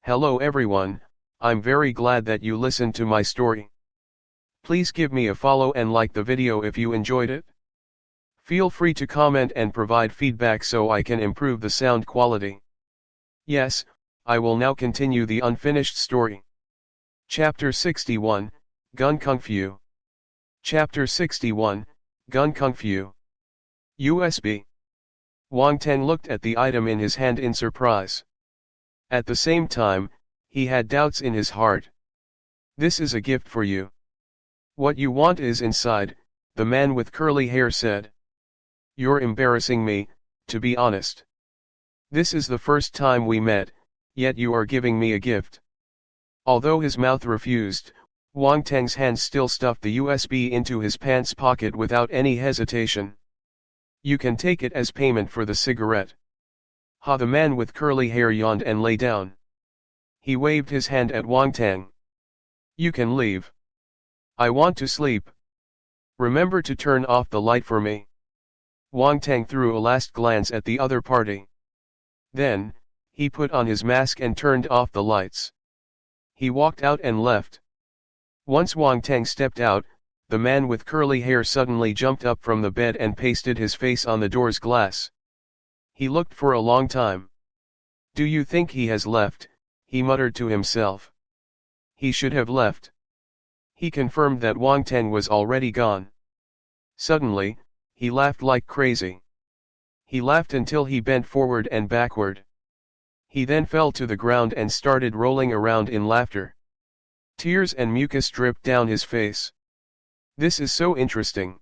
Hello everyone, I'm very glad that you listened to my story. Please give me a follow and like the video if you enjoyed it. Feel free to comment and provide feedback so I can improve the sound quality. Yes, I will now continue the unfinished story. Chapter 61, Gun Kung Fu. Chapter 61, Gun Kung Fu. USB. Wang Teng looked at the item in his hand in surprise. At the same time, he had doubts in his heart. This is a gift for you. What you want is inside, the man with curly hair said. You're embarrassing me, to be honest. This is the first time we met, yet you are giving me a gift. Although his mouth refused, Wang Teng's hand still stuffed the USB into his pants pocket without any hesitation. You can take it as payment for the cigarette. Ha! The man with curly hair yawned and lay down. He waved his hand at Wang Teng. You can leave. I want to sleep. Remember to turn off the light for me. Wang Teng threw a last glance at the other party. Then, he put on his mask and turned off the lights. He walked out and left. Once Wang Teng stepped out, the man with curly hair suddenly jumped up from the bed and pasted his face on the door's glass. He looked for a long time. Do you think he has left? He muttered to himself. He should have left. He confirmed that Wang Teng was already gone. Suddenly, he laughed like crazy. He laughed until he bent forward and backward. He then fell to the ground and started rolling around in laughter. Tears and mucus dripped down his face. This is so interesting.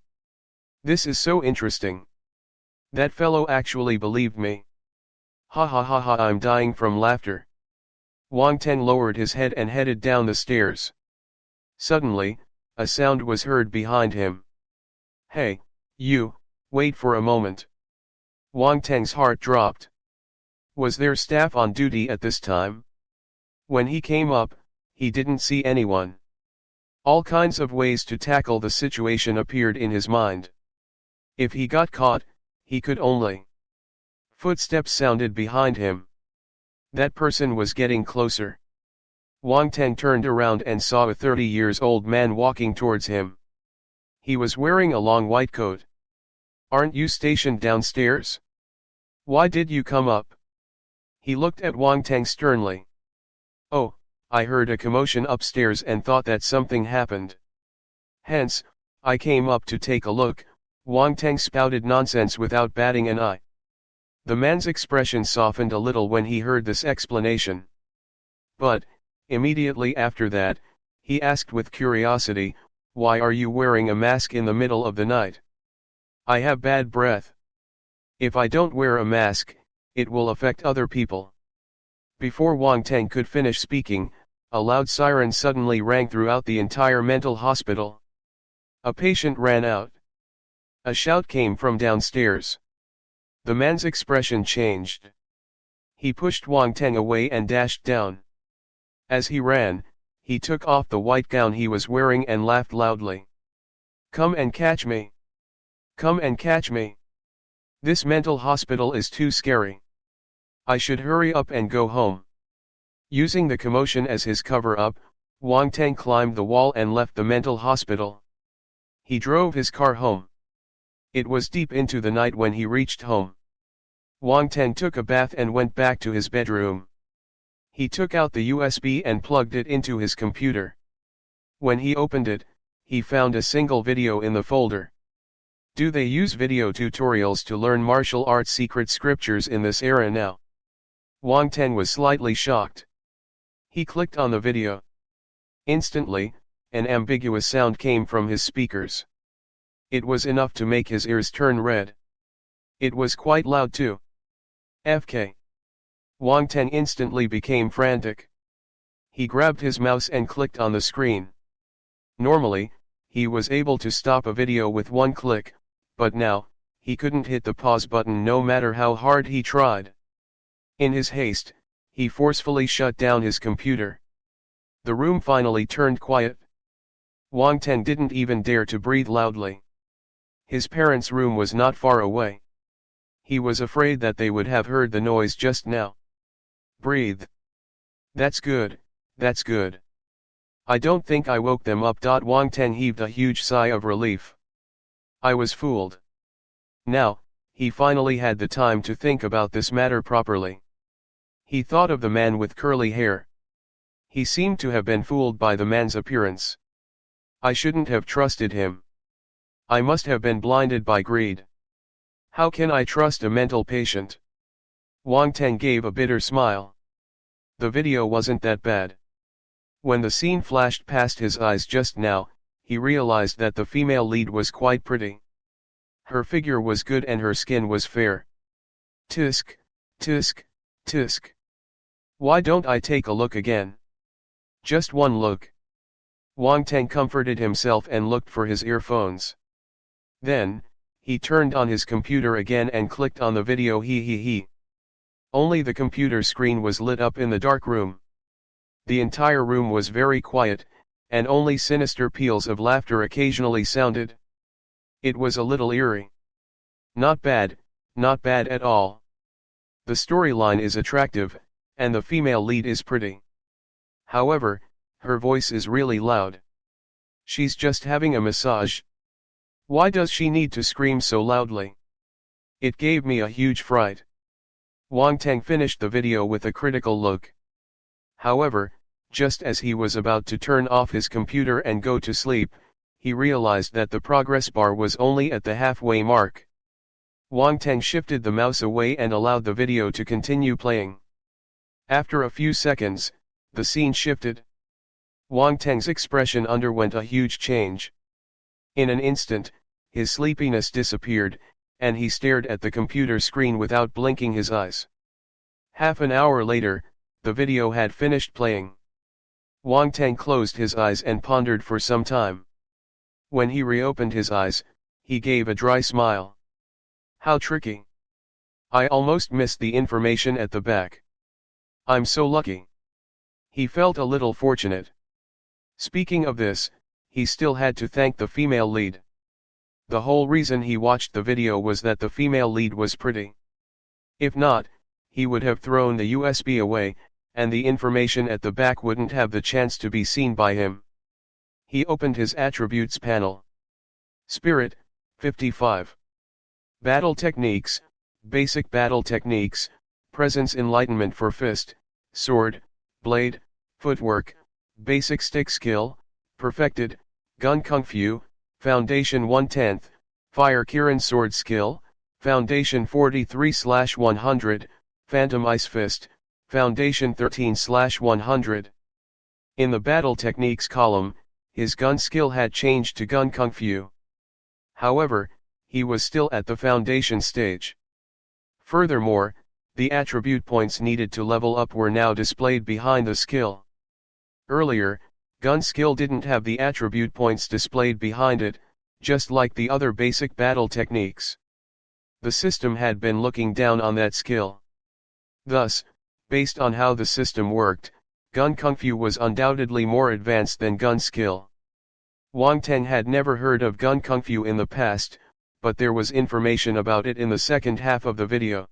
This is so interesting. That fellow actually believed me. Ha ha ha ha, I'm dying from laughter. Wang Teng lowered his head and headed down the stairs. Suddenly, a sound was heard behind him. Hey, you, wait for a moment. Wang Teng's heart dropped. Was there staff on duty at this time? When he came up, he didn't see anyone. All kinds of ways to tackle the situation appeared in his mind. If he got caught, he could only. Footsteps sounded behind him. That person was getting closer. Wang Teng turned around and saw a 30-year-old man walking towards him. He was wearing a long white coat. Aren't you stationed downstairs? Why did you come up? He looked at Wang Teng sternly. Oh, I heard a commotion upstairs and thought that something happened. Hence, I came up to take a look. Wang Teng spouted nonsense without batting an eye. The man's expression softened a little when he heard this explanation. But, immediately after that, he asked with curiosity, why are you wearing a mask in the middle of the night? I have bad breath. If I don't wear a mask, it will affect other people. Before Wang Teng could finish speaking, a loud siren suddenly rang throughout the entire mental hospital. A patient ran out. A shout came from downstairs. The man's expression changed. He pushed Wang Teng away and dashed down. As he ran, he took off the white gown he was wearing and laughed loudly. Come and catch me. Come and catch me. This mental hospital is too scary. I should hurry up and go home. Using the commotion as his cover-up, Wang Teng climbed the wall and left the mental hospital. He drove his car home. It was deep into the night when he reached home. Wang Teng took a bath and went back to his bedroom. He took out the USB and plugged it into his computer. When he opened it, he found a single video in the folder. Do they use video tutorials to learn martial arts secret scriptures in this era now? Wang Teng was slightly shocked. He clicked on the video. Instantly, an ambiguous sound came from his speakers. It was enough to make his ears turn red. It was quite loud too. FK. Wang Teng instantly became frantic. He grabbed his mouse and clicked on the screen. Normally, he was able to stop a video with one click, but now, he couldn't hit the pause button no matter how hard he tried. In his haste, he forcefully shut down his computer. The room finally turned quiet. Wang Teng didn't even dare to breathe loudly. His parents' room was not far away. He was afraid that they would have heard the noise just now. Breathe. That's good, that's good. I don't think I woke them up. Wang Teng heaved a huge sigh of relief. I was fooled. Now, he finally had the time to think about this matter properly. He thought of the man with curly hair. He seemed to have been fooled by the man's appearance. I shouldn't have trusted him. I must have been blinded by greed. How can I trust a mental patient? Wang Teng gave a bitter smile. The video wasn't that bad. When the scene flashed past his eyes just now, he realized that the female lead was quite pretty. Her figure was good and her skin was fair. Tisk, tisk, tisk. Why don't I take a look again? Just one look. Wang Teng comforted himself and looked for his earphones. Then, he turned on his computer again and clicked on the video. He. Only the computer screen was lit up in the dark room. The entire room was very quiet, and only sinister peals of laughter occasionally sounded. It was a little eerie. Not bad at all. The storyline is attractive, and the female lead is pretty. However, her voice is really loud. She's just having a massage. Why does she need to scream so loudly? It gave me a huge fright. Wang Teng finished the video with a critical look. However, just as he was about to turn off his computer and go to sleep, he realized that the progress bar was only at the halfway mark. Wang Teng shifted the mouse away and allowed the video to continue playing. After a few seconds, the scene shifted. Wang Teng's expression underwent a huge change. In an instant, his sleepiness disappeared, and he stared at the computer screen without blinking his eyes. Half an hour later, the video had finished playing. Wang Teng closed his eyes and pondered for some time. When he reopened his eyes, he gave a dry smile. How tricky. I almost missed the information at the back. I'm so lucky. He felt a little fortunate. Speaking of this, he still had to thank the female lead. The whole reason he watched the video was that the female lead was pretty. If not, he would have thrown the USB away, and the information at the back wouldn't have the chance to be seen by him. He opened his attributes panel. Spirit, 55. Battle techniques, basic battle techniques, presence enlightenment for fist, sword, blade, footwork, basic stick skill, perfected, gun kung fu, foundation 1/10, fire Kirin sword skill, foundation 43/100, phantom ice fist, foundation 13/100. In the battle techniques column, his gun skill had changed to gun kung fu. However, he was still at the foundation stage. Furthermore, the attribute points needed to level up were now displayed behind the skill. Earlier, gun skill didn't have the attribute points displayed behind it, just like the other basic battle techniques. The system had been looking down on that skill. Thus, based on how the system worked, gun kung fu was undoubtedly more advanced than gun skill. Wang Teng had never heard of gun kung fu in the past, but there was information about it in the second half of the video.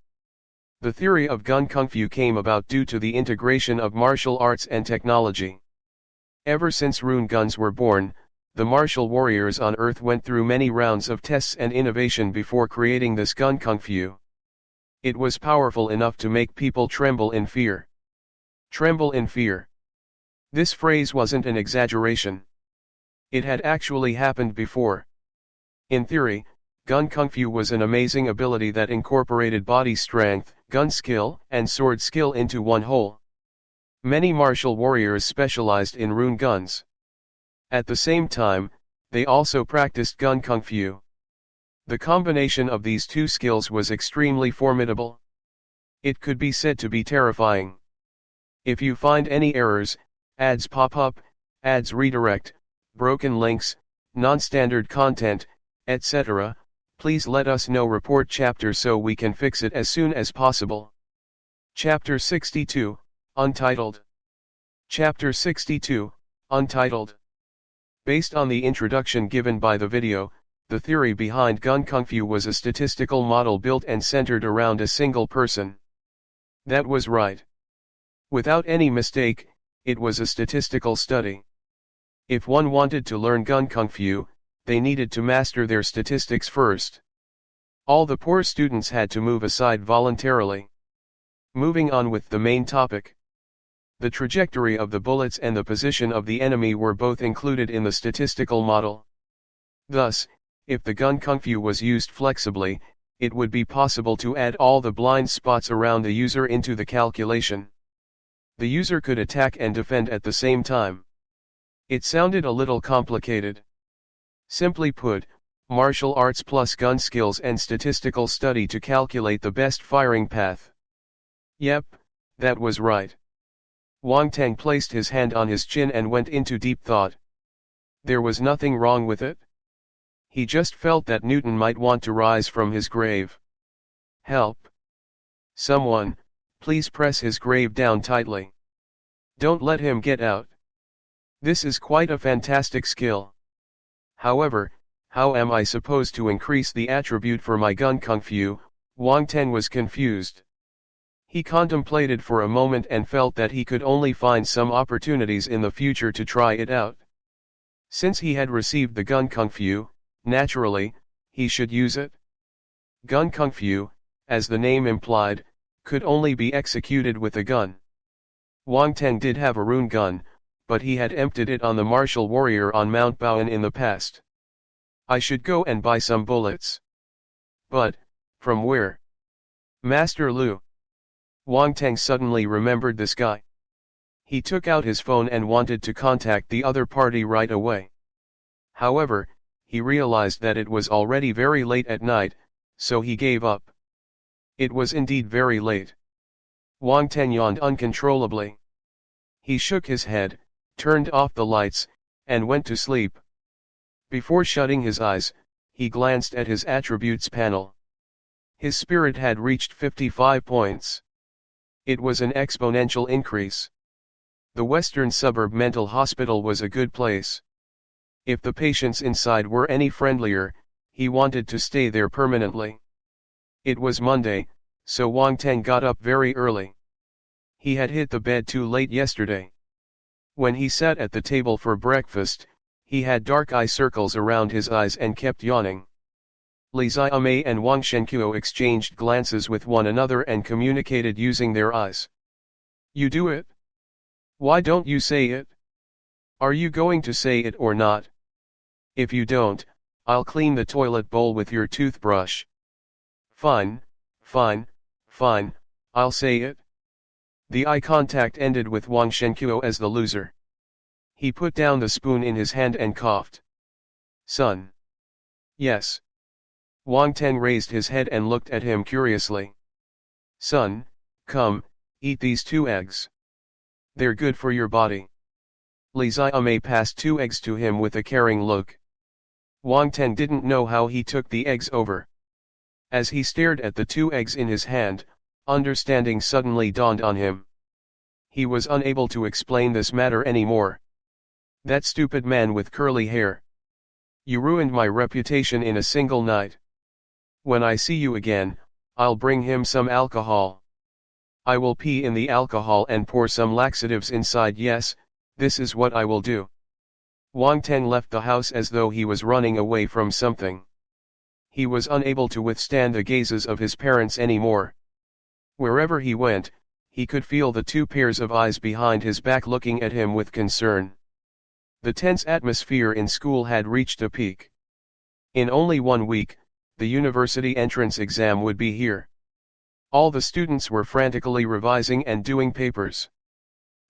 The theory of gun kung fu came about due to the integration of martial arts and technology. Ever since rune guns were born, the martial warriors on Earth went through many rounds of tests and innovation before creating this gun kung fu. It was powerful enough to make people tremble in fear. Tremble in fear. This phrase wasn't an exaggeration. It had actually happened before. In theory, gun kung fu was an amazing ability that incorporated body strength, gun skill, and sword skill into one whole. Many martial warriors specialized in rune guns. At the same time, they also practiced gun kung fu. The combination of these two skills was extremely formidable. It could be said to be terrifying. If you find any errors, ads pop up, ads redirect, broken links, non-standard content, etc., please let us know. Report chapter so we can fix it as soon as possible. Chapter 62, Untitled. Chapter 62, Untitled. Based on the introduction given by the video, the theory behind gun kung fu was a statistical model built and centered around a single person. That was right. Without any mistake, it was a statistical study. If one wanted to learn gun kung fu, they needed to master their statistics first. All the poor students had to move aside voluntarily. Moving on with the main topic. The trajectory of the bullets and the position of the enemy were both included in the statistical model. Thus, if the gun kung fu was used flexibly, it would be possible to add all the blind spots around the user into the calculation. The user could attack and defend at the same time. It sounded a little complicated. Simply put, martial arts plus gun skills and statistical study to calculate the best firing path. Yep, that was right. Wang Teng placed his hand on his chin and went into deep thought. There was nothing wrong with it. He just felt that Newton might want to rise from his grave. Help! Someone, please press his grave down tightly. Don't let him get out. This is quite a fantastic skill. However, how am I supposed to increase the attribute for my gun kung fu? Wang Teng was confused. He contemplated for a moment and felt that he could only find some opportunities in the future to try it out. Since he had received the gun kung fu, naturally, he should use it. Gun kung fu, as the name implied, could only be executed with a gun. Wang Teng did have a rune gun, but he had emptied it on the martial warrior on Mount Baoan in the past. I should go and buy some bullets. But, from where? Master Lu. Wang Teng suddenly remembered this guy. He took out his phone and wanted to contact the other party right away. However, he realized that it was already very late at night, so he gave up. It was indeed very late. Wang Teng yawned uncontrollably. He shook his head, turned off the lights, and went to sleep. Before shutting his eyes, he glanced at his attributes panel. His spirit had reached 55 points. It was an exponential increase. The Western Suburb Mental Hospital was a good place. If the patients inside were any friendlier, he wanted to stay there permanently. It was Monday, so Wang Teng got up very early. He had hit the bed too late yesterday. When he sat at the table for breakfast, he had dark eye circles around his eyes and kept yawning. Li Xiaomei and Wang Shenkuo exchanged glances with one another and communicated using their eyes. You do it? Why don't you say it? Are you going to say it or not? If you don't, I'll clean the toilet bowl with your toothbrush. Fine, fine, fine, I'll say it. The eye contact ended with Wang Shenkuo as the loser. He put down the spoon in his hand and coughed. Son. Yes. Wang Teng raised his head and looked at him curiously. Son, come, eat these 2 eggs. They're good for your body. Li Xiaomei passed 2 eggs to him with a caring look. Wang Teng didn't know how he took the eggs over. As he stared at the 2 eggs in his hand, understanding suddenly dawned on him. He was unable to explain this matter anymore. That stupid man with curly hair. You ruined my reputation in a single night. When I see you again, I'll bring him some alcohol. I will pee in the alcohol and pour some laxatives inside. Yes, this is what I will do. Wang Teng left the house as though he was running away from something. He was unable to withstand the gazes of his parents anymore. Wherever he went, he could feel the 2 pairs of eyes behind his back looking at him with concern. The tense atmosphere in school had reached a peak. In only 1 week, the university entrance exam would be here. All the students were frantically revising and doing papers.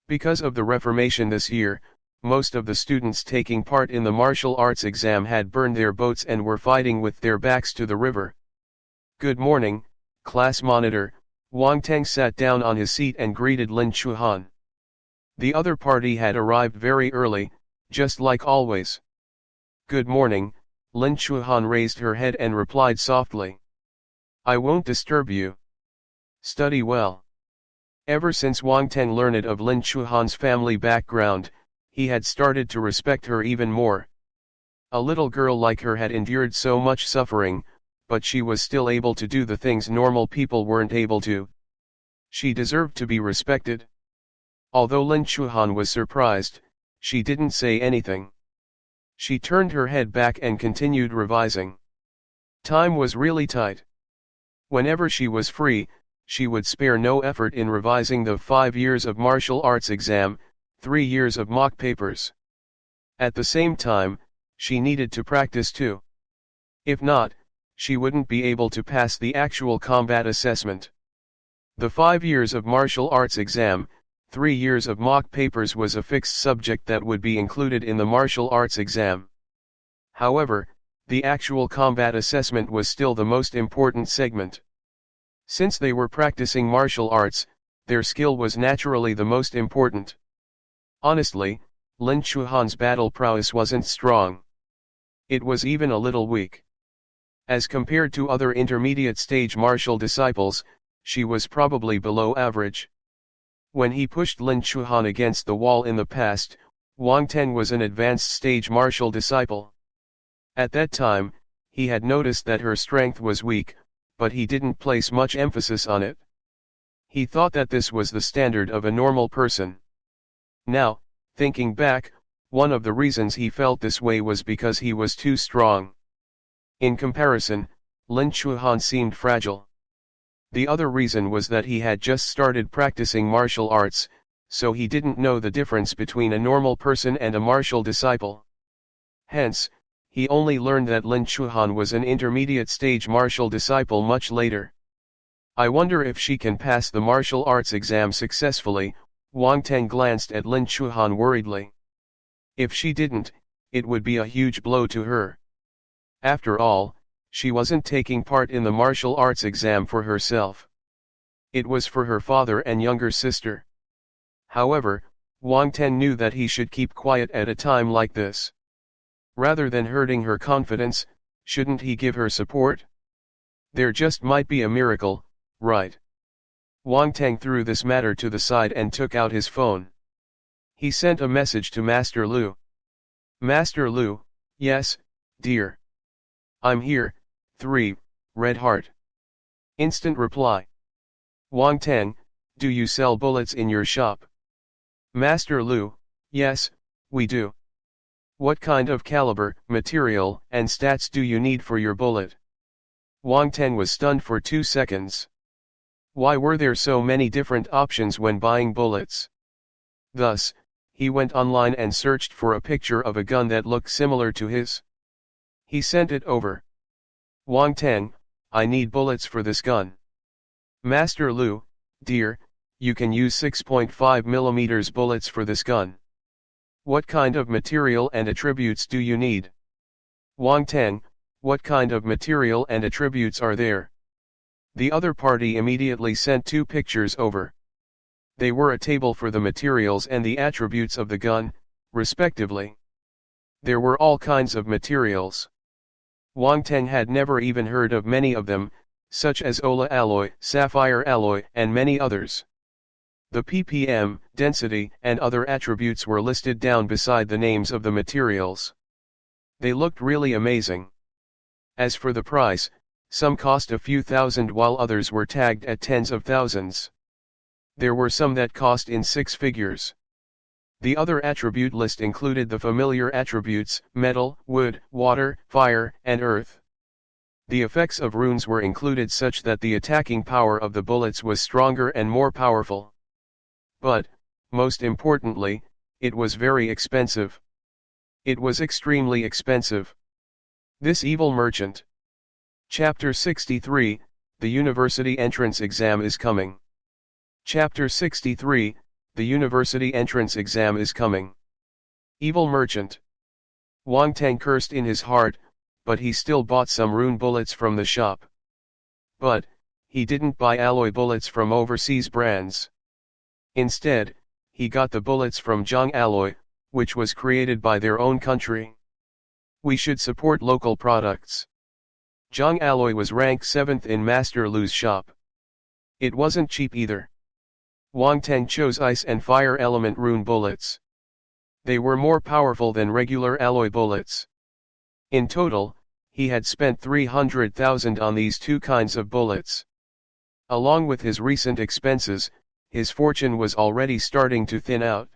Because of the Reformation this year, most of the students taking part in the martial arts exam had burned their boats and were fighting with their backs to the river. Good morning, class monitor. Wang Teng sat down on his seat and greeted Lin Chuhan. The other party had arrived very early, just like always. Good morning, Lin Chuhan raised her head and replied softly. I won't disturb you. Study well. Ever since Wang Teng learned of Lin Chuhan's family background, he had started to respect her even more. A little girl like her had endured so much suffering, but she was still able to do the things normal people weren't able to. She deserved to be respected. Although Lin Chuhan was surprised, she didn't say anything. She turned her head back and continued revising. Time was really tight. Whenever she was free, she would spare no effort in revising the 5 years of martial arts exam, 3 years of mock papers. At the same time, she needed to practice too. If not, she wouldn't be able to pass the actual combat assessment. The 5 years of martial arts exam, 3 years of mock papers was a fixed subject that would be included in the martial arts exam. However, the actual combat assessment was still the most important segment. Since they were practicing martial arts, their skill was naturally the most important. Honestly, Lin Chuhan's battle prowess wasn't strong. It was even a little weak. As compared to other intermediate stage martial disciples, she was probably below average. When he pushed Lin Chuhan against the wall in the past, Wang Teng was an advanced stage martial disciple. At that time, he had noticed that her strength was weak, but he didn't place much emphasis on it. He thought that this was the standard of a normal person. Now, thinking back, one of the reasons he felt this way was because he was too strong. In comparison, Lin Chuhan seemed fragile. The other reason was that he had just started practicing martial arts, so he didn't know the difference between a normal person and a martial disciple. Hence, he only learned that Lin Chuhan was an intermediate stage martial disciple much later. I wonder if she can pass the martial arts exam successfully. Wang Teng glanced at Lin Chuhan worriedly. If she didn't, it would be a huge blow to her. After all, she wasn't taking part in the martial arts exam for herself. It was for her father and younger sister. However, Wang Teng knew that he should keep quiet at a time like this. Rather than hurting her confidence, shouldn't he give her support? There just might be a miracle, right? Wang Teng threw this matter to the side and took out his phone. He sent a message to Master Lu. Master Lu, yes, dear. I'm here, 3, Red Heart. Instant reply. Wang Teng, do you sell bullets in your shop? Master Lu, yes, we do. What kind of caliber, material, and stats do you need for your bullet? Wang Teng was stunned for 2 seconds. Why were there so many different options when buying bullets? Thus, he went online and searched for a picture of a gun that looked similar to his. He sent it over. Wang Teng, I need bullets for this gun. Master Lu, dear, you can use 6.5 mm bullets for this gun. What kind of material and attributes do you need? Wang Teng, what kind of material and attributes are there? The other party immediately sent 2 pictures over. They were a table for the materials and the attributes of the gun, respectively. There were all kinds of materials. Wang Teng had never even heard of many of them, such as Ola alloy, sapphire alloy, and many others. The ppm, density, and other attributes were listed down beside the names of the materials. They looked really amazing. As for the price, some cost a few thousand while others were tagged at tens of thousands. There were some that cost in 6 figures. The other attribute list included the familiar attributes, metal, wood, water, fire, and earth. The effects of runes were included such that the attacking power of the bullets was stronger and more powerful. But, most importantly, it was very expensive. It was extremely expensive. This evil merchant. Chapter 63, The University Entrance Exam is Coming. Chapter 63, The University Entrance Exam is Coming. Evil merchant. Wang Teng cursed in his heart, but he still bought some rune bullets from the shop. But, he didn't buy alloy bullets from overseas brands. Instead, he got the bullets from Zhang Alloy, which was created by their own country. We should support local products. Zhang Alloy was ranked 7th in Master Lu's shop. It wasn't cheap either. Wang Teng chose ice and fire element rune bullets. They were more powerful than regular alloy bullets. In total, he had spent 300,000 on these 2 kinds of bullets. Along with his recent expenses, his fortune was already starting to thin out.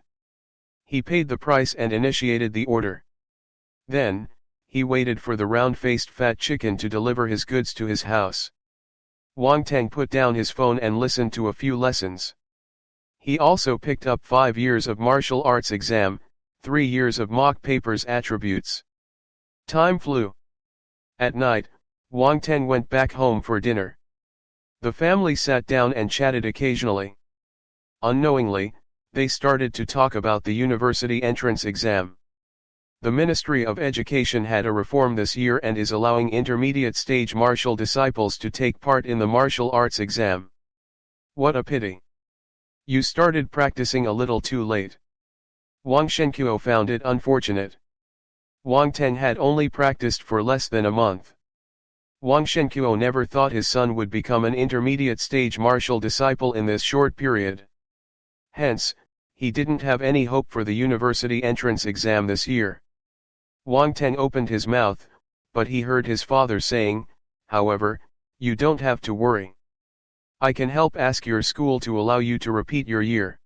He paid the price and initiated the order. Then, he waited for the round-faced fat chicken to deliver his goods to his house. Wang Teng put down his phone and listened to a few lessons. He also picked up 5 years of martial arts exam, 3 years of mock papers attributes. Time flew. At night, Wang Teng went back home for dinner. The family sat down and chatted occasionally. Unknowingly, they started to talk about the university entrance exam. The Ministry of Education had a reform this year and is allowing intermediate stage martial disciples to take part in the martial arts exam. What a pity. You started practicing a little too late. Wang Shenkuo found it unfortunate. Wang Teng had only practiced for less than a month. Wang Shenkuo never thought his son would become an intermediate stage martial disciple in this short period. Hence, he didn't have any hope for the university entrance exam this year. Wang Teng opened his mouth, but he heard his father saying, "However, you don't have to worry. I can help ask your school to allow you to repeat your year.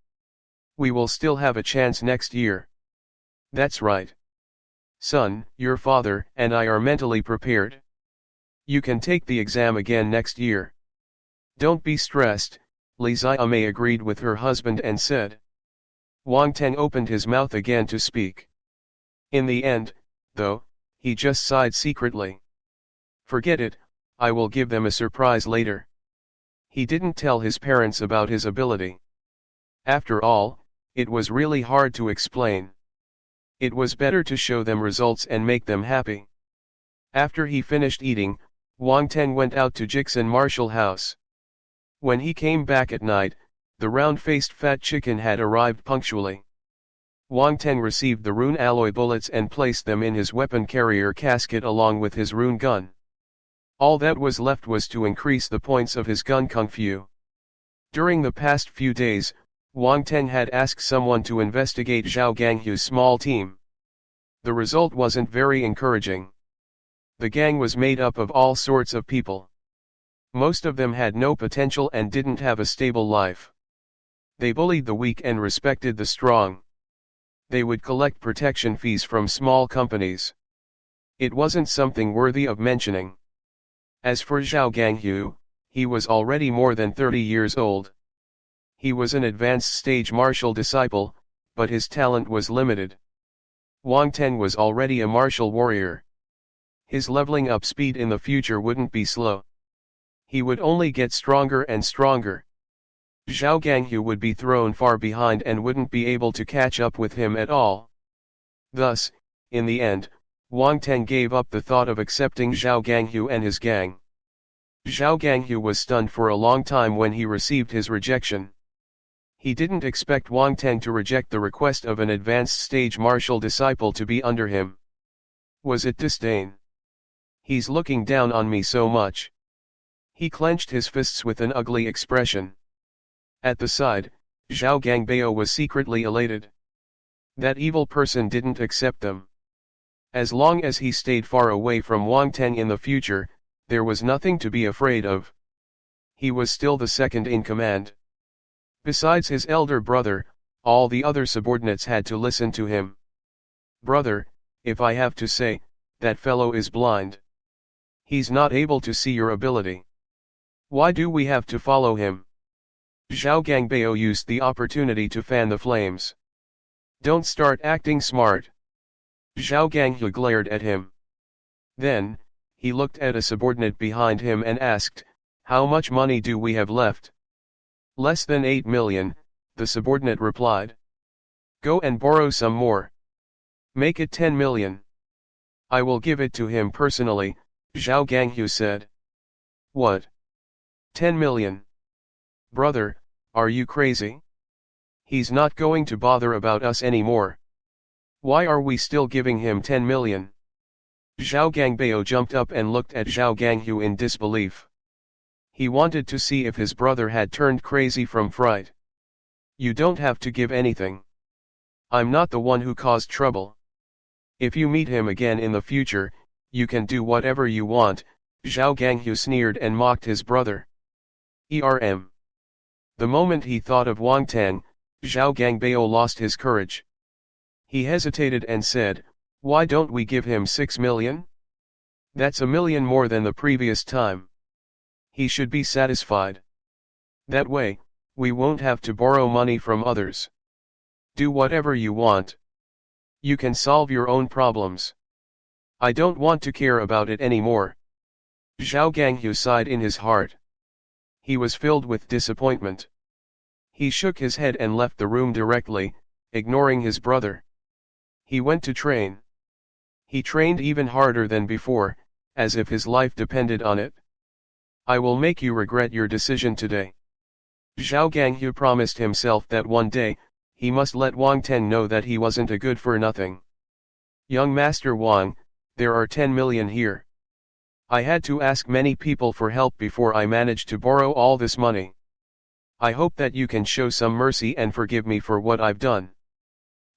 We will still have a chance next year." "That's right. Son, your father and I are mentally prepared. You can take the exam again next year. Don't be stressed," Li Xiaomei agreed with her husband and said. Wang Teng opened his mouth again to speak. In the end, though, he just sighed secretly. "Forget it, I will give them a surprise later." He didn't tell his parents about his ability. After all, it was really hard to explain. It was better to show them results and make them happy. After he finished eating, Wang Teng went out to Jixin Martial House. When he came back at night, the round-faced fat chicken had arrived punctually. Wang Teng received the rune alloy bullets and placed them in his weapon carrier casket along with his rune gun. All that was left was to increase the points of his gun kung fu. During the past few days, Wang Teng had asked someone to investigate Zhao Ganghu's small team. The result wasn't very encouraging. The gang was made up of all sorts of people. Most of them had no potential and didn't have a stable life. They bullied the weak and respected the strong. They would collect protection fees from small companies. It wasn't something worthy of mentioning. As for Zhao Ganghu, he was already more than 30 years old. He was an advanced stage martial disciple, but his talent was limited. Wang Teng was already a martial warrior. His leveling up speed in the future wouldn't be slow. He would only get stronger and stronger. Zhao Ganghu would be thrown far behind and wouldn't be able to catch up with him at all. Thus, in the end, Wang Teng gave up the thought of accepting Zhao Ganghu and his gang. Zhao Ganghu was stunned for a long time when he received his rejection. He didn't expect Wang Teng to reject the request of an advanced stage martial disciple to be under him. Was it disdain? "He's looking down on me so much." He clenched his fists with an ugly expression. At the side, Zhao Gangbao was secretly elated. That evil person didn't accept them. As long as he stayed far away from Wang Teng in the future, there was nothing to be afraid of. He was still the second in command. Besides his elder brother, all the other subordinates had to listen to him. "Brother, if I have to say, that fellow is blind. He's not able to see your ability. Why do we have to follow him?" Zhao Gangbao used the opportunity to fan the flames. "Don't start acting smart." Zhao Ganghu glared at him. Then, he looked at a subordinate behind him and asked, "How much money do we have left?" "Less than 8 million, the subordinate replied. "Go and borrow some more. Make it 10 million. I will give it to him personally," Zhao Ganghu said. "What? 10 million? Brother, are you crazy? He's not going to bother about us anymore. Why are we still giving him 10 million? Zhao Gangbao jumped up and looked at Zhao Ganghu in disbelief. He wanted to see if his brother had turned crazy from fright. "You don't have to give anything. I'm not the one who caused trouble. If you meet him again in the future, you can do whatever you want," Zhao Ganghu sneered and mocked his brother. The moment he thought of Wang Teng, Zhao Gangbao lost his courage. He hesitated and said, "Why don't we give him 6 million? That's a million more than the previous time. He should be satisfied. That way, we won't have to borrow money from others. Do whatever you want. You can solve your own problems. I don't want to care about it anymore." Zhao Ganghu sighed in his heart. He was filled with disappointment. He shook his head and left the room directly, ignoring his brother. He went to train. He trained even harder than before, as if his life depended on it. "I will make you regret your decision today." Zhao Ganghu promised himself that one day, he must let Wang Teng know that he wasn't a good-for-nothing. "Young Master Wang, there are 10 million here. I had to ask many people for help before I managed to borrow all this money. I hope that you can show some mercy and forgive me for what I've done."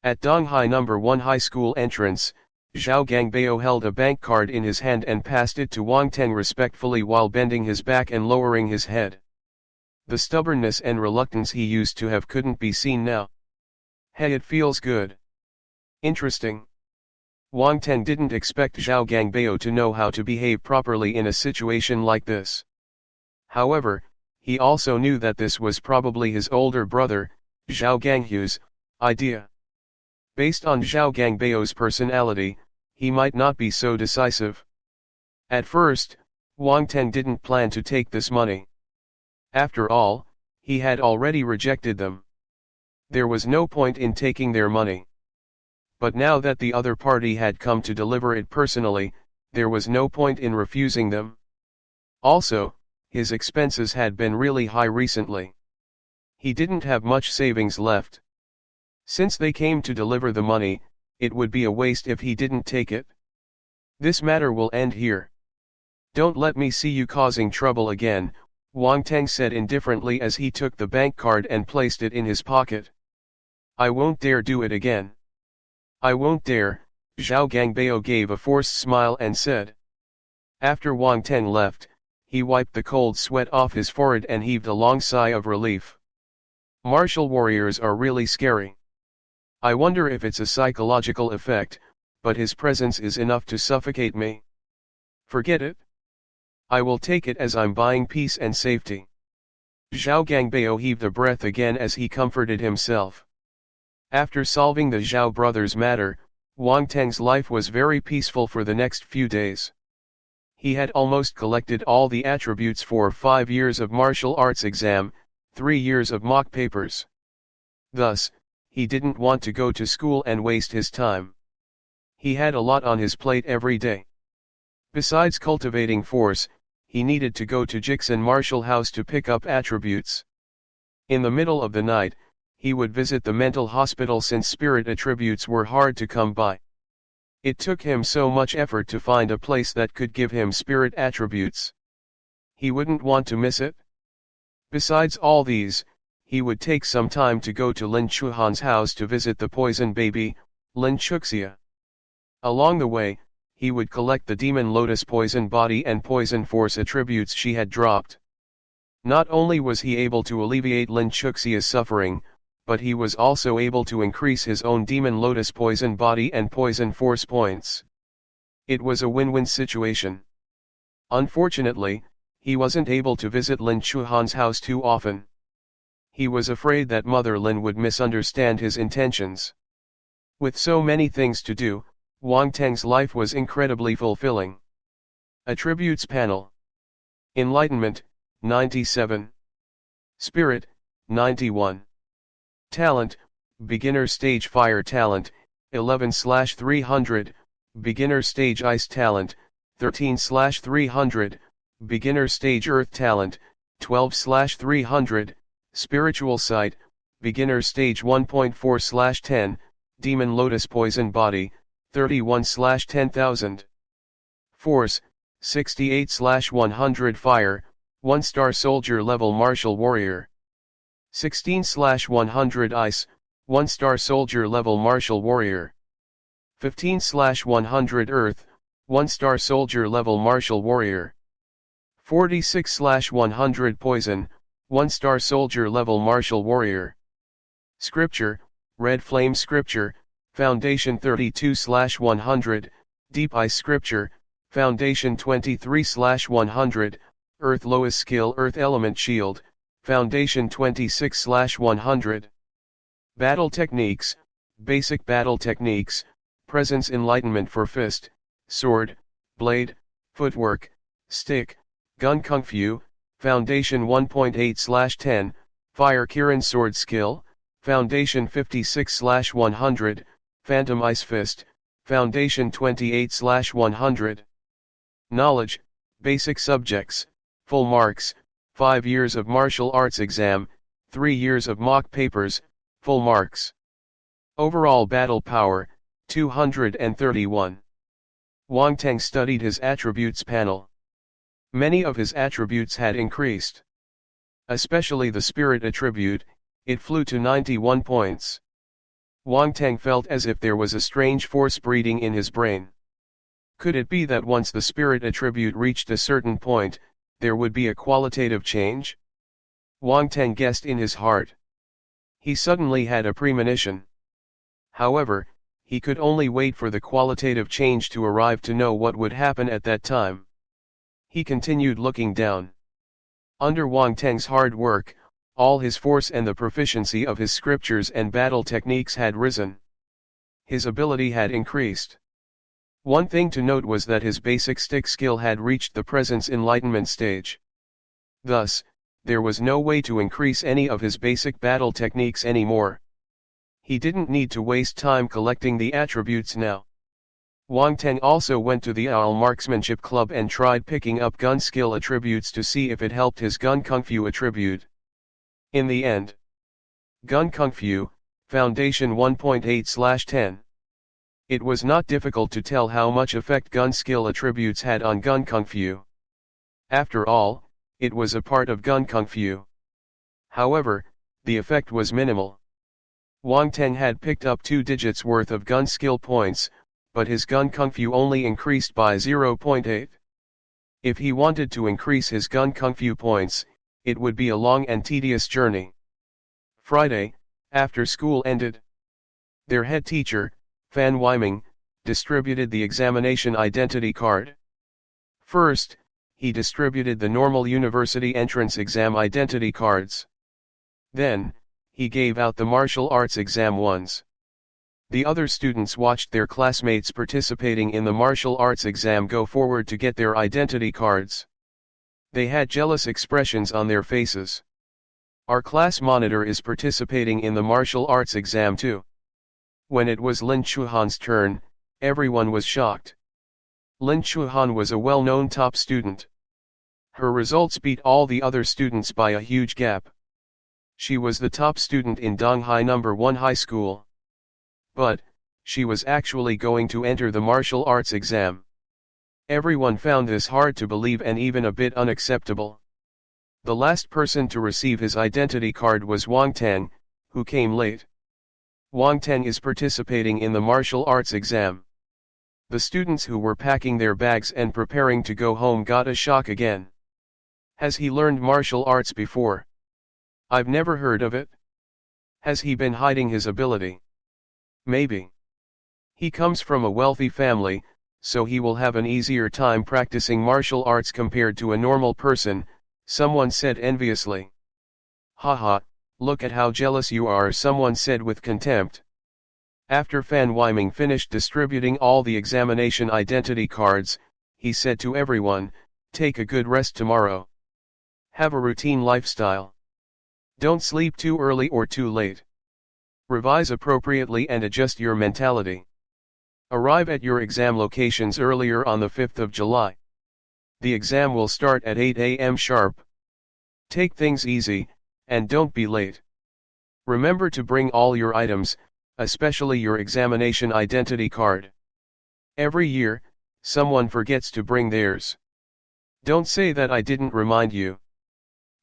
At Donghai No. 1 High School entrance, Zhao Gangbao held a bank card in his hand and passed it to Wang Teng respectfully while bending his back and lowering his head. The stubbornness and reluctance he used to have couldn't be seen now. "Hey, it feels good. Interesting." Wang Teng didn't expect Zhao Gangbao to know how to behave properly in a situation like this. However, he also knew that this was probably his older brother, Zhao Ganghu's, idea. Based on Zhao Gangbao's personality, he might not be so decisive. At first, Wang Teng didn't plan to take this money. After all, he had already rejected them. There was no point in taking their money. But now that the other party had come to deliver it personally, there was no point in refusing them. Also, his expenses had been really high recently. He didn't have much savings left. Since they came to deliver the money, it would be a waste if he didn't take it. "This matter will end here. Don't let me see you causing trouble again," Wang Teng said indifferently as he took the bank card and placed it in his pocket. "I won't dare do it again." "I won't dare," Zhao Gangbao gave a forced smile and said. After Wang Teng left, he wiped the cold sweat off his forehead and heaved a long sigh of relief. Martial warriors are really scary. I wonder if it's a psychological effect, but his presence is enough to suffocate me. Forget it. I will take it as I'm buying peace and safety. Zhao Gangbao heaved a breath again as he comforted himself. After solving the Zhao brothers' matter, Wang Teng's life was very peaceful for the next few days. He had almost collected all the attributes for 5 years of martial arts exam, 3 years of mock papers. Thus, he didn't want to go to school and waste his time. He had a lot on his plate every day. Besides cultivating force, he needed to go to Jixin Martial House to pick up attributes. In the middle of the night, he would visit the mental hospital since spirit attributes were hard to come by. It took him so much effort to find a place that could give him spirit attributes. He wouldn't want to miss it. Besides all these, he would take some time to go to Lin Chuhan's house to visit the poison baby, Lin Chuxia. Along the way, he would collect the demon lotus poison body and poison force attributes she had dropped. Not only was he able to alleviate Lin Chuxia's suffering, but he was also able to increase his own demon lotus poison body and poison force points. It was a win-win situation. Unfortunately, he wasn't able to visit Lin Chuhan's house too often. He was afraid that Mother Lin would misunderstand his intentions. With so many things to do, Wang Teng's life was incredibly fulfilling. Attributes panel. Enlightenment, 97. Spirit, 91. Talent, beginner stage fire talent, 11/300, beginner stage ice talent, 13/300, beginner stage earth talent, 12/300, spiritual sight, beginner stage 1.4/10, demon lotus poison body, 31/10,000. Force, 68/100 fire, 1-star soldier level martial warrior. 16/100 ice, 1-star soldier level martial warrior. 15/100 earth, 1-star soldier level martial warrior. 46/100 poison, 1-star soldier level martial warrior. Scripture, Red Flame Scripture, Foundation 32/100, Deep Ice Scripture, Foundation 23/100, Earth Lowest Skill Earth Element Shield, Foundation 26/100. Battle Techniques, Basic Battle Techniques, Presence Enlightenment for Fist, Sword, Blade, Footwork, Stick, Gun Kung Fu, Foundation 1.8/10, Fire Kirin Sword Skill, Foundation 56/100, Phantom Ice Fist, Foundation 28/100. Knowledge, Basic Subjects, Full Marks, 5 years of Martial Arts Exam, 3 years of Mock Papers, Full Marks. Overall Battle Power, 231. Wang Teng studied his attributes panel. Many of his attributes had increased. Especially the spirit attribute, it flew to 91 points. Wang Teng felt as if there was a strange force breeding in his brain. Could it be that once the spirit attribute reached a certain point, there would be a qualitative change? Wang Teng guessed in his heart. He suddenly had a premonition. However, he could only wait for the qualitative change to arrive to know what would happen at that time. He continued looking down. Under Wang Teng's hard work, all his force and the proficiency of his scriptures and battle techniques had risen. His ability had increased. One thing to note was that his basic stick skill had reached the presence enlightenment stage. Thus, there was no way to increase any of his basic battle techniques anymore. He didn't need to waste time collecting the attributes now. Wang Teng also went to the Owl Marksmanship Club and tried picking up gun skill attributes to see if it helped his Gun Kung Fu attribute. In the end, Gun Kung Fu, Foundation 1.8/10. It was not difficult to tell how much effect gun skill attributes had on Gun Kung Fu. After all, it was a part of Gun Kung Fu. However, the effect was minimal. Wang Teng had picked up 2 digits worth of gun skill points, but his Gun Kung Fu only increased by 0.8. If he wanted to increase his Gun Kung Fu points, it would be a long and tedious journey. Friday, after school ended, their head teacher, Fan Weiming, distributed the examination identity card. First, he distributed the normal university entrance exam identity cards. Then, he gave out the martial arts exam ones. The other students watched their classmates participating in the martial arts exam go forward to get their identity cards. They had jealous expressions on their faces. Our class monitor is participating in the martial arts exam too. When it was Lin Chuhan's turn, everyone was shocked. Lin Chuhan was a well-known top student. Her results beat all the other students by a huge gap. She was the top student in Donghai No. 1 high school. But, she was actually going to enter the martial arts exam. Everyone found this hard to believe and even a bit unacceptable. The last person to receive his identity card was Wang Teng, who came late. Wang Teng is participating in the martial arts exam. The students who were packing their bags and preparing to go home got a shock again. Has he learned martial arts before? I've never heard of it. Has he been hiding his ability? Maybe. He comes from a wealthy family, so he will have an easier time practicing martial arts compared to a normal person, someone said enviously. Haha, look at how jealous you are, someone said with contempt. After Fan Weiming finished distributing all the examination identity cards, he said to everyone, take a good rest tomorrow. Have a routine lifestyle. Don't sleep too early or too late. Revise appropriately and adjust your mentality. Arrive at your exam locations earlier on the 5th of July. The exam will start at 8 a.m. sharp. Take things easy, and don't be late. Remember to bring all your items, especially your examination identity card. Every year, someone forgets to bring theirs. Don't say that I didn't remind you.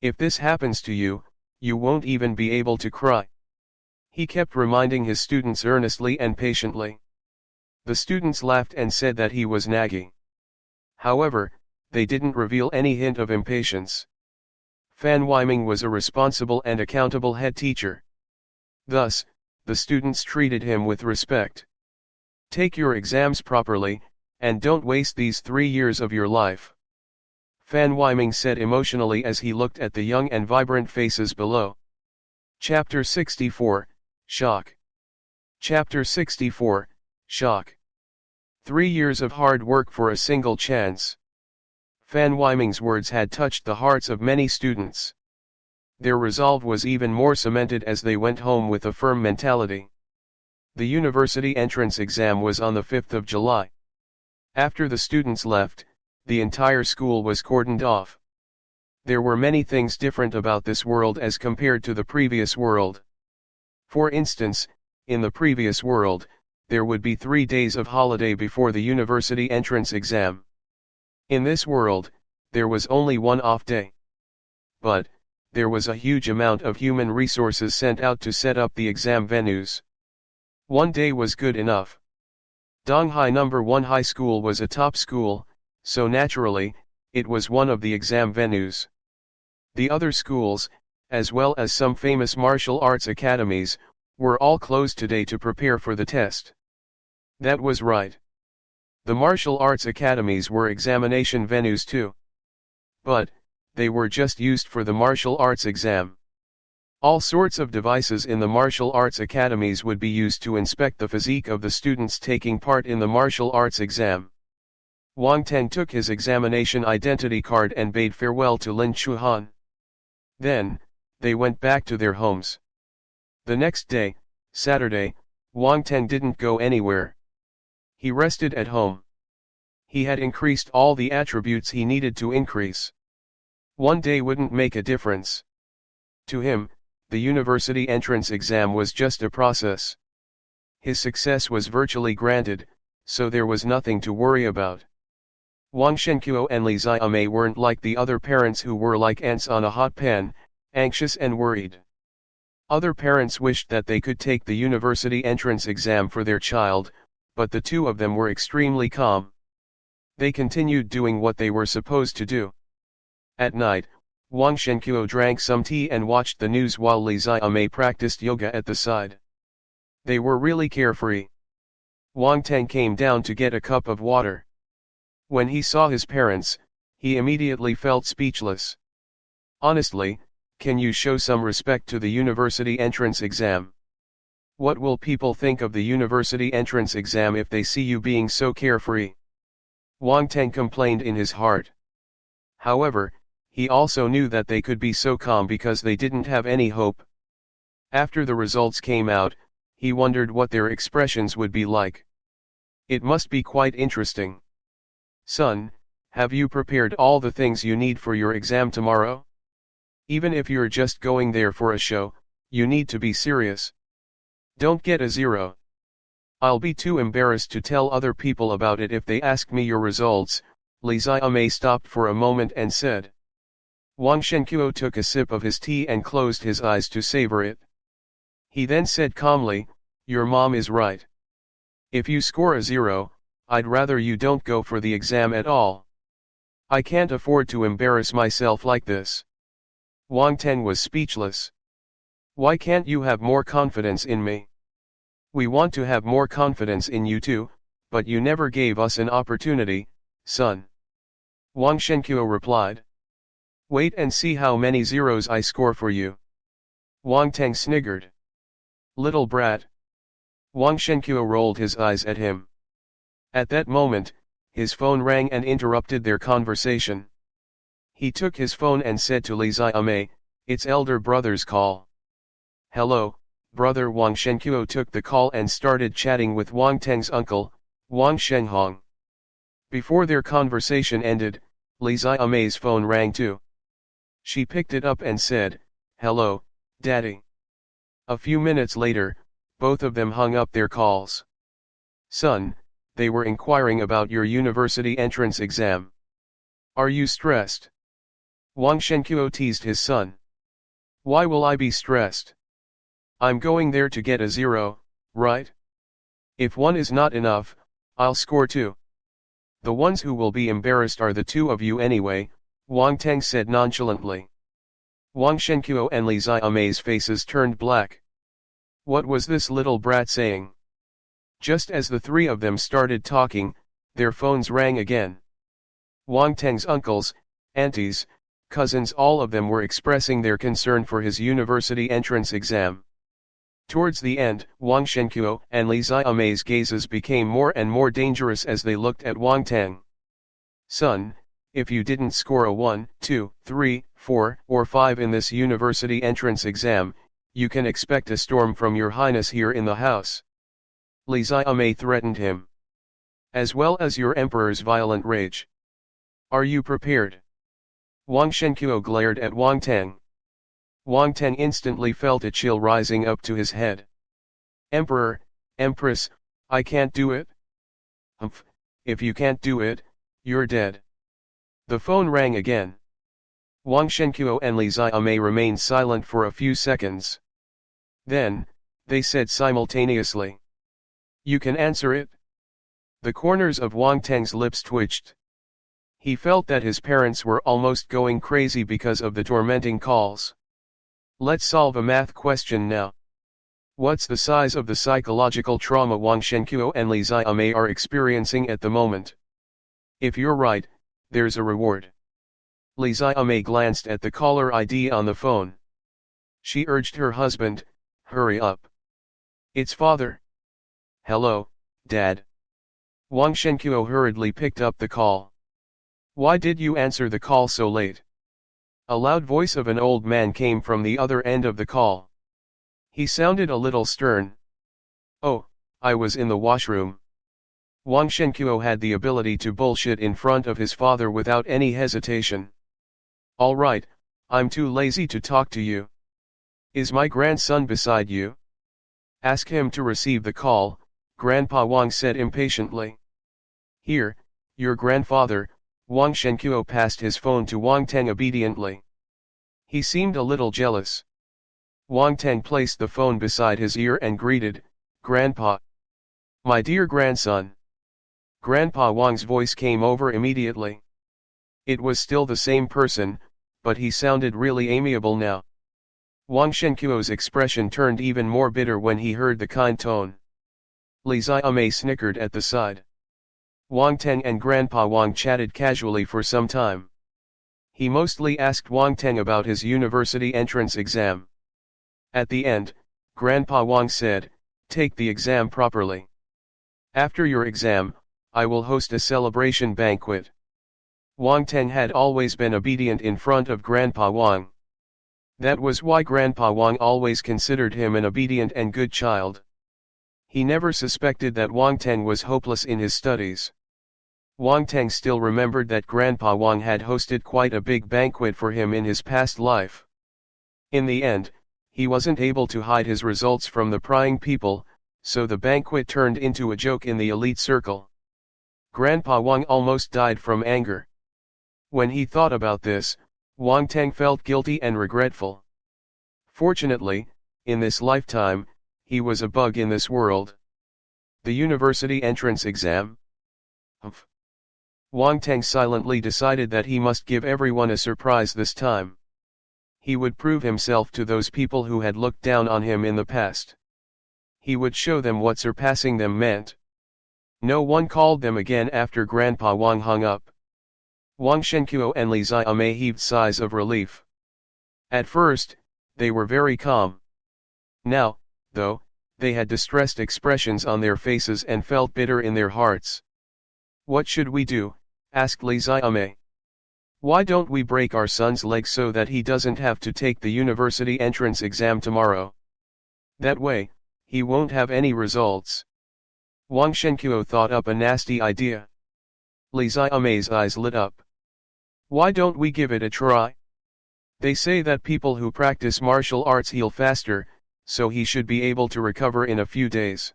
If this happens to you, you won't even be able to cry. He kept reminding his students earnestly and patiently. The students laughed and said that he was naggy. However, they didn't reveal any hint of impatience. Fan Weiming was a responsible and accountable head teacher. Thus, the students treated him with respect. Take your exams properly, and don't waste these 3 years of your life, Fan Weiming said emotionally as he looked at the young and vibrant faces below. Chapter 64, Shock. Chapter 64, Shock. 3 years of hard work for a single chance. Fan Weiming's words had touched the hearts of many students. Their resolve was even more cemented as they went home with a firm mentality. The university entrance exam was on the 5th of July. After the students left, the entire school was cordoned off. There were many things different about this world as compared to the previous world. For instance, in the previous world, there would be 3 days of holiday before the university entrance exam. In this world, there was only one off day. But, there was a huge amount of human resources sent out to set up the exam venues. One day was good enough. Donghai No. 1 High School was a top school, so naturally, it was one of the exam venues. The other schools, as well as some famous martial arts academies, were all closed today to prepare for the test. That was right. The martial arts academies were examination venues too. But, they were just used for the martial arts exam. All sorts of devices in the martial arts academies would be used to inspect the physique of the students taking part in the martial arts exam. Wang Teng took his examination identity card and bade farewell to Lin Chuhan. Then, they went back to their homes. The next day, Saturday, Wang Teng didn't go anywhere. He rested at home. He had increased all the attributes he needed to increase. One day wouldn't make a difference. To him, the university entrance exam was just a process. His success was virtually granted, so there was nothing to worry about. Wang Shenkuo and Li Xiaomei weren't like the other parents who were like ants on a hot pan, anxious and worried. Other parents wished that they could take the university entrance exam for their child, but the two of them were extremely calm. They continued doing what they were supposed to do. At night, Wang Shenkuo drank some tea and watched the news while Li Xiaomei practiced yoga at the side. They were really carefree. Wang Teng came down to get a cup of water. When he saw his parents, he immediately felt speechless. Honestly, can you show some respect to the university entrance exam? What will people think of the university entrance exam if they see you being so carefree? Wang Teng complained in his heart. However, he also knew that they could be so calm because they didn't have any hope. After the results came out, he wondered what their expressions would be like. It must be quite interesting. Son, have you prepared all the things you need for your exam tomorrow? Even if you're just going there for a show, you need to be serious. Don't get a 0. I'll be too embarrassed to tell other people about it if they ask me your results. Li Xiaomei stopped for a moment and said. Wang Shenkuo took a sip of his tea and closed his eyes to savor it. He then said calmly, your mom is right. If you score a 0, I'd rather you don't go for the exam at all. I can't afford to embarrass myself like this. Wang Teng was speechless. Why can't you have more confidence in me? We want to have more confidence in you too, but you never gave us an opportunity, son. Wang Shenkuo replied. Wait and see how many zeros I score for you. Wang Teng sniggered. Little brat. Wang Shenkuo rolled his eyes at him. At that moment, his phone rang and interrupted their conversation. He took his phone and said to Li Xiaomei, it's elder brother's call. Hello, brother. Wang Shenkuo took the call and started chatting with Wang Teng's uncle, Wang Shenghong. Before their conversation ended, Li Xiaomei's phone rang too. She picked it up and said, hello, Daddy. A few minutes later, both of them hung up their calls. Son, they were inquiring about your university entrance exam. Are you stressed? Wang Shenkuo teased his son. Why will I be stressed? I'm going there to get a 0, right? If 1 is not enough, I'll score 2. The ones who will be embarrassed are the two of you anyway, Wang Teng said nonchalantly. Wang Shenqiu and Li Xiaomei's faces turned black. What was this little brat saying? Just as the three of them started talking, their phones rang again. Wang Teng's uncles, aunties, cousins, all of them were expressing their concern for his university entrance exam. Towards the end, Wang Shenqiu and Li Xiaomei's gazes became more and more dangerous as they looked at Wang Teng. Son, if you didn't score a 1, 2, 3, 4, or 5 in this university entrance exam, you can expect a storm from your highness here in the house. Li Xiaomei threatened him. As well as your emperor's violent rage. Are you prepared? Wang Shenqiu glared at Wang Teng. Wang Teng instantly felt a chill rising up to his head. Emperor, Empress, I can't do it? Humph, if you can't do it, you're dead. The phone rang again. Wang Shenqiu and Li Xiaomei remained silent for a few seconds. Then, they said simultaneously. You can answer it? The corners of Wang Teng's lips twitched. He felt that his parents were almost going crazy because of the tormenting calls. Let's solve a math question now. What's the size of the psychological trauma Wang Shenqiu and Li Xiaomei are experiencing at the moment? If you're right, there's a reward. Li Xiaomei glanced at the caller ID on the phone. She urged her husband, hurry up. It's father. Hello, Dad. Wang Shenqiu hurriedly picked up the call. Why did you answer the call so late? A loud voice of an old man came from the other end of the call. He sounded a little stern. Oh, I was in the washroom. Wang Shenqiu had the ability to bullshit in front of his father without any hesitation. All right, I'm too lazy to talk to you. Is my grandson beside you? Ask him to receive the call, Grandpa Wang said impatiently. Here, your grandfather. Wang Shenqiu passed his phone to Wang Teng obediently. He seemed a little jealous. Wang Teng placed the phone beside his ear and greeted, Grandpa. My dear grandson. Grandpa Wang's voice came over immediately. It was still the same person, but he sounded really amiable now. Wang Shenqiu's expression turned even more bitter when he heard the kind tone. Li Xiaomei snickered at the side. Wang Teng and Grandpa Wang chatted casually for some time. He mostly asked Wang Teng about his university entrance exam. At the end, Grandpa Wang said, take the exam properly. After your exam, I will host a celebration banquet. Wang Teng had always been obedient in front of Grandpa Wang. That was why Grandpa Wang always considered him an obedient and good child. He never suspected that Wang Teng was hopeless in his studies. Wang Teng still remembered that Grandpa Wang had hosted quite a big banquet for him in his past life. In the end, he wasn't able to hide his results from the prying people, so the banquet turned into a joke in the elite circle. Grandpa Wang almost died from anger. When he thought about this, Wang Teng felt guilty and regretful. Fortunately, in this lifetime, he was a bug in this world. The university entrance exam? Humph. Wang Teng silently decided that he must give everyone a surprise this time. He would prove himself to those people who had looked down on him in the past. He would show them what surpassing them meant. No one called them again after Grandpa Wang hung up. Wang Shenqiu and Li Xiaomei heaved sighs of relief. At first, they were very calm. Now, though, they had distressed expressions on their faces and felt bitter in their hearts. What should we do? Asked Li Xiaomei. Why don't we break our son's leg so that he doesn't have to take the university entrance exam tomorrow? That way, he won't have any results. Wang Shenqiu thought up a nasty idea. Li Xiaomei's eyes lit up. Why don't we give it a try? They say that people who practice martial arts heal faster, so he should be able to recover in a few days.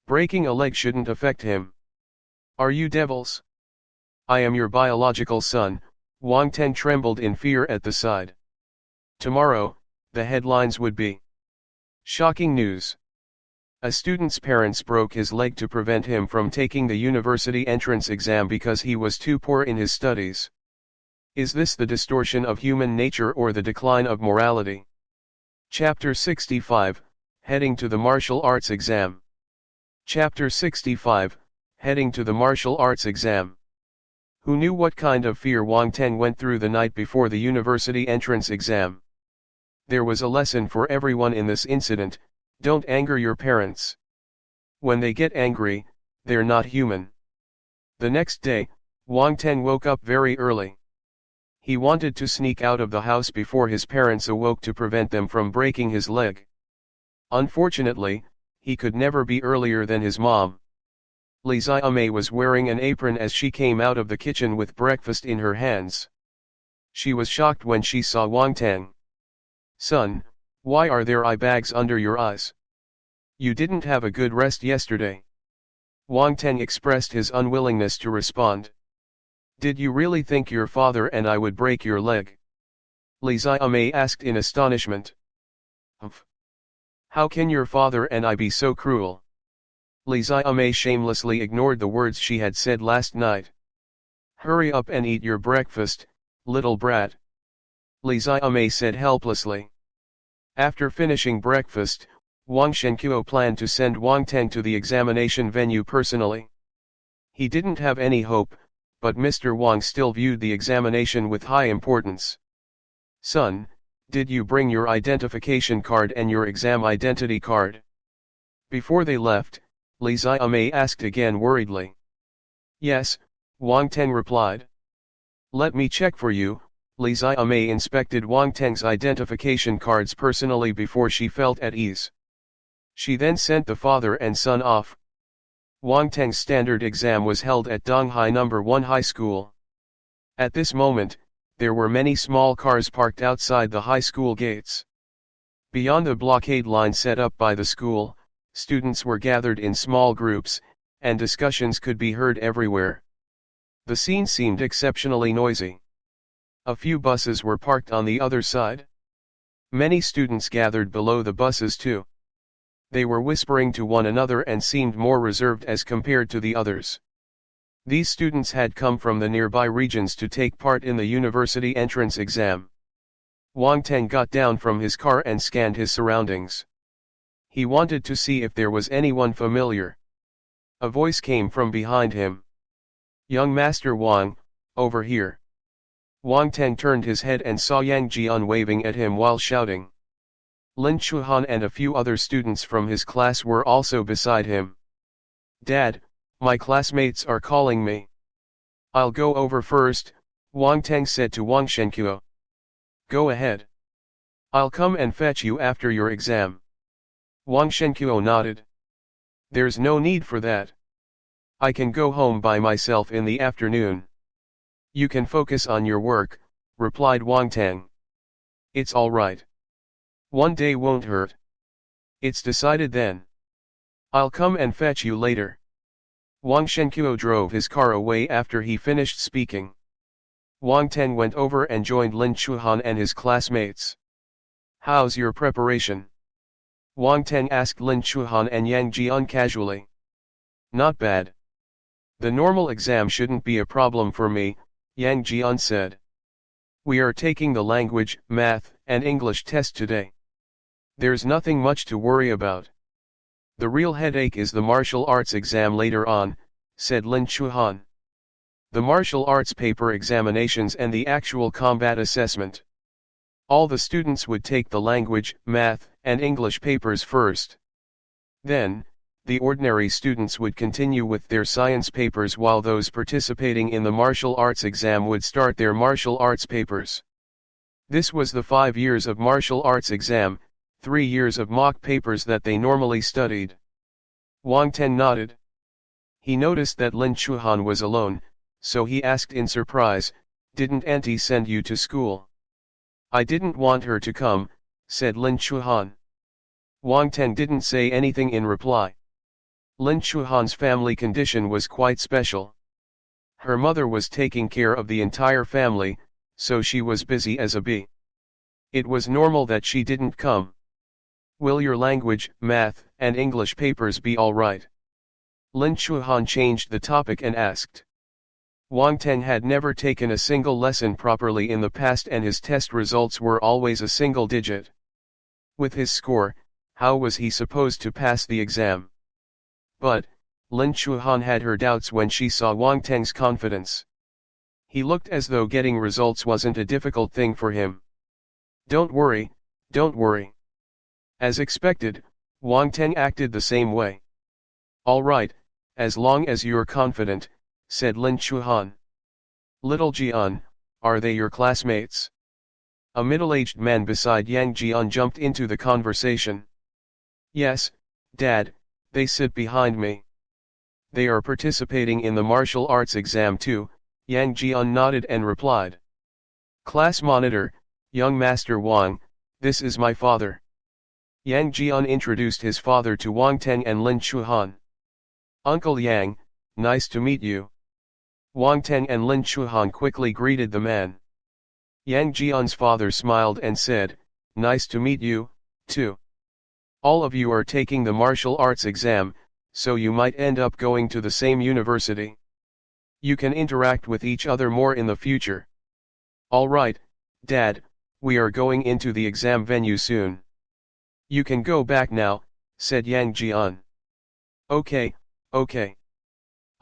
Breaking a leg shouldn't affect him. Are you devils? I am your biological son. Wang Teng trembled in fear at the side. Tomorrow, the headlines would be shocking news. A student's parents broke his leg to prevent him from taking the university entrance exam because he was too poor in his studies. Is this the distortion of human nature or the decline of morality? Chapter 65, Heading to the Martial Arts Exam. Chapter 65, Heading to the Martial Arts Exam. Who knew what kind of fear Wang Teng went through the night before the university entrance exam? There was a lesson for everyone in this incident: don't anger your parents. When they get angry, they're not human. The next day, Wang Teng woke up very early. He wanted to sneak out of the house before his parents awoke to prevent them from breaking his leg. Unfortunately, he could never be earlier than his mom. Li Xiaomei was wearing an apron as she came out of the kitchen with breakfast in her hands. She was shocked when she saw Wang Teng. "Son, why are there eye bags under your eyes? You didn't have a good rest yesterday." Wang Teng expressed his unwillingness to respond. "Did you really think your father and I would break your leg?" Li Xiaomei asked in astonishment. "Humph. How can your father and I be so cruel?" Li Xiaomei shamelessly ignored the words she had said last night. "Hurry up and eat your breakfast, little brat," Li Xiaomei said helplessly. After finishing breakfast, Wang Shenqiu planned to send Wang Teng to the examination venue personally. He didn't have any hope, but Mr. Wang still viewed the examination with high importance. "Son, did you bring your identification card and your exam identity card?" Before they left, Li Xiaomei asked again worriedly. "Yes," Wang Teng replied. "Let me check for you." Li Xiaomei inspected Wang Teng's identification cards personally before she felt at ease. She then sent the father and son off. Wang Teng's standard exam was held at Donghai No. 1 High School. At this moment, there were many small cars parked outside the high school gates. Beyond the blockade line set up by the school, students were gathered in small groups, and discussions could be heard everywhere. The scene seemed exceptionally noisy. A few buses were parked on the other side. Many students gathered below the buses too. They were whispering to one another and seemed more reserved as compared to the others. These students had come from the nearby regions to take part in the university entrance exam. Wang Teng got down from his car and scanned his surroundings. He wanted to see if there was anyone familiar. A voice came from behind him. "Young Master Wang, over here." Wang Teng turned his head and saw Yang Jian waving at him while shouting. Lin Chuhan and a few other students from his class were also beside him. "Dad, my classmates are calling me." "I'll go over first," Wang Teng said to Wang Shenqiu. "Go ahead. I'll come and fetch you after your exam." Wang Shenqiu nodded. "There's no need for that. I can go home by myself in the afternoon." "You can focus on your work," replied Wang Teng. "It's all right. One day won't hurt." "It's decided then. I'll come and fetch you later." Wang Shenqiu drove his car away after he finished speaking. Wang Teng went over and joined Lin Chuhan and his classmates. "How's your preparation?" Wang Teng asked Lin Chuhan and Yang Jian casually. "Not bad. The normal exam shouldn't be a problem for me," Yang Jian said. "We are taking the language, math, and English test today. There's nothing much to worry about. The real headache is the martial arts exam later on," said Lin Chuhan. "The martial arts paper examinations and the actual combat assessment. All the students would take the language, math, and English papers first. Then, the ordinary students would continue with their science papers while those participating in the martial arts exam would start their martial arts papers. This was the 5 years of martial arts exam, 3 years of mock papers that they normally studied." Wang Teng nodded. He noticed that Lin Chuhan was alone, so he asked in surprise, "Didn't Auntie send you to school?" "I didn't want her to come," said Lin Chuhan. Wang Teng didn't say anything in reply. Lin Chuhan's family condition was quite special. Her mother was taking care of the entire family, so she was busy as a bee. It was normal that she didn't come. "Will your language, math, and English papers be all right?" Lin Chuhan changed the topic and asked. Wang Teng had never taken a single lesson properly in the past and his test results were always a single digit. With his score, how was he supposed to pass the exam? But, Lin Chuhan had her doubts when she saw Wang Teng's confidence. He looked as though getting results wasn't a difficult thing for him. Don't worry, don't worry. As expected, Wang Teng acted the same way. All right, as long as you're confident, said Lin Chuhan. Little Jian, are they your classmates? A middle-aged man beside Yang Jian jumped into the conversation. Yes, Dad, they sit behind me. They are participating in the martial arts exam too, Yang Jian nodded and replied. Class monitor, young Master Wang, this is my father. Yang Jian introduced his father to Wang Teng and Lin Chuhan. Uncle Yang, nice to meet you. Wang Teng and Lin Chuhan quickly greeted the man. Yang Jian's father smiled and said, nice to meet you, too. All of you are taking the martial arts exam, so you might end up going to the same university. You can interact with each other more in the future. All right, Dad, we are going into the exam venue soon. You can go back now, said Yang Jian. Okay, okay.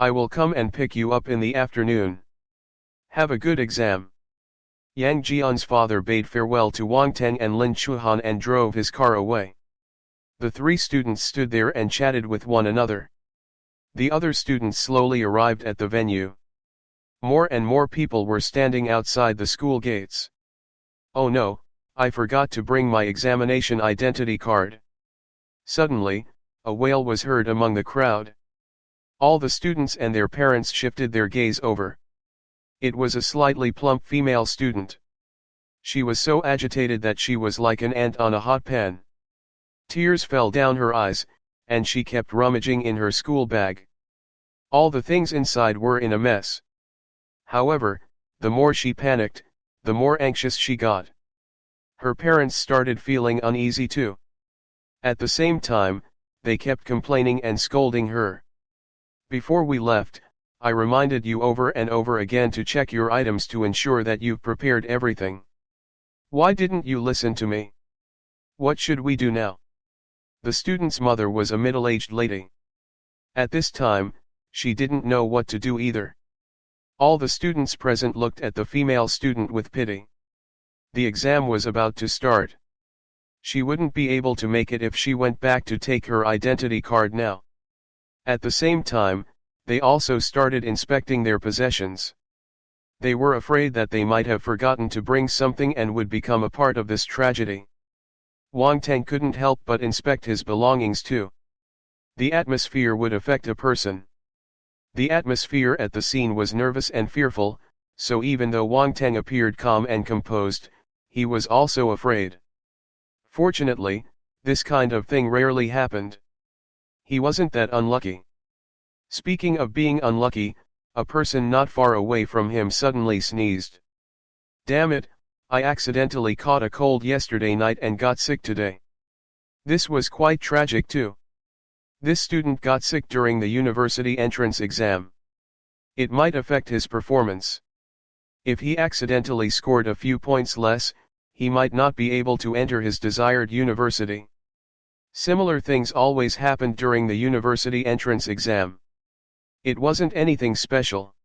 I will come and pick you up in the afternoon. Have a good exam. Yang Jian's father bade farewell to Wang Teng and Lin Chuhan and drove his car away. The three students stood there and chatted with one another. The other students slowly arrived at the venue. More and more people were standing outside the school gates. Oh no, I forgot to bring my examination identity card. Suddenly, a wail was heard among the crowd. All the students and their parents shifted their gaze over. It was a slightly plump female student. She was so agitated that she was like an ant on a hot pan. Tears fell down her eyes, and she kept rummaging in her school bag. All the things inside were in a mess. However, the more she panicked, the more anxious she got. Her parents started feeling uneasy too. At the same time, they kept complaining and scolding her. Before we left, I reminded you over and over again to check your items to ensure that you've prepared everything. Why didn't you listen to me? What should we do now? The student's mother was a middle-aged lady. At this time, she didn't know what to do either. All the students present looked at the female student with pity. The exam was about to start. She wouldn't be able to make it if she went back to take her identity card now. At the same time, they also started inspecting their possessions. They were afraid that they might have forgotten to bring something and would become a part of this tragedy. Wang Teng couldn't help but inspect his belongings too. The atmosphere would affect a person. The atmosphere at the scene was nervous and fearful, so even though Wang Teng appeared calm and composed, he was also afraid. Fortunately, this kind of thing rarely happened. He wasn't that unlucky. Speaking of being unlucky, a person not far away from him suddenly sneezed. Damn it, I accidentally caught a cold yesterday night and got sick today. This was quite tragic too. This student got sick during the university entrance exam. It might affect his performance. If he accidentally scored a few points less, he might not be able to enter his desired university. Similar things always happened during the university entrance exam. It wasn't anything special.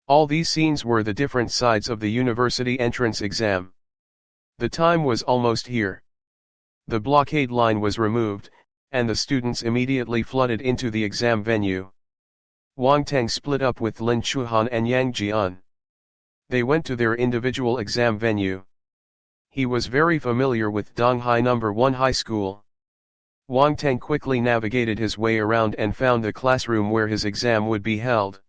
All these scenes were the different sides of the university entrance exam. The time was almost here. The blockade line was removed, and the students immediately flooded into the exam venue. Wang Teng split up with Lin Chuhan and Yang Jian. They went to their individual exam venue. He was very familiar with Donghai No. 1 High School. Wang Teng quickly navigated his way around and found the classroom where his exam would be held.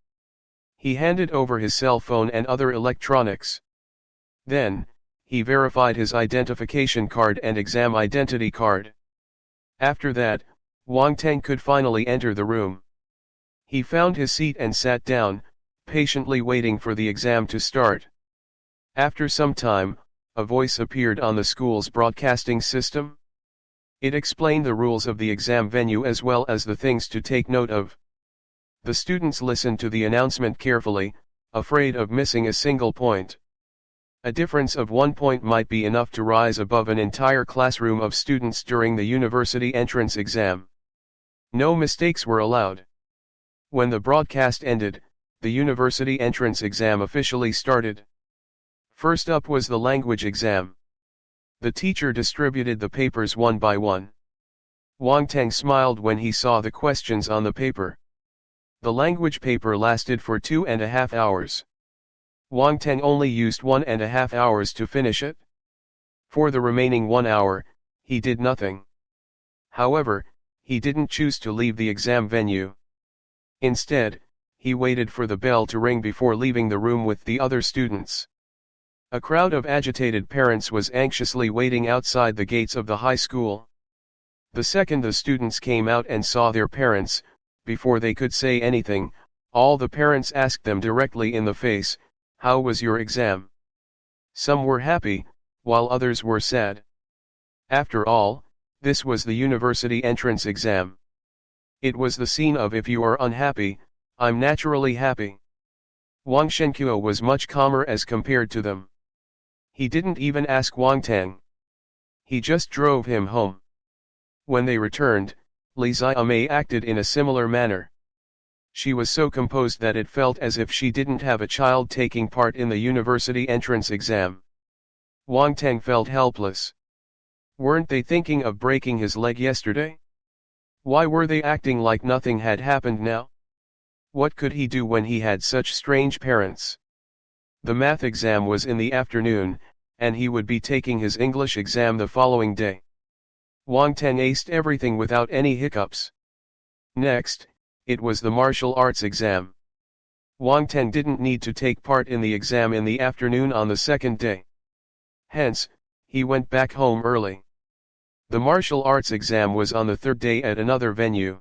He handed over his cell phone and other electronics. Then, he verified his identification card and exam identity card. After that, Wang Teng could finally enter the room. He found his seat and sat down, patiently waiting for the exam to start. After some time, a voice appeared on the school's broadcasting system. It explained the rules of the exam venue as well as the things to take note of. The students listened to the announcement carefully, afraid of missing a single point. A difference of 1 point might be enough to rise above an entire classroom of students during the university entrance exam. No mistakes were allowed. When the broadcast ended, the university entrance exam officially started. First up was the language exam. The teacher distributed the papers one by one. Wang Teng smiled when he saw the questions on the paper. The language paper lasted for 2.5 hours. Wang Teng only used 1.5 hours to finish it. For the remaining 1 hour, he did nothing. However, he didn't choose to leave the exam venue. Instead, he waited for the bell to ring before leaving the room with the other students. A crowd of agitated parents was anxiously waiting outside the gates of the high school. The second the students came out and saw their parents, before they could say anything, all the parents asked them directly in the face, "How was your exam?" Some were happy, while others were sad. After all, this was the university entrance exam. It was the scene of "if you are unhappy, I'm naturally happy." Wang Shenqiu was much calmer as compared to them. He didn't even ask Wang Teng. He just drove him home. When they returned, Li Xiaomei acted in a similar manner. She was so composed that it felt as if she didn't have a child taking part in the university entrance exam. Wang Teng felt helpless. Weren't they thinking of breaking his leg yesterday? Why were they acting like nothing had happened now? What could he do when he had such strange parents? The math exam was in the afternoon, and he would be taking his English exam the following day. Wang Teng aced everything without any hiccups. Next, it was the martial arts exam. Wang Teng didn't need to take part in the exam in the afternoon on the second day. Hence, he went back home early. The martial arts exam was on the third day at another venue.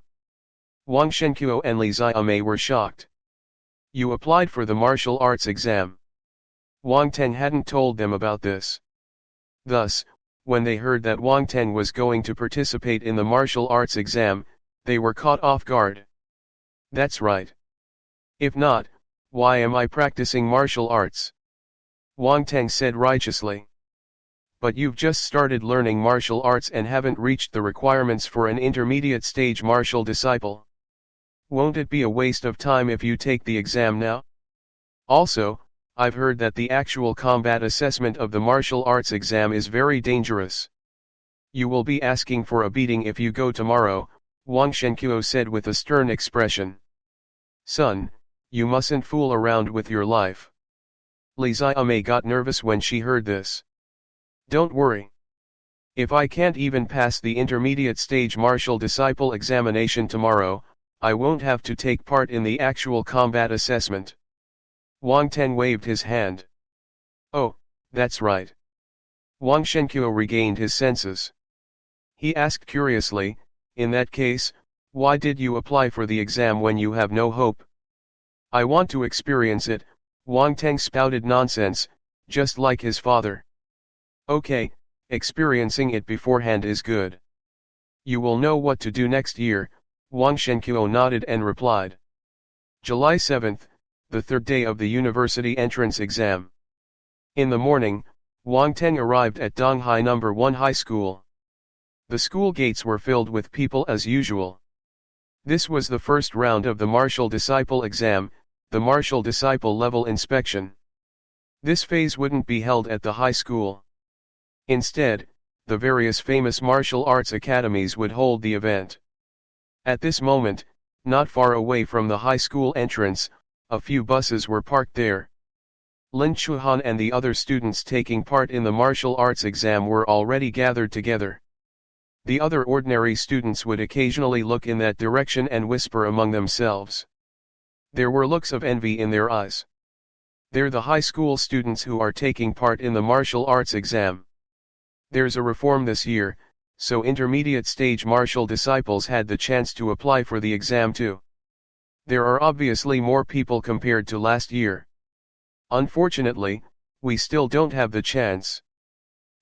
Wang Shenqiu and Li Xiaomei were shocked. "You applied for the martial arts exam." Wang Teng hadn't told them about this. Thus, when they heard that Wang Teng was going to participate in the martial arts exam, they were caught off guard. "That's right. If not, why am I practicing martial arts?" Wang Teng said righteously. "But you've just started learning martial arts and haven't reached the requirements for an intermediate stage martial disciple. Won't it be a waste of time if you take the exam now? Also, I've heard that the actual combat assessment of the martial arts exam is very dangerous. You will be asking for a beating if you go tomorrow," Wang Shenqiu said with a stern expression. "Son, you mustn't fool around with your life." Li Xiaomei got nervous when she heard this. "Don't worry. If I can't even pass the intermediate stage martial disciple examination tomorrow, I won't have to take part in the actual combat assessment." Wang Teng waved his hand. "Oh, that's right." Wang Shenqiu regained his senses. He asked curiously, "In that case, why did you apply for the exam when you have no hope?" "I want to experience it," Wang Teng spouted nonsense, just like his father. "Okay, experiencing it beforehand is good. You will know what to do next year," Wang Shenqiu nodded and replied. July 7th, the third day of the university entrance exam. In the morning, Wang Teng arrived at Donghai No. 1 High School. The school gates were filled with people as usual. This was the first round of the martial disciple exam, the martial disciple level inspection. This phase wouldn't be held at the high school. Instead, the various famous martial arts academies would hold the event. At this moment, not far away from the high school entrance, a few buses were parked there. Lin Chuhan and the other students taking part in the martial arts exam were already gathered together. The other ordinary students would occasionally look in that direction and whisper among themselves. There were looks of envy in their eyes. They're the high school students who are taking part in the martial arts exam. There's a reform this year, so intermediate stage martial disciples had the chance to apply for the exam too. There are obviously more people compared to last year. Unfortunately, we still don't have the chance.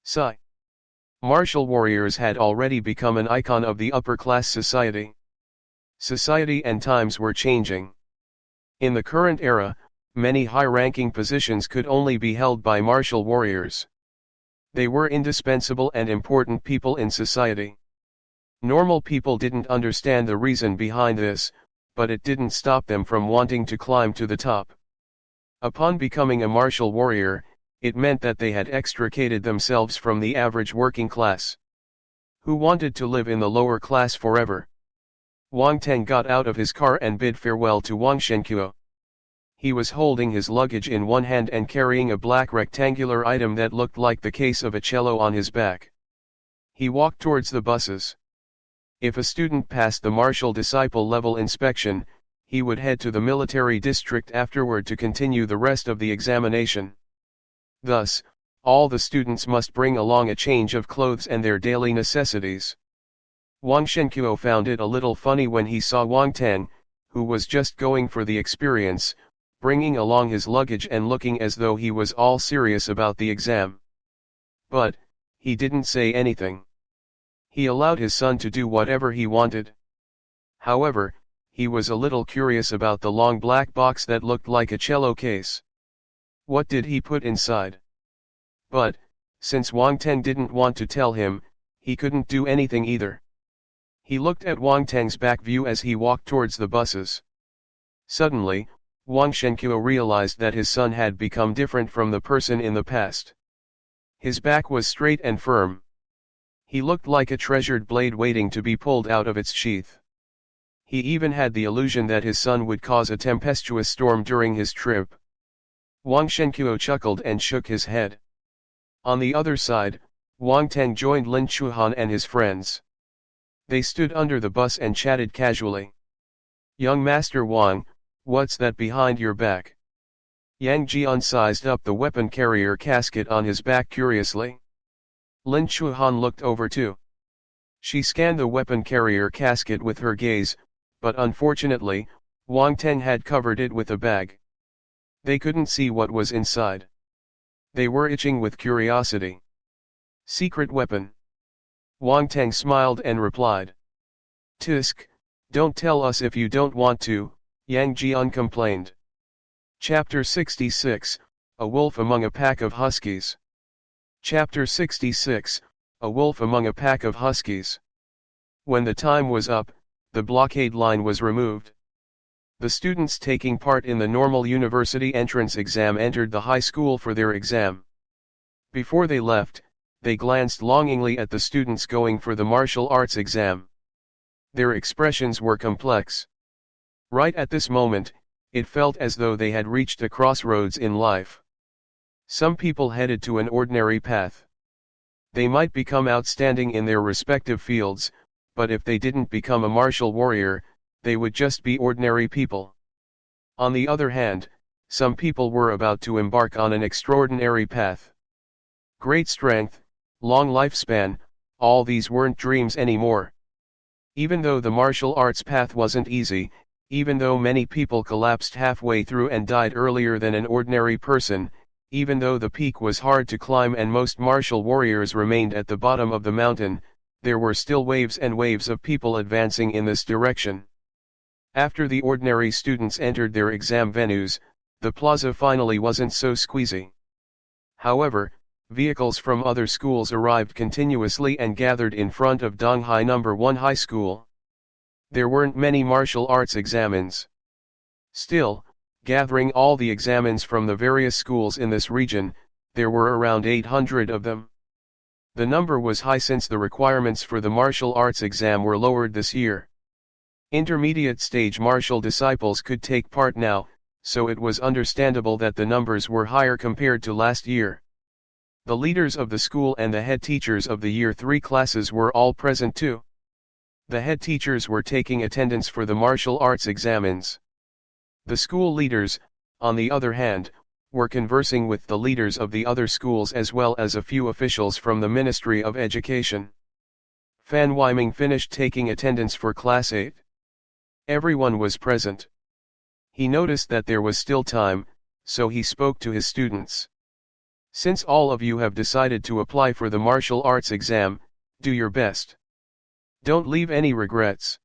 Sigh. Martial warriors had already become an icon of the upper-class society. Society and times were changing. In the current era, many high-ranking positions could only be held by martial warriors. They were indispensable and important people in society. Normal people didn't understand the reason behind this, but it didn't stop them from wanting to climb to the top. Upon becoming a martial warrior, it meant that they had extricated themselves from the average working class. Who wanted to live in the lower class forever? Wang Teng got out of his car and bid farewell to Wang Shenkuo. He was holding his luggage in one hand and carrying a black rectangular item that looked like the case of a cello on his back. He walked towards the buses. If a student passed the martial disciple level inspection, he would head to the military district afterward to continue the rest of the examination. Thus, all the students must bring along a change of clothes and their daily necessities. Wang Shenkuo found it a little funny when he saw Wang Teng, who was just going for the experience, bringing along his luggage and looking as though he was all serious about the exam. But, he didn't say anything. He allowed his son to do whatever he wanted. However, he was a little curious about the long black box that looked like a cello case. What did he put inside? But, since Wang Teng didn't want to tell him, he couldn't do anything either. He looked at Wang Teng's back view as he walked towards the buses. Suddenly, Wang Shenkuo realized that his son had become different from the person in the past. His back was straight and firm. He looked like a treasured blade waiting to be pulled out of its sheath. He even had the illusion that his son would cause a tempestuous storm during his trip. Wang Shenkuo chuckled and shook his head. On the other side, Wang Teng joined Lin Chuhan and his friends. They stood under the bus and chatted casually. "Young Master Wang, what's that behind your back?" Yang Jian sized up the weapon carrier casket on his back curiously. Lin Chuhan looked over too. She scanned the weapon carrier casket with her gaze, but unfortunately, Wang Teng had covered it with a bag. They couldn't see what was inside. They were itching with curiosity. "Secret weapon." Wang Teng smiled and replied. "Tusk, don't tell us if you don't want to," Yang Jian complained. Chapter 66, A Wolf Among a Pack of Huskies. Chapter 66, A Wolf Among a Pack of Huskies. When the time was up, the blockade line was removed. The students taking part in the normal university entrance exam entered the high school for their exam. Before they left, they glanced longingly at the students going for the martial arts exam. Their expressions were complex. Right at this moment, it felt as though they had reached a crossroads in life. Some people headed to an ordinary path. They might become outstanding in their respective fields, but if they didn't become a martial warrior, they would just be ordinary people. On the other hand, some people were about to embark on an extraordinary path. Great strength, long lifespan, all these weren't dreams anymore. Even though the martial arts path wasn't easy, even though many people collapsed halfway through and died earlier than an ordinary person, even though the peak was hard to climb and most martial warriors remained at the bottom of the mountain, there were still waves and waves of people advancing in this direction. After the ordinary students entered their exam venues, the plaza finally wasn't so squeezy. However, vehicles from other schools arrived continuously and gathered in front of Donghai No. 1 High School. There weren't many martial arts examens. Still, gathering all the examens from the various schools in this region, there were around 800 of them. The number was high since the requirements for the martial arts exam were lowered this year. Intermediate stage martial disciples could take part now, so it was understandable that the numbers were higher compared to last year. The leaders of the school and the head teachers of the Year 3 classes were all present too. The head teachers were taking attendance for the martial arts examens. The school leaders, on the other hand, were conversing with the leaders of the other schools as well as a few officials from the Ministry of Education. Fan Weiming finished taking attendance for Class 8. Everyone was present. He noticed that there was still time, so he spoke to his students. "Since all of you have decided to apply for the martial arts exam, do your best. Don't leave any regrets.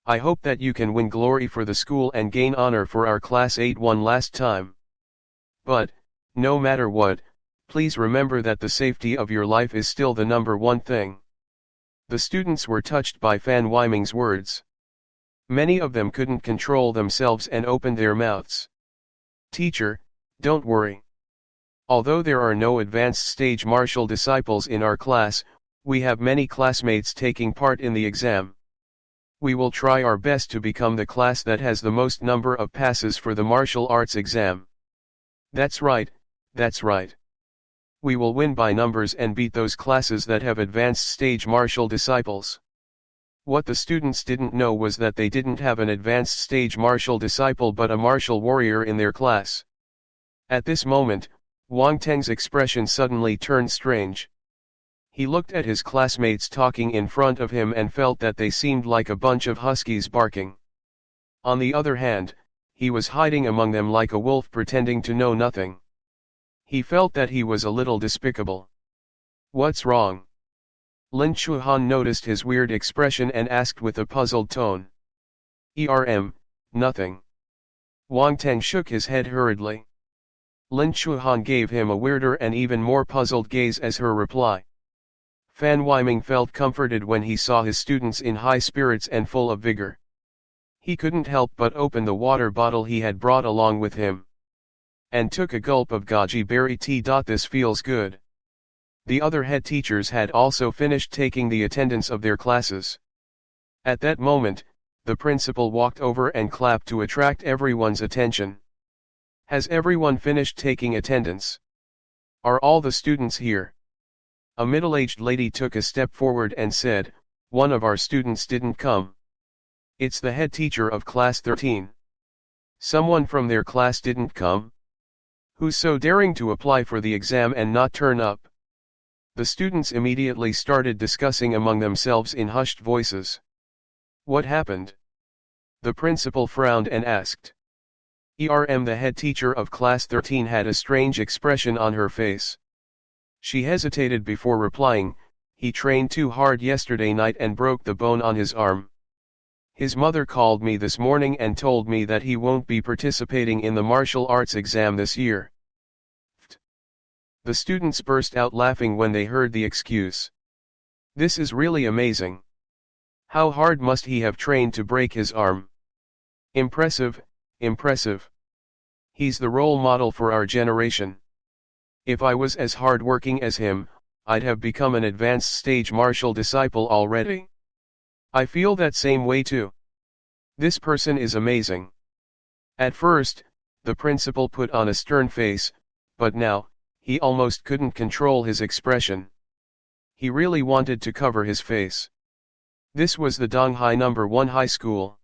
I hope that you can win glory for the school and gain honor for our class 8 one last time. But, no matter what, please remember that the safety of your life is still the number one thing. The students were touched by Fan Weiming's words. Many of them couldn't control themselves and opened their mouths. Teacher, don't worry. Although there are no advanced stage martial disciples in our class, we have many classmates taking part in the exam. We will try our best to become the class that has the most number of passes for the martial arts exam. That's right, that's right. We will win by numbers and beat those classes that have advanced stage martial disciples. What the students didn't know was that they didn't have an advanced stage martial disciple but a martial warrior in their class. At this moment, Wang Teng's expression suddenly turned strange. He looked at his classmates talking in front of him and felt that they seemed like a bunch of huskies barking. On the other hand, he was hiding among them like a wolf pretending to know nothing. He felt that he was a little despicable. What's wrong? Lin Chuhan noticed his weird expression and asked with a puzzled tone. Nothing. Wang Teng shook his head hurriedly. Lin Chuhan gave him a weirder and even more puzzled gaze as her reply. Fan Weiming felt comforted when he saw his students in high spirits and full of vigor. He couldn't help but open the water bottle he had brought along with him. And took a gulp of goji berry tea. This feels good. The other head teachers had also finished taking the attendance of their classes. At that moment, the principal walked over and clapped to attract everyone's attention. Has everyone finished taking attendance? Are all the students here? A middle-aged lady took a step forward and said, one of our students didn't come. It's the head teacher of class 13. Someone from their class didn't come? Who's so daring to apply for the exam and not turn up? The students immediately started discussing among themselves in hushed voices. What happened? The principal frowned and asked. The head teacher of class 13 had a strange expression on her face. She hesitated before replying, he trained too hard yesterday night and broke the bone on his arm. His mother called me this morning and told me that he won't be participating in the martial arts exam this year. The students burst out laughing when they heard the excuse. This is really amazing. How hard must he have trained to break his arm? Impressive, impressive. He's the role model for our generation. If I was as hard-working as him, I'd have become an advanced stage martial disciple already. I feel that same way too. This person is amazing. At first, the principal put on a stern face, but now, he almost couldn't control his expression. He really wanted to cover his face. This was the Donghai No. 1 high school.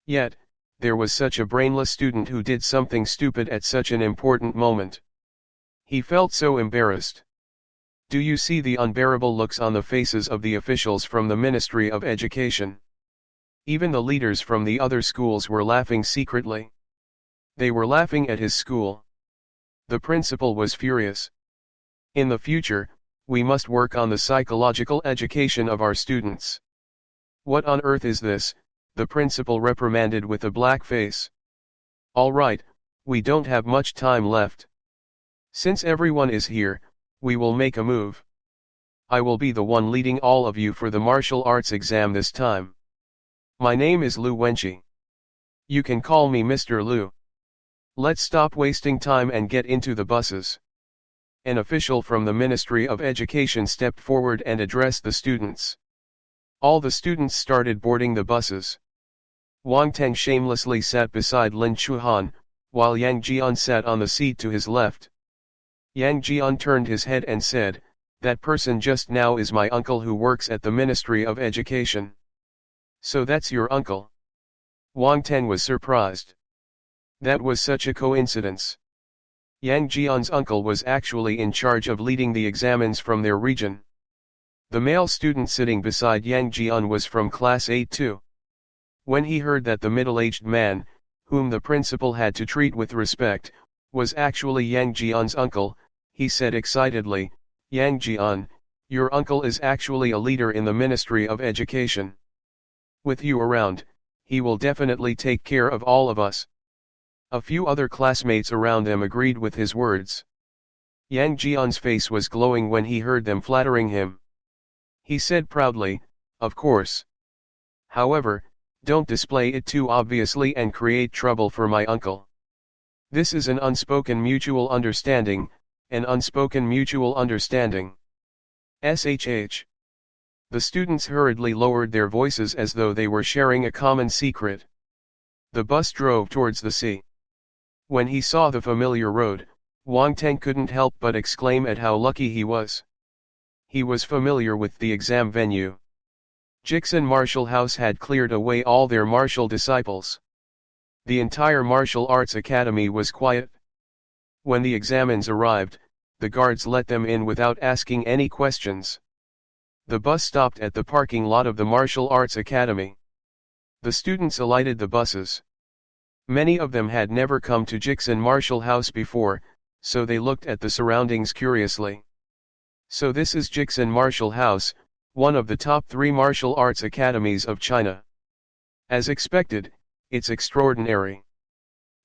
Yet, there was such a brainless student who did something stupid at such an important moment. He felt so embarrassed. Do you see the unbearable looks on the faces of the officials from the Ministry of Education? Even the leaders from the other schools were laughing secretly. They were laughing at his school. The principal was furious. In the future, we must work on the psychological education of our students. What on earth is this? The principal reprimanded with a black face. All right, we don't have much time left. Since everyone is here, we will make a move. I will be the one leading all of you for the martial arts exam this time. My name is Lu Wenqi. You can call me Mr. Lu. Let's stop wasting time and get into the buses. An official from the Ministry of Education stepped forward and addressed the students. All the students started boarding the buses. Wang Teng shamelessly sat beside Lin Chuhan, while Yang Jian sat on the seat to his left. Yang Jian turned his head and said, that person just now is my uncle who works at the Ministry of Education. So that's your uncle? Wang Teng was surprised. That was such a coincidence. Yang Jian's uncle was actually in charge of leading the examens from their region. The male student sitting beside Yang Jian was from class 8 too. When he heard that the middle-aged man, whom the principal had to treat with respect, was actually Yang Jian's uncle, he said excitedly, Yang Jian, your uncle is actually a leader in the Ministry of Education. With you around, he will definitely take care of all of us. A few other classmates around them agreed with his words. Yang Jian's face was glowing when he heard them flattering him. He said proudly, "Of course. However, don't display it too obviously and create trouble for my uncle. This is an unspoken mutual understanding, an unspoken mutual understanding. SHH." The students hurriedly lowered their voices as though they were sharing a common secret. The bus drove towards the sea. When he saw the familiar road, Wang Teng couldn't help but exclaim at how lucky he was. He was familiar with the exam venue. Jixin Martial House had cleared away all their martial disciples. The entire martial arts academy was quiet. When the examines arrived, the guards let them in without asking any questions. The bus stopped at the parking lot of the martial arts academy. The students alighted the buses. Many of them had never come to Jixin Martial House before, so they looked at the surroundings curiously. So this is Jixin Martial House, one of the top 3 martial arts academies of China. As expected, it's extraordinary.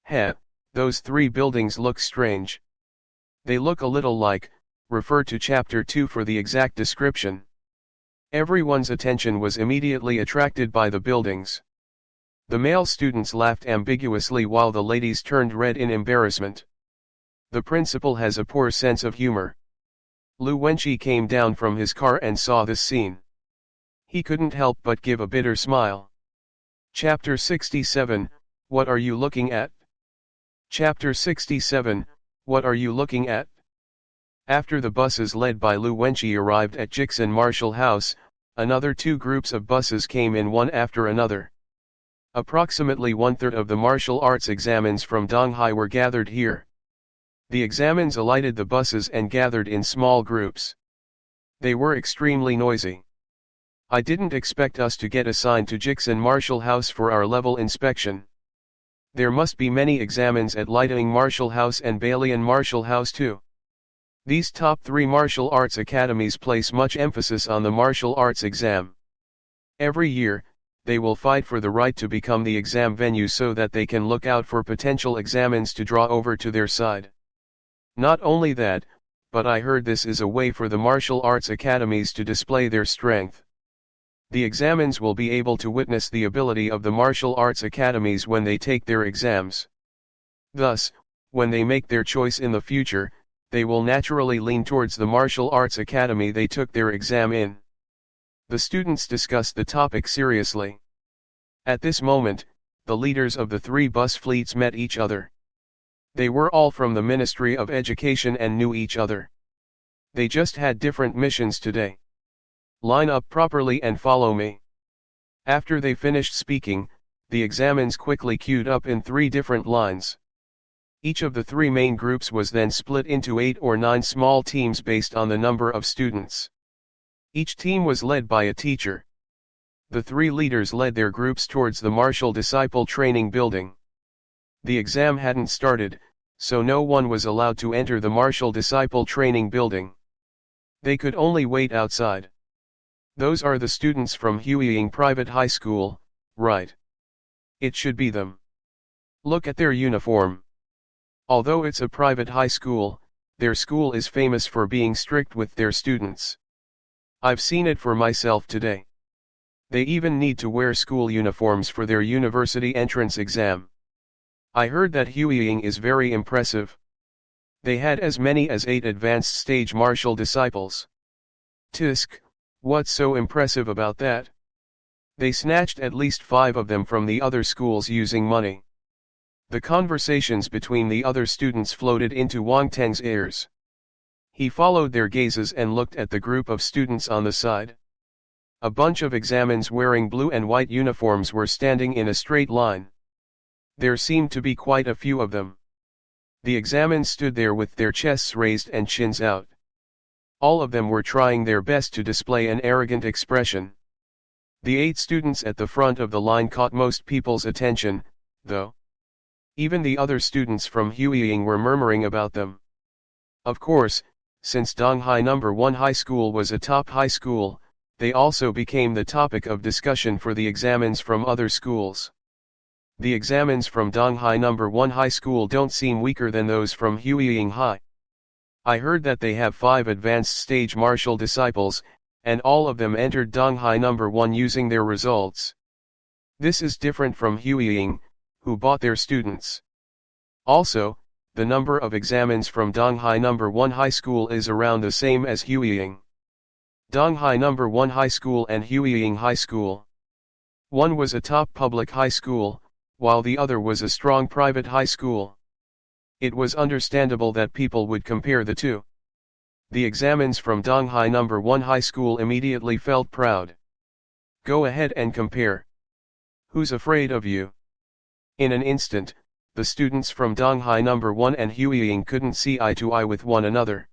Heh, those 3 buildings look strange. They look a little like, refer to chapter 2 for the exact description. Everyone's attention was immediately attracted by the buildings. The male students laughed ambiguously while the ladies turned red in embarrassment. The principal has a poor sense of humor. Lu Wenqi came down from his car and saw this scene. He couldn't help but give a bitter smile. Chapter 67, What are you looking at? Chapter 67, What are you looking at? After the buses led by Lu Wenqi arrived at Jixin Martial House, another 2 groups of buses came in one after another. Approximately 1/3 of the martial arts examines from Donghai were gathered here. The examines alighted the buses and gathered in small groups. They were extremely noisy. I didn't expect us to get assigned to Jixin Martial House for our level inspection. There must be many examines at Lighting Martial House and Balian Martial House too. These top 3 martial arts academies place much emphasis on the martial arts exam. Every year, they will fight for the right to become the exam venue so that they can look out for potential examines to draw over to their side. Not only that, but I heard this is a way for the martial arts academies to display their strength. The examines will be able to witness the ability of the martial arts academies when they take their exams. Thus, when they make their choice in the future, they will naturally lean towards the martial arts academy they took their exam in. The students discussed the topic seriously. At this moment, the leaders of the 3 bus fleets met each other. They were all from the Ministry of Education and knew each other. They just had different missions today. Line up properly and follow me. After they finished speaking, the examines quickly queued up in 3 different lines. Each of the 3 main groups was then split into 8 or 9 small teams based on the number of students. Each team was led by a teacher. The 3 leaders led their groups towards the martial disciple training building. The exam hadn't started, so no one was allowed to enter the martial disciple training building. They could only wait outside. Those are the students from Huiying Private High School, right? It should be them. Look at their uniform. Although it's a private high school, their school is famous for being strict with their students. I've seen it for myself today. They even need to wear school uniforms for their university entrance exam. I heard that Huiying is very impressive. They had as many as 8 advanced stage martial disciples. Tisk, what's so impressive about that? They snatched at least 5 of them from the other schools using money. The conversations between the other students floated into Wang Teng's ears. He followed their gazes and looked at the group of students on the side. A bunch of examines wearing blue and white uniforms were standing in a straight line. There seemed to be quite a few of them. The examines stood there with their chests raised and chins out. All of them were trying their best to display an arrogant expression. The 8 students at the front of the line caught most people's attention, though. Even the other students from Huiying were murmuring about them. Of course, since Donghai No. 1 High School was a top high school, They also became the topic of discussion for the examens from other schools. The examens from Donghai No. 1 High School don't seem weaker than those from Huiying High. I heard that they have 5 advanced stage martial disciples, and all of them entered Donghai No. 1 using their results. This is different from Huiying, who bought their students. Also, the number of examens from Donghai No. 1 High School is around the same as Huiying. Donghai No. 1 High School and Huiying High School. One was a top public high school, while the other was a strong private high school. It was understandable that people would compare the two. The examens from Donghai No. 1 High School immediately felt proud. Go ahead and compare. Who's afraid of you? In an instant, the students from Donghai No. 1 and Huiying couldn't see eye to eye with one another.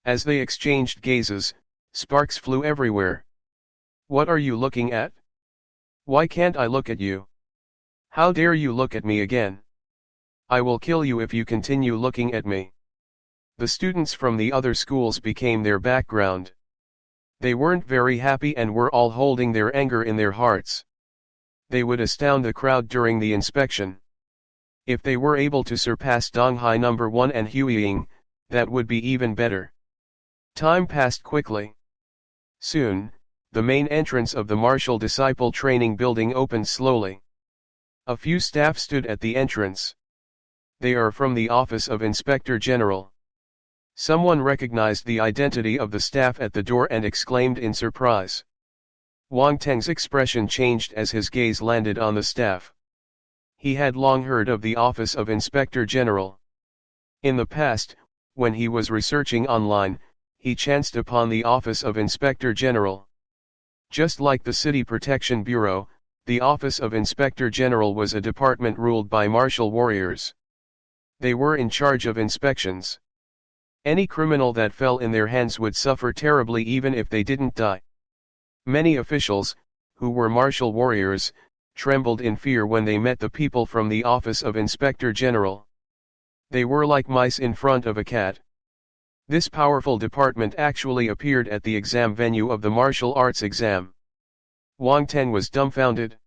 As they exchanged gazes, sparks flew everywhere. What are you looking at? Why can't I look at you? How dare you look at me again? I will kill you if you continue looking at me. The students from the other schools became their background. They weren't very happy and were all holding their anger in their hearts. They would astound the crowd during the inspection. If they were able to surpass Donghai No. 1 and Huiying, that would be even better. Time passed quickly. Soon, the main entrance of the martial disciple training building opened slowly. A few staff stood at the entrance. They are from the Office of Inspector General. Someone recognized the identity of the staff at the door and exclaimed in surprise. Wang Teng's expression changed as his gaze landed on the staff. He had long heard of the Office of Inspector General. In the past, when he was researching online, he chanced upon the Office of Inspector General. Just like the City Protection Bureau, the Office of Inspector General was a department ruled by martial warriors. They were in charge of inspections. Any criminal that fell in their hands would suffer terribly even if they didn't die. Many officials, who were martial warriors, trembled in fear when they met the people from the Office of Inspector General. They were like mice in front of a cat. This powerful department actually appeared at the exam venue of the martial arts exam. Wang Teng was dumbfounded.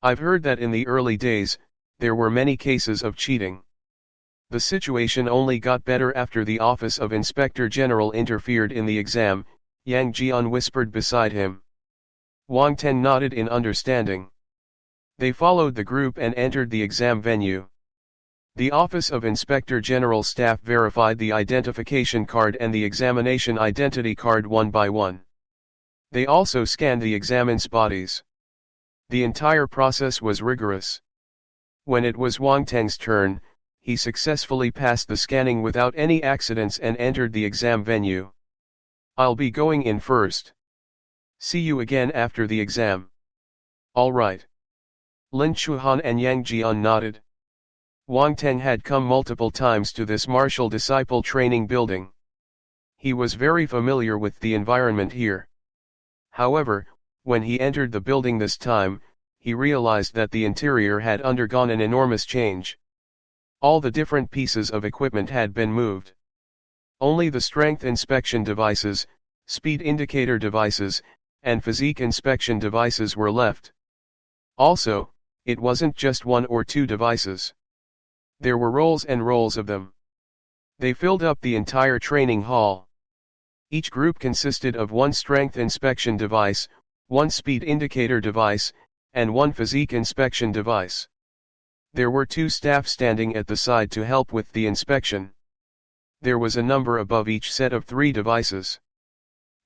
I've heard that in the early days, there were many cases of cheating. The situation only got better after the Office of Inspector General interfered in the exam, Yang Jian whispered beside him. Wang Teng nodded in understanding. They followed the group and entered the exam venue. The Office of Inspector General staff verified the identification card and the examination identity card one by one. They also scanned the examin's bodies. The entire process was rigorous. When it was Wang Teng's turn, he successfully passed the scanning without any accidents and entered the exam venue. I'll be going in first. See you again after the exam. All right. Lin Chuhan and Yang Jian nodded. Wang Teng had come multiple times to this martial disciple training building. He was very familiar with the environment here. However, when he entered the building this time, he realized that the interior had undergone an enormous change. All the different pieces of equipment had been moved. Only the strength inspection devices, speed indicator devices, and physique inspection devices were left. Also, it wasn't just one or two devices. There were rolls and rolls of them. They filled up the entire training hall. Each group consisted of one strength inspection device, one speed indicator device, and one physique inspection device. There were 2 staff standing at the side to help with the inspection. There was a number above each set of 3 devices.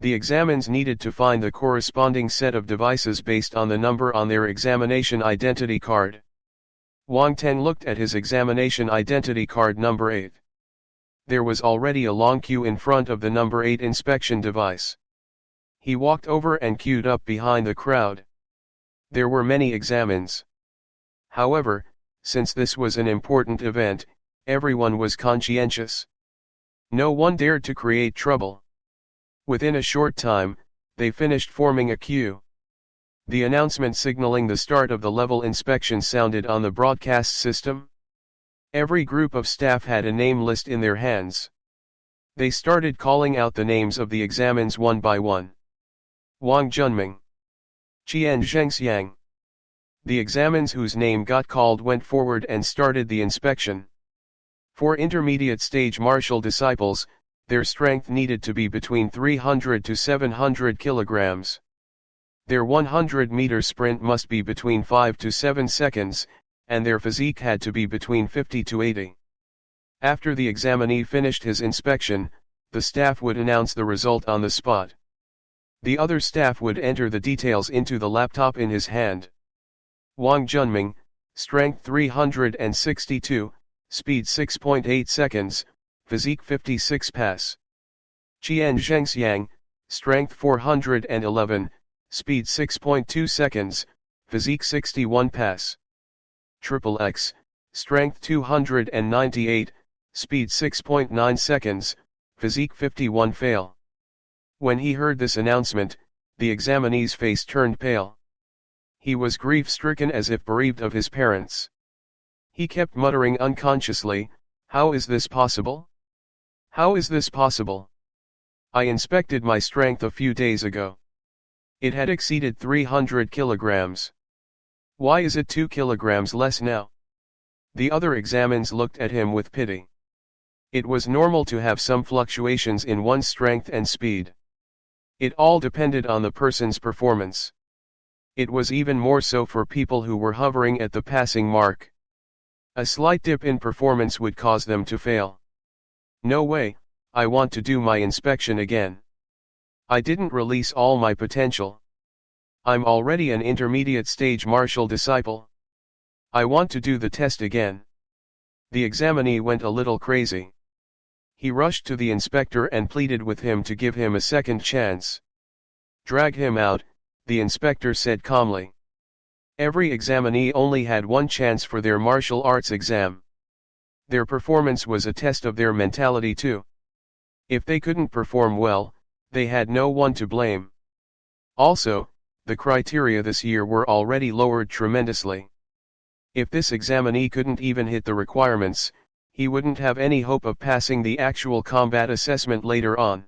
The examines needed to find the corresponding set of devices based on the number on their examination identity card. Wang Teng looked at his examination identity card number 8. There was already a long queue in front of the number 8 inspection device. He walked over and queued up behind the crowd. There were many examines. However, since this was an important event, everyone was conscientious. No one dared to create trouble. Within a short time, they finished forming a queue. The announcement signaling the start of the level inspection sounded on the broadcast system. Every group of staff had a name list in their hands. They started calling out the names of the examines one by one. Wang Junming. Qian Zhengxiang. The examines whose name got called went forward and started the inspection. For intermediate stage martial disciples, their strength needed to be between 300 to 700 kilograms. Their 100-meter sprint must be between 5 to 7 seconds, and their physique had to be between 50 to 80. After the examinee finished his inspection, the staff would announce the result on the spot. The other staff would enter the details into the laptop in his hand. Wang Junming, strength 362, speed 6.8 seconds, physique 56 pass. Qian Zhengxiang, strength 411, speed 6.2 seconds, physique 61 pass. Triple X, strength 298, speed 6.9 seconds, physique 51 fail. When he heard this announcement, the examinee's face turned pale. He was grief-stricken as if bereaved of his parents. He kept muttering unconsciously, "How is this possible? How is this possible? I inspected my strength a few days ago. It had exceeded 300 kilograms. Why is it 2 kilograms less now?" The other examines looked at him with pity. It was normal to have some fluctuations in one's strength and speed. It all depended on the person's performance. It was even more so for people who were hovering at the passing mark. A slight dip in performance would cause them to fail. "No way, I want to do my inspection again. I didn't release all my potential. I'm already an intermediate stage martial disciple. I want to do the test again." The examinee went a little crazy. He rushed to the inspector and pleaded with him to give him a second chance. "Drag him out," the inspector said calmly. Every examinee only had one chance for their martial arts exam. Their performance was a test of their mentality too. If they couldn't perform well, they had no one to blame. Also, the criteria this year were already lowered tremendously. If this examinee couldn't even hit the requirements, he wouldn't have any hope of passing the actual combat assessment later on.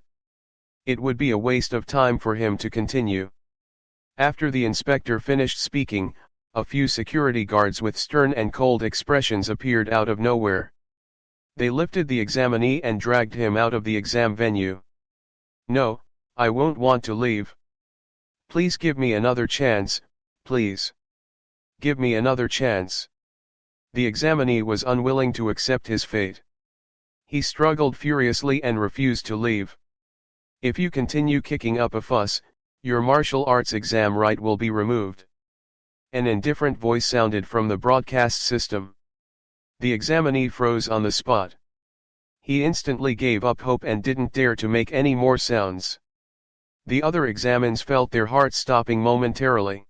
It would be a waste of time for him to continue. After the inspector finished speaking, a few security guards with stern and cold expressions appeared out of nowhere. They lifted the examinee and dragged him out of the exam venue. "No, I won't want to leave. Please give me another chance, please. Give me another chance." The examinee was unwilling to accept his fate. He struggled furiously and refused to leave. "If you continue kicking up a fuss, your martial arts exam right will be removed." An indifferent voice sounded from the broadcast system. The examinee froze on the spot. He instantly gave up hope and didn't dare to make any more sounds. The other examines felt their hearts stopping momentarily.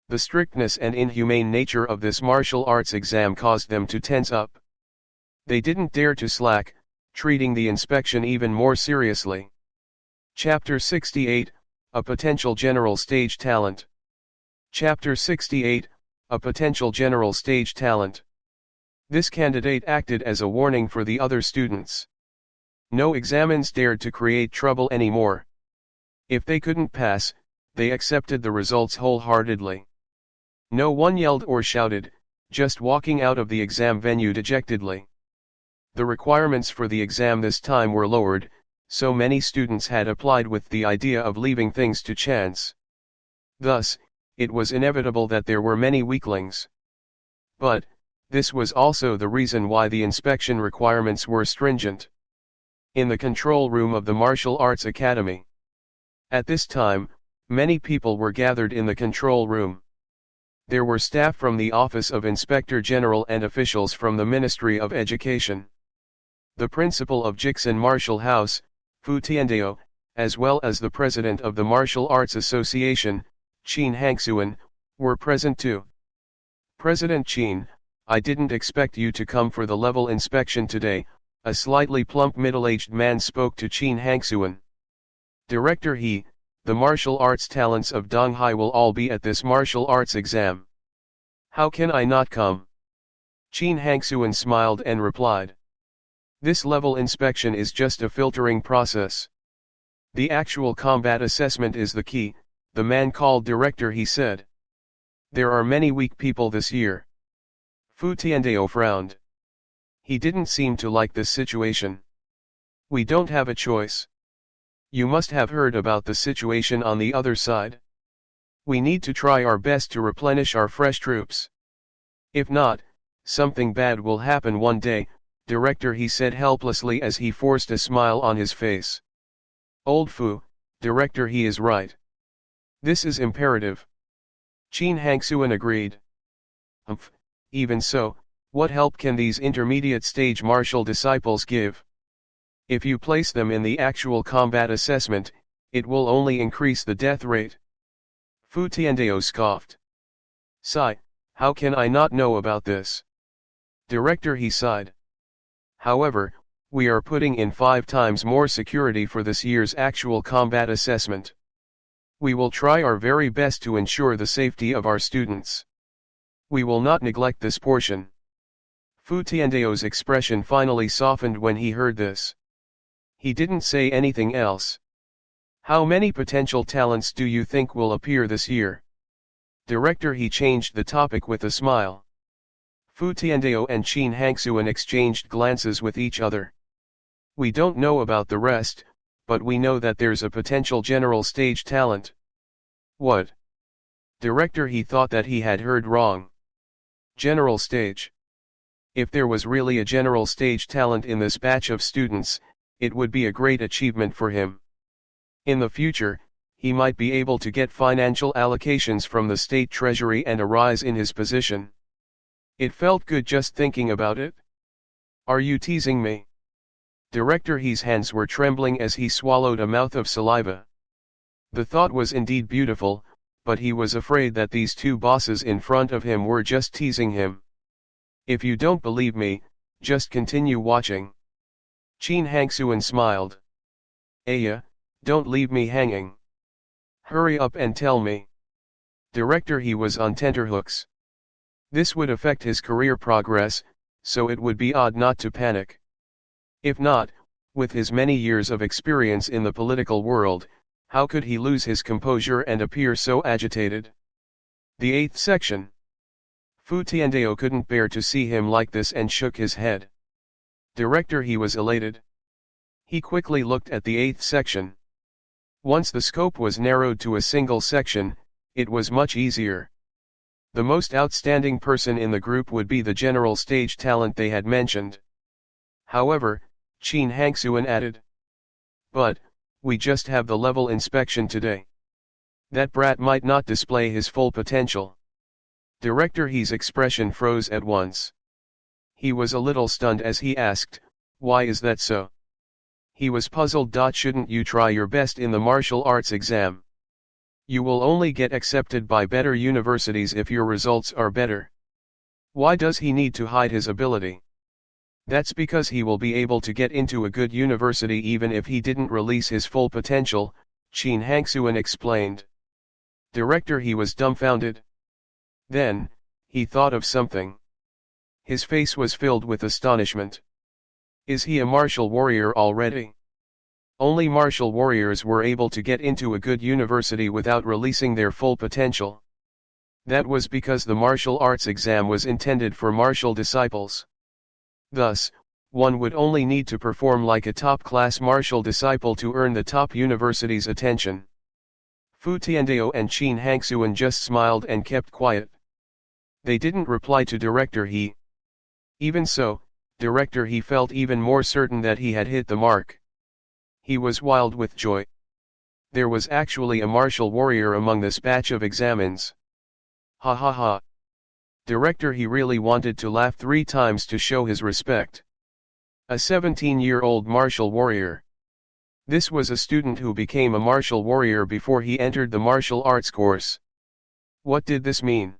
The strictness and inhumane nature of this martial arts exam caused them to tense up. They didn't dare to slack, treating the inspection even more seriously. Chapter 68, A Potential General Stage Talent. Chapter 68, A Potential General Stage Talent. This candidate acted as a warning for the other students. No examines dared to create trouble anymore. If they couldn't pass, they accepted the results wholeheartedly. No one yelled or shouted, just walking out of the exam venue dejectedly. The requirements for the exam this time were lowered, so many students had applied with the idea of leaving things to chance. Thus, it was inevitable that there were many weaklings. But, this was also the reason why the inspection requirements were stringent. In the control room of the Martial Arts Academy. At this time, many people were gathered in the control room. There were staff from the Office of Inspector General and officials from the Ministry of Education. The principal of Jixin Martial House, Fu Tiandao, as well as the president of the Martial Arts Association, Qin Hangxuan, were present too. "President Qin, I didn't expect you to come for the level inspection today," a slightly plump middle-aged man spoke to Qin Hangxuan. "Director He, the martial arts talents of Donghai will all be at this martial arts exam. How can I not come?" Qin Hangxuan smiled and replied. "This level inspection is just a filtering process. The actual combat assessment is the key, The man called director, he said. There are many weak people this year. Fu Tiandao frowned. He didn't seem to like this situation. We don't have a choice. You must have heard about the situation on the other side. We need to try our best to replenish our fresh troops. If not, something bad will happen one day, director, he said helplessly as he forced a smile on his face. Old Fu, director, he is right. This is imperative. Qin Hangsuan agreed. Even so, what help can these intermediate stage martial disciples give? If you place them in the actual combat assessment, it will only increase the death rate. Fu Tiandao scoffed. Sigh, how can I not know about this? Director, he sighed. However, we are putting in 5 times more security for this year's actual combat assessment. We will try our very best to ensure the safety of our students. We will not neglect this portion. Fu Tiandao's expression finally softened when he heard this. He didn't say anything else. How many potential talents do you think will appear this year? Director, he changed the topic with a smile. Fu Tiandao and Qin Hangsuan exchanged glances with each other. We don't know about the rest, but we know that there's a potential general stage talent. What? Director, he thought that he had heard wrong. General stage. If there was really a general stage talent in this batch of students, it would be a great achievement for him. In the future, he might be able to get financial allocations from the state treasury and a rise in his position. It felt good just thinking about it. Are you teasing me? Director, his hands were trembling as he swallowed a mouth of saliva. The thought was indeed beautiful, but he was afraid that these 2 bosses in front of him were just teasing him. If you don't believe me, just continue watching. Qin Hangsuan smiled. Aya, don't leave me hanging. Hurry up and tell me. Director, he was on tenterhooks. This would affect his career progress, so it would be odd not to panic. If not, with his many years of experience in the political world, how could he lose his composure and appear so agitated? The 8th section. Fu Tiandao couldn't bear to see him like this and shook his head. Director, he was elated. He quickly looked at the 8th section. Once the scope was narrowed to a single section, it was much easier. The most outstanding person in the group would be the general stage talent they had mentioned. However, Qin Hangsuan added. But, we just have the level inspection today. That brat might not display his full potential. Director, his expression froze at once. He was a little stunned as he asked, why is that so? He was puzzled. Shouldn't you try your best in the martial arts exam? You will only get accepted by better universities if your results are better. Why does he need to hide his ability? That's because he will be able to get into a good university even if he didn't release his full potential, Qin Hangsuan explained. Director, he was dumbfounded. Then, he thought of something. His face was filled with astonishment. Is he a martial warrior already? Only martial warriors were able to get into a good university without releasing their full potential. That was because the martial arts exam was intended for martial disciples. Thus, one would only need to perform like a top-class martial disciple to earn the top university's attention. Fu Tiandao and Qin Hangsuan just smiled and kept quiet. They didn't reply to Director He. Even so, Director He felt even more certain that he had hit the mark. He was wild with joy. There was actually a martial warrior among this batch of examines. Ha ha ha. Director He really wanted to laugh 3 times to show his respect. A 17-year-old martial warrior. This was a student who became a martial warrior before he entered the martial arts course. What did this mean?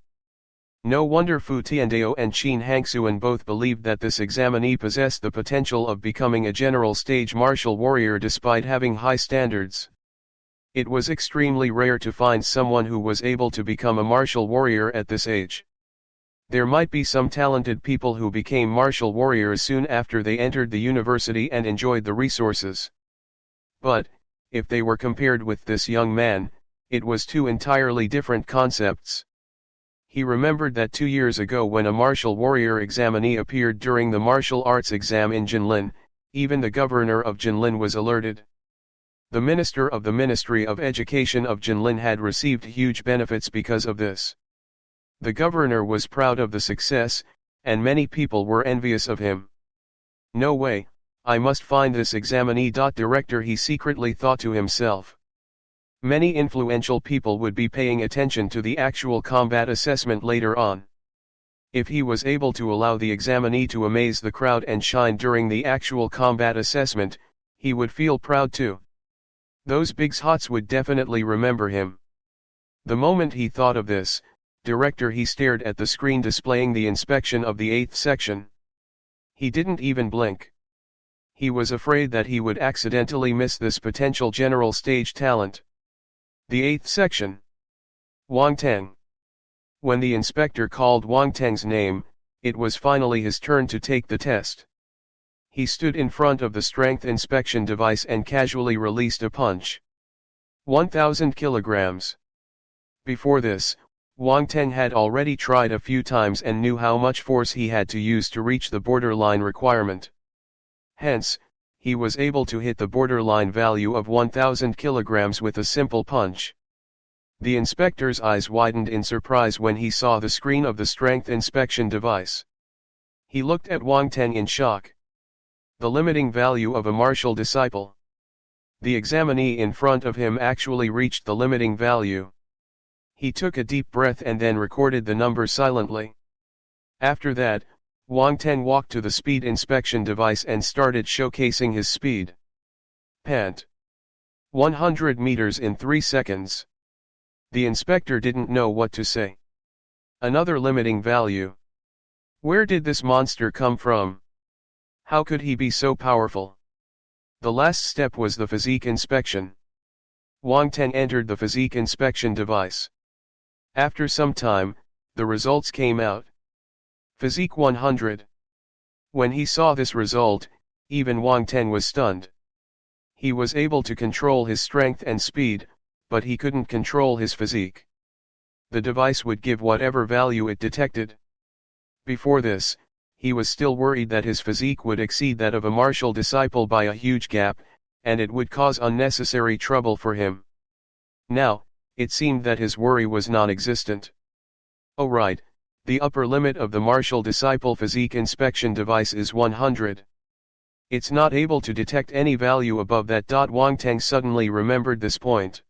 No wonder Fu Tiandao and Qin Hangsuan both believed that this examinee possessed the potential of becoming a general stage martial warrior despite having high standards. It was extremely rare to find someone who was able to become a martial warrior at this age. There might be some talented people who became martial warriors soon after they entered the university and enjoyed the resources. But, if they were compared with this young man, It was two entirely different concepts. He remembered that 2 years ago when a martial warrior examinee appeared during the martial arts exam in Jinlin, even the governor of Jinlin was alerted. The minister of the Ministry of Education of Jinlin had received huge benefits because of this. The governor was proud of the success, and many people were envious of him. No way, I must find this examinee. Director, he secretly thought to himself. Many influential people would be paying attention to the actual combat assessment later on. If he was able to allow the examinee to amaze the crowd and shine during the actual combat assessment, he would feel proud too. Those big hots would definitely remember him. The moment he thought of this, director, he stared at the screen displaying the inspection of the 8th section. He didn't even blink. He was afraid that he would accidentally miss this potential general stage talent. The 8th section. Wang Teng. When the inspector called Wang Teng's name, it was finally his turn to take the test. He stood in front of the strength inspection device and casually released a punch. 1,000 kilograms. Before this, Wang Teng had already tried a few times and knew how much force he had to use to reach the borderline requirement. Hence, he was able to hit the borderline value of 1,000 kilograms with a simple punch. The inspector's eyes widened in surprise when he saw the screen of the strength inspection device. He looked at Wang Teng in shock. The limiting value of a martial disciple. The examinee in front of him actually reached the limiting value. He took a deep breath and then recorded the number silently. After that, Wang Teng walked to the speed inspection device and started showcasing his speed. Pant. 100 meters in 3 seconds. The inspector didn't know what to say. Another limiting value. Where did this monster come from? How could he be so powerful? The last step was the physique inspection. Wang Teng entered the physique inspection device. After some time, the results came out. Physique 100. When he saw this result, even Wang Teng was stunned. He was able to control his strength and speed, but he couldn't control his physique. The device would give whatever value it detected. Before this, he was still worried that his physique would exceed that of a martial disciple by a huge gap, and it would cause unnecessary trouble for him. Now, it seemed that his worry was non-existent. Oh right, the upper limit of the martial disciple physique inspection device is 100. It's not able to detect any value above that. Wang Teng suddenly remembered this point.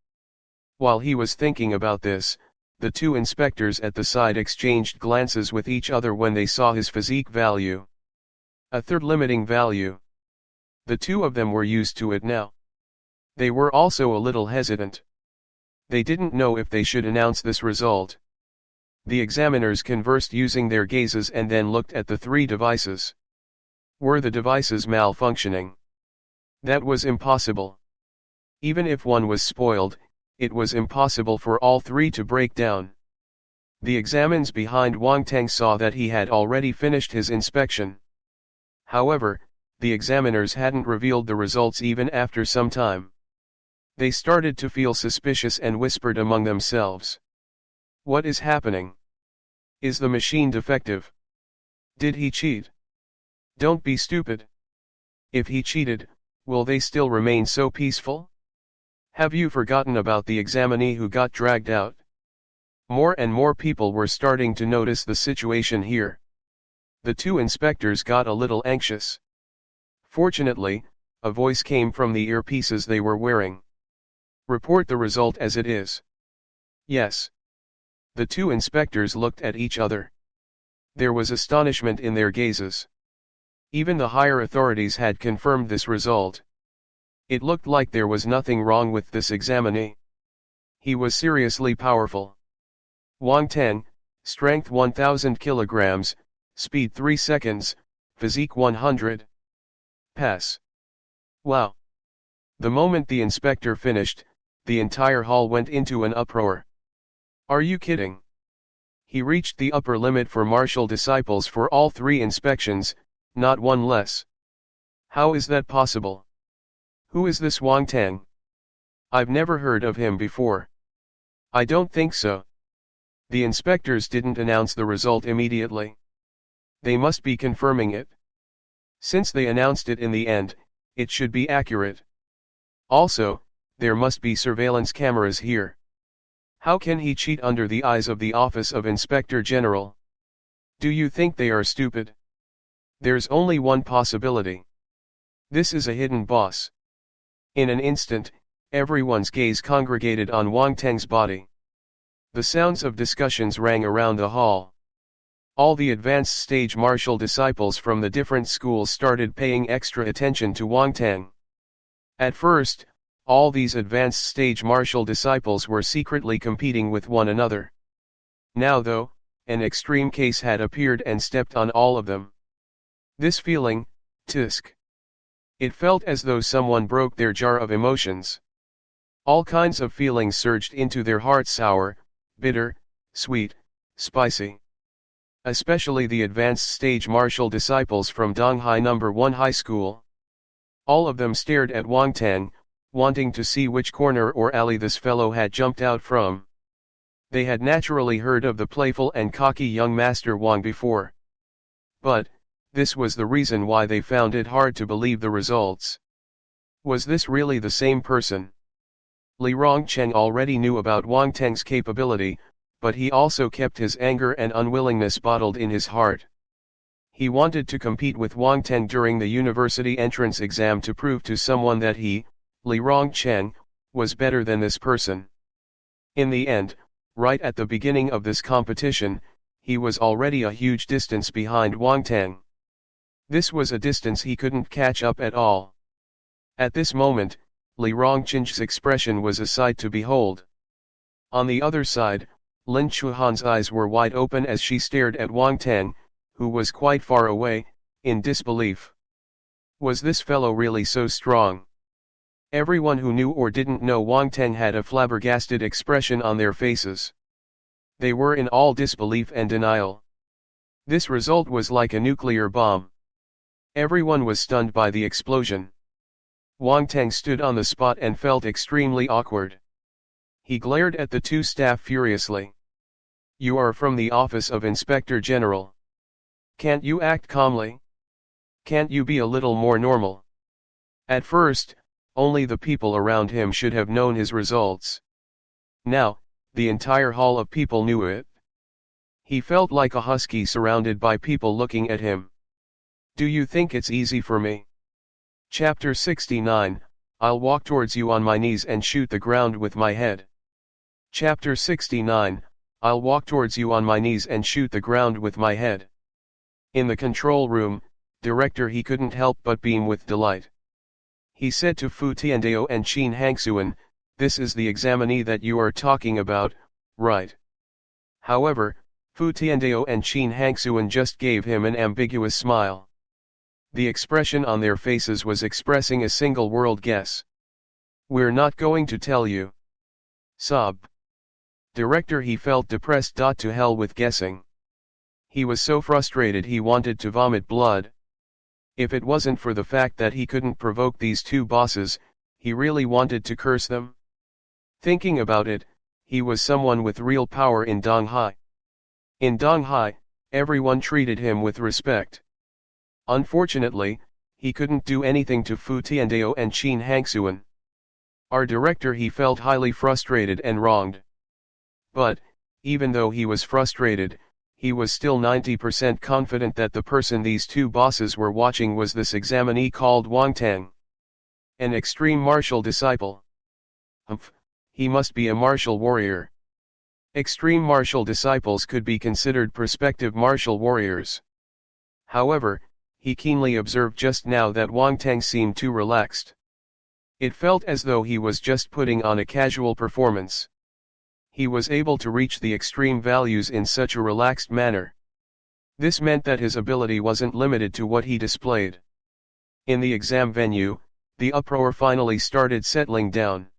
While he was thinking about this, the two inspectors at the side exchanged glances with each other when they saw his physique value. A third limiting value. The two of them were used to it now. They were also a little hesitant. They didn't know if they should announce this result. The examiners conversed using their gazes and then looked at the three devices. Were the devices malfunctioning? That was impossible. Even if one was spoiled, it was impossible for all three to break down. The examines behind Wang Teng saw that he had already finished his inspection. However, the examiners hadn't revealed the results even after some time. They started to feel suspicious and whispered among themselves. What is happening? Is the machine defective? Did he cheat? Don't be stupid. If he cheated, will they still remain so peaceful? Have you forgotten about the examinee who got dragged out? More and more people were starting to notice the situation here. The two inspectors got a little anxious. Fortunately, a voice came from the earpieces they were wearing. Report the result as it is. Yes. The two inspectors looked at each other. There was astonishment in their gazes. Even the higher authorities had confirmed this result. It looked like there was nothing wrong with this examinee. He was seriously powerful. Wang Teng, strength 1,000 kilograms, speed 3 seconds, physique 100. Pass. Wow. The moment the inspector finished, the entire hall went into an uproar. Are you kidding? He reached the upper limit for martial disciples for all three inspections, not one less. How is that possible? Who is this Wang Teng? I've never heard of him before. I don't think so. The inspectors didn't announce the result immediately. They must be confirming it. Since they announced it in the end, it should be accurate. Also, there must be surveillance cameras here. How can he cheat under the eyes of the Office of Inspector General? Do you think they are stupid? There's only one possibility. This is a hidden boss. In an instant, everyone's gaze congregated on Wang Teng's body. The sounds of discussions rang around the hall. All the advanced stage martial disciples from the different schools started paying extra attention to Wang Teng. At first, all these advanced stage martial disciples were secretly competing with one another. Now though, an extreme case had appeared and stepped on all of them. This feeling, tisk. It felt as though someone broke their jar of emotions. All kinds of feelings surged into their hearts: sour, bitter, sweet, spicy. Especially the advanced stage martial disciples from Donghai No. 1 High School. All of them stared at Wang Teng, wanting to see which corner or alley this fellow had jumped out from. They had naturally heard of the playful and cocky young master Wang before. But, this was the reason why they found it hard to believe the results. Was this really the same person? Li Rongcheng already knew about Wang Teng's capability, but he also kept his anger and unwillingness bottled in his heart. He wanted to compete with Wang Teng during the university entrance exam to prove to someone that he, Li Rongcheng, was better than this person. In the end, right at the beginning of this competition, he was already a huge distance behind Wang Teng. This was a distance he couldn't catch up at all. At this moment, Li Rongcheng's expression was a sight to behold. On the other side, Lin Chuhan's eyes were wide open as she stared at Wang Teng, who was quite far away, in disbelief. Was this fellow really so strong? Everyone who knew or didn't know Wang Teng had a flabbergasted expression on their faces. They were in all disbelief and denial. This result was like a nuclear bomb. Everyone was stunned by the explosion. Wang Teng stood on the spot and felt extremely awkward. He glared at the two staff furiously. You are from the Office of Inspector General. Can't you act calmly? Can't you be a little more normal? At first, only the people around him should have known his results. Now, the entire hall of people knew it. He felt like a husky surrounded by people looking at him. Do you think it's easy for me? Chapter 69, I'll walk towards you on my knees and shoot the ground with my head. Chapter 69, I'll walk towards you on my knees and shoot the ground with my head. In the control room, director he couldn't help but beam with delight. He said to Fu Tiandao and Qin Hangxuan, this is the examinee that you are talking about, right? However, Fu Tiandao and Qin Hangxuan just gave him an ambiguous smile. The expression on their faces was expressing a single word guess. We're not going to tell you. Sob. Director he felt depressed. To hell with guessing. He was so frustrated he wanted to vomit blood. If it wasn't for the fact that he couldn't provoke these two bosses, he really wanted to curse them. Thinking about it, he was someone with real power in Donghai. In Donghai, everyone treated him with respect. Unfortunately, he couldn't do anything to Fu Tiandao and Qin Hangxuan. Our director he felt highly frustrated and wronged. But, even though he was frustrated, he was still 90% confident that the person these two bosses were watching was this examinee called Wang Teng. An extreme martial disciple. He must be a martial warrior. Extreme martial disciples could be considered prospective martial warriors. However, he keenly observed just now that Wang Teng seemed too relaxed. It felt as though he was just putting on a casual performance. He was able to reach the extreme values in such a relaxed manner. This meant that his ability wasn't limited to what he displayed. In the exam venue, the uproar finally started settling down.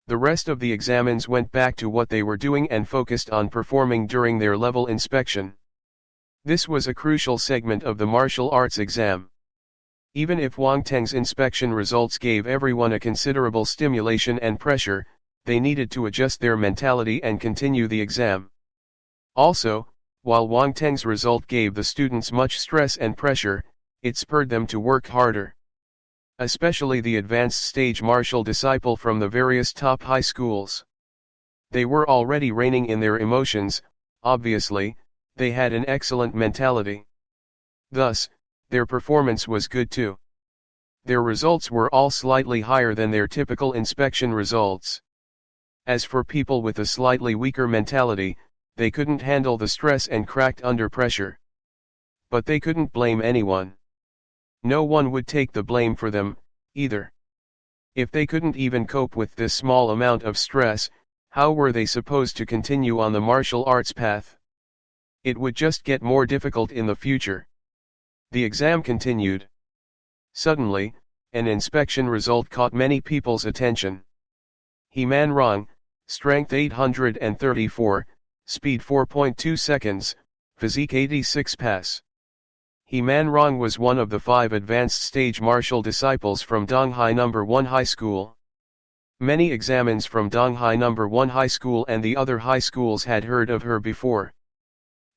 The rest of the examines went back to what they were doing and focused on performing during their level inspection. This was a crucial segment of the martial arts exam. Even if Wang Teng's inspection results gave everyone a considerable stimulation and pressure, they needed to adjust their mentality and continue the exam. Also, while Wang Teng's result gave the students much stress and pressure, it spurred them to work harder. Especially the advanced stage martial disciple from the various top high schools. They were already reigning in their emotions, obviously, they had an excellent mentality. Thus, their performance was good too. Their results were all slightly higher than their typical inspection results. As for people with a slightly weaker mentality, they couldn't handle the stress and cracked under pressure. But they couldn't blame anyone. No one would take the blame for them, either. If they couldn't even cope with this small amount of stress, how were they supposed to continue on the martial arts path? It would just get more difficult in the future. The exam continued. Suddenly, an inspection result caught many people's attention. He Man Rong, strength 834, speed 4.2 seconds, physique 86 pass. He Man Rong was one of the 5 advanced stage martial disciples from Donghai No. 1 High School. Many examines from Donghai No. 1 High School and the other high schools had heard of her before.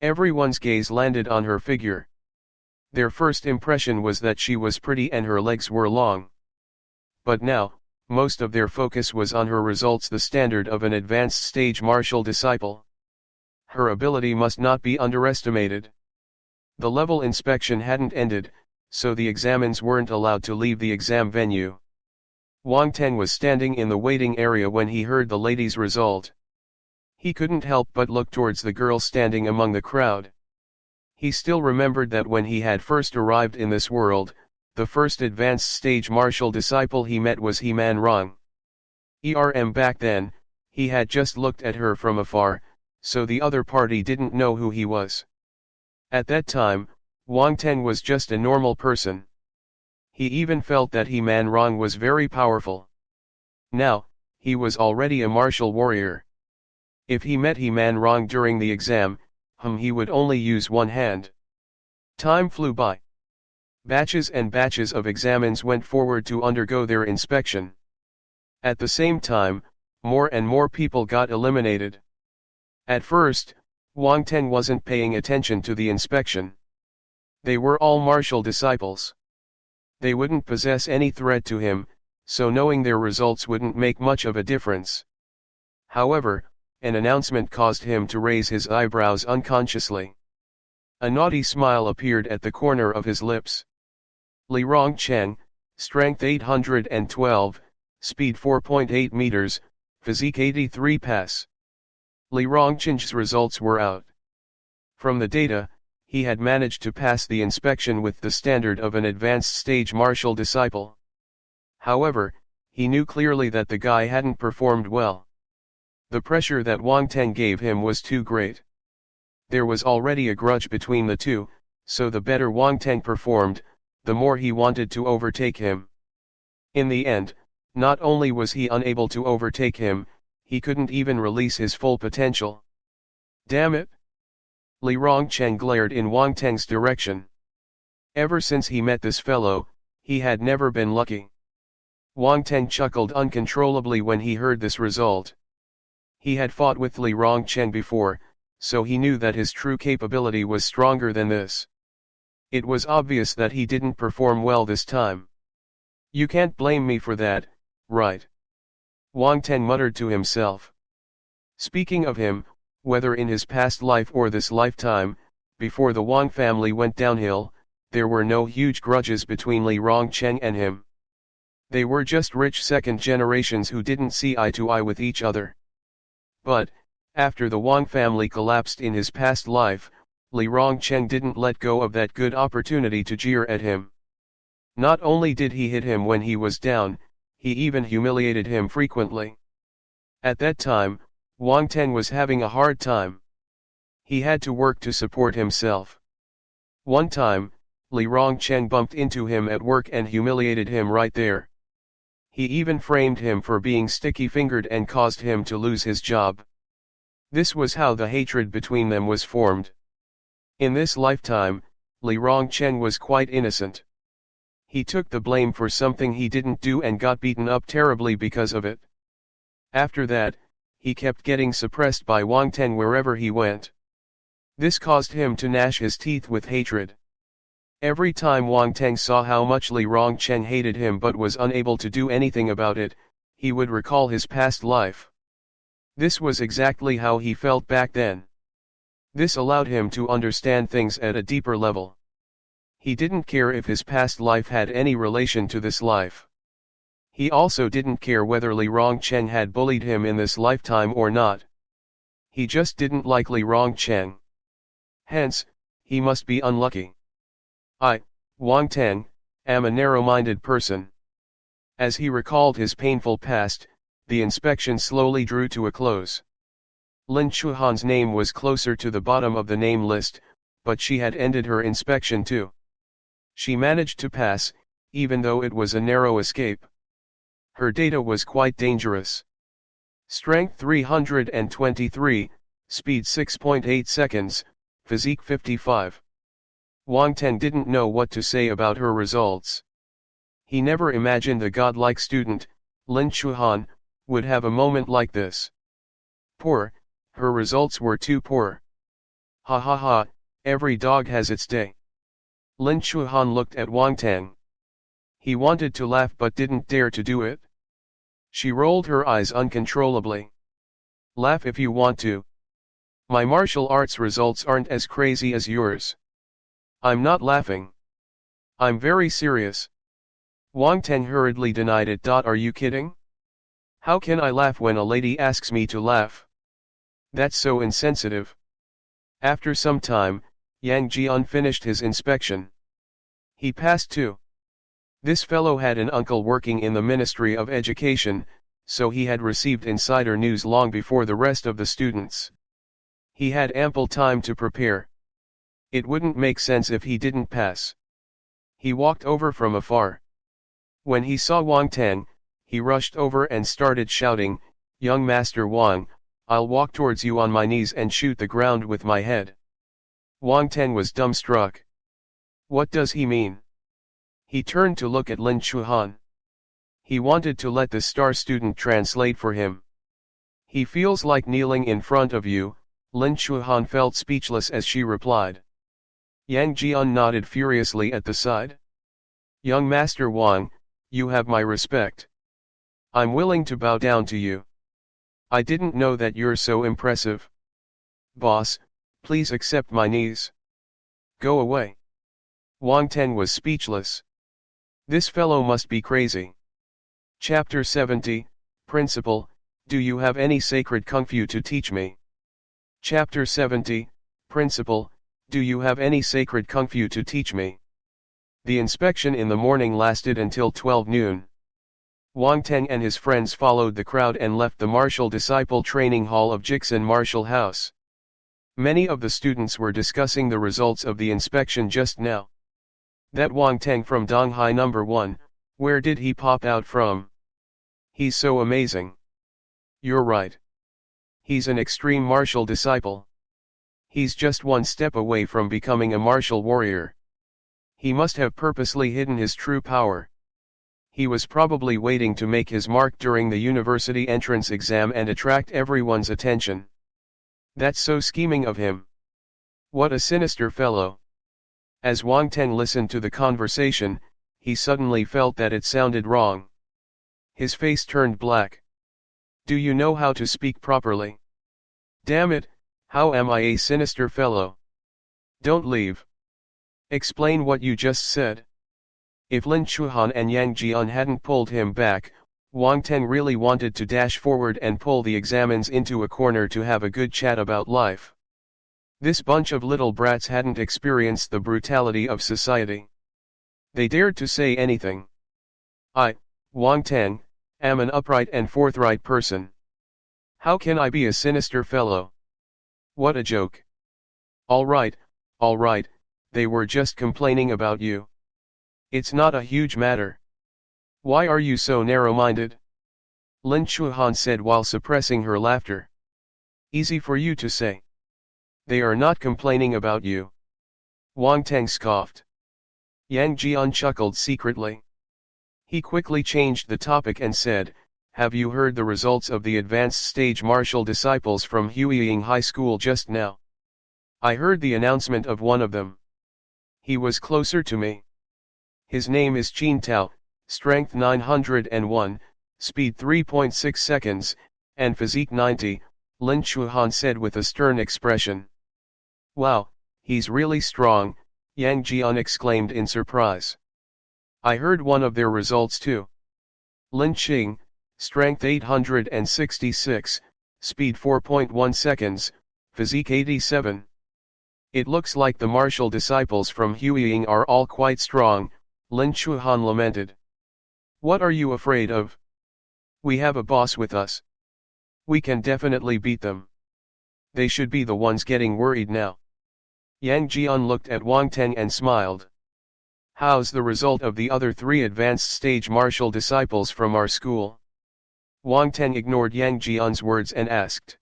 Everyone's gaze landed on her figure. Their first impression was that she was pretty and her legs were long. But now, most of their focus was on her results, the standard of an advanced stage martial disciple. Her ability must not be underestimated. The level inspection hadn't ended, so the examines weren't allowed to leave the exam venue. Wang Teng was standing in the waiting area when he heard the lady's result. He couldn't help but look towards the girl standing among the crowd. He still remembered that when he had first arrived in this world, the first advanced stage martial disciple he met was He Man Rong. Back then, he had just looked at her from afar, so the other party didn't know who he was. At that time, Wang Teng was just a normal person. He even felt that He Man Rong was very powerful. Now, he was already a martial warrior. If he met He Man Rong during the exam, he would only use one hand. Time flew by. Batches and batches of examines went forward to undergo their inspection. At the same time, more and more people got eliminated. At first, Wang Teng wasn't paying attention to the inspection. They were all martial disciples. They wouldn't possess any threat to him, so knowing their results wouldn't make much of a difference. However, an announcement caused him to raise his eyebrows unconsciously. A naughty smile appeared at the corner of his lips. Li Rongcheng, strength 812, speed 4.8 meters, physique 83 pass. Li Rongcheng's results were out. From the data, he had managed to pass the inspection with the standard of an advanced stage martial disciple. However, he knew clearly that the guy hadn't performed well. The pressure that Wang Teng gave him was too great. There was already a grudge between the two, so the better Wang Teng performed, the more he wanted to overtake him. In the end, not only was he unable to overtake him, he couldn't even release his full potential. Damn it! Li Rongcheng glared in Wang Teng's direction. Ever since he met this fellow, he had never been lucky. Wang Teng chuckled uncontrollably when he heard this result. He had fought with Li Rongcheng before, so he knew that his true capability was stronger than this. It was obvious that he didn't perform well this time. You can't blame me for that, right? Wang Teng muttered to himself. Speaking of him, whether in his past life or this lifetime, before the Wang family went downhill, there were no huge grudges between Li Rongcheng and him. They were just rich second generations who didn't see eye to eye with each other. But, after the Wang family collapsed in his past life, Li Rongcheng didn't let go of that good opportunity to jeer at him. Not only did he hit him when he was down, he even humiliated him frequently. At that time, Wang Teng was having a hard time. He had to work to support himself. One time, Li Rongcheng bumped into him at work and humiliated him right there. He even framed him for being sticky-fingered and caused him to lose his job. This was how the hatred between them was formed. In this lifetime, Li Rongcheng was quite innocent. He took the blame for something he didn't do and got beaten up terribly because of it. After that, he kept getting suppressed by Wang Teng wherever he went. This caused him to gnash his teeth with hatred. Every time Wang Teng saw how much Li Rongcheng hated him but was unable to do anything about it, he would recall his past life. This was exactly how he felt back then. This allowed him to understand things at a deeper level. He didn't care if his past life had any relation to this life. He also didn't care whether Li Rongcheng had bullied him in this lifetime or not. He just didn't like Li Rongcheng. Hence, he must be unlucky. I, Wang Teng, am a narrow-minded person. As he recalled his painful past, the inspection slowly drew to a close. Lin Chuhan's name was closer to the bottom of the name list, but she had ended her inspection too. She managed to pass, even though it was a narrow escape. Her data was quite dangerous. Strength 323, speed 6.8 seconds, physique 55. Wang Teng didn't know what to say about her results. He never imagined a godlike student, Lin Chuhan, would have a moment like this. Poor, her results were too poor. Ha ha ha, every dog has its day. Lin Chuhan looked at Wang Teng. He wanted to laugh but didn't dare to do it. She rolled her eyes uncontrollably. Laugh if you want to. My martial arts results aren't as crazy as yours. I'm not laughing. I'm very serious. Wang Teng hurriedly denied it. Are you kidding? How can I laugh when a lady asks me to laugh? That's so insensitive. After some time, Yang Jian finished his inspection. He passed too. This fellow had an uncle working in the Ministry of Education, so he had received insider news long before the rest of the students. He had ample time to prepare. It wouldn't make sense if he didn't pass. He walked over from afar. When he saw Wang Teng, he rushed over and started shouting, "Young Master Wang, I'll walk towards you on my knees and shoot the ground with my head." Wang Teng was dumbstruck. What does he mean? He turned to look at Lin Chuhan. He wanted to let the star student translate for him. He feels like kneeling in front of you. Lin Chuhan felt speechless as she replied. Yang Jian nodded furiously at the side. Young Master Wang, you have my respect. I'm willing to bow down to you. I didn't know that you're so impressive. Boss, please accept my knees. Go away. Wang Teng was speechless. This fellow must be crazy. Chapter 70, Principle, do you have any sacred kung fu to teach me? Chapter 70, Principle, do you have any sacred kung fu to teach me? The inspection in the morning lasted until 12 noon. Wang Teng and his friends followed the crowd and left the martial disciple training hall of Jixin Martial House. Many of the students were discussing the results of the inspection just now. That Wang Teng from Donghai number 1, where did he pop out from? He's so amazing. You're right. He's an extreme martial disciple. He's just one step away from becoming a martial warrior. He must have purposely hidden his true power. He was probably waiting to make his mark during the university entrance exam and attract everyone's attention. That's so scheming of him. What a sinister fellow. As Wang Teng listened to the conversation, he suddenly felt that it sounded wrong. His face turned black. Do you know how to speak properly? Damn it, how am I a sinister fellow? Don't leave. Explain what you just said. If Lin Chuhan and Yang Jian hadn't pulled him back, Wang Teng really wanted to dash forward and pull the examines into a corner to have a good chat about life. This bunch of little brats hadn't experienced the brutality of society. They dared to say anything. I, Wang Teng, am an upright and forthright person. How can I be a sinister fellow? What a joke. All right, they were just complaining about you. It's not a huge matter. Why are you so narrow-minded? Lin Chuhan said while suppressing her laughter. Easy for you to say. They are not complaining about you. Wang Teng scoffed. Yang Jian chuckled secretly. He quickly changed the topic and said, have you heard the results of the advanced stage martial disciples from Huiying High School just now? I heard the announcement of one of them. He was closer to me. His name is Qin Tao, strength 901, speed 3.6 seconds, and physique 90, Lin Chuhan said with a stern expression. Wow, he's really strong, Yang Jian exclaimed in surprise. I heard one of their results too. Lin Qing, strength 866, speed 4.1 seconds, physique 87. It looks like the martial disciples from Huiying are all quite strong, Lin Chuhan lamented. What are you afraid of? We have a boss with us. We can definitely beat them. They should be the ones getting worried now. Yang Jian looked at Wang Teng and smiled. How's the result of the other 3 advanced stage martial disciples from our school? Wang Teng ignored Yang Jian's words and asked.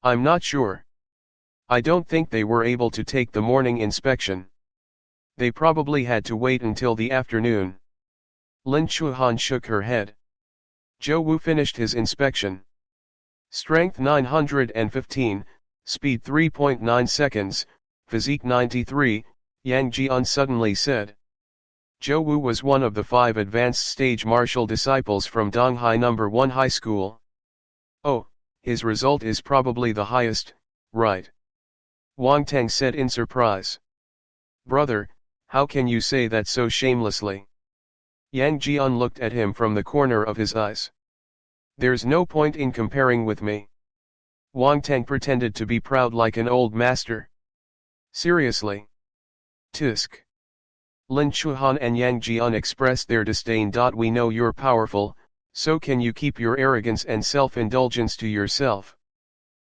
I'm not sure. I don't think they were able to take the morning inspection. They probably had to wait until the afternoon. Lin Chuhan shook her head. Zhou Wu finished his inspection. Strength 915, speed 3.9 seconds, physique 93, Yang Jian suddenly said. Zhou Wu was one of the 5 advanced stage martial disciples from Donghai No. 1 High School. Oh, his result is probably the highest, right? Wang Teng said in surprise. Brother, how can you say that so shamelessly? Yang Jian looked at him from the corner of his eyes. There's no point in comparing with me. Wang Teng pretended to be proud like an old master. Seriously? Tisk. Lin Chuhan and Yang Jian expressed their disdain. We know you're powerful, so can you keep your arrogance and self-indulgence to yourself?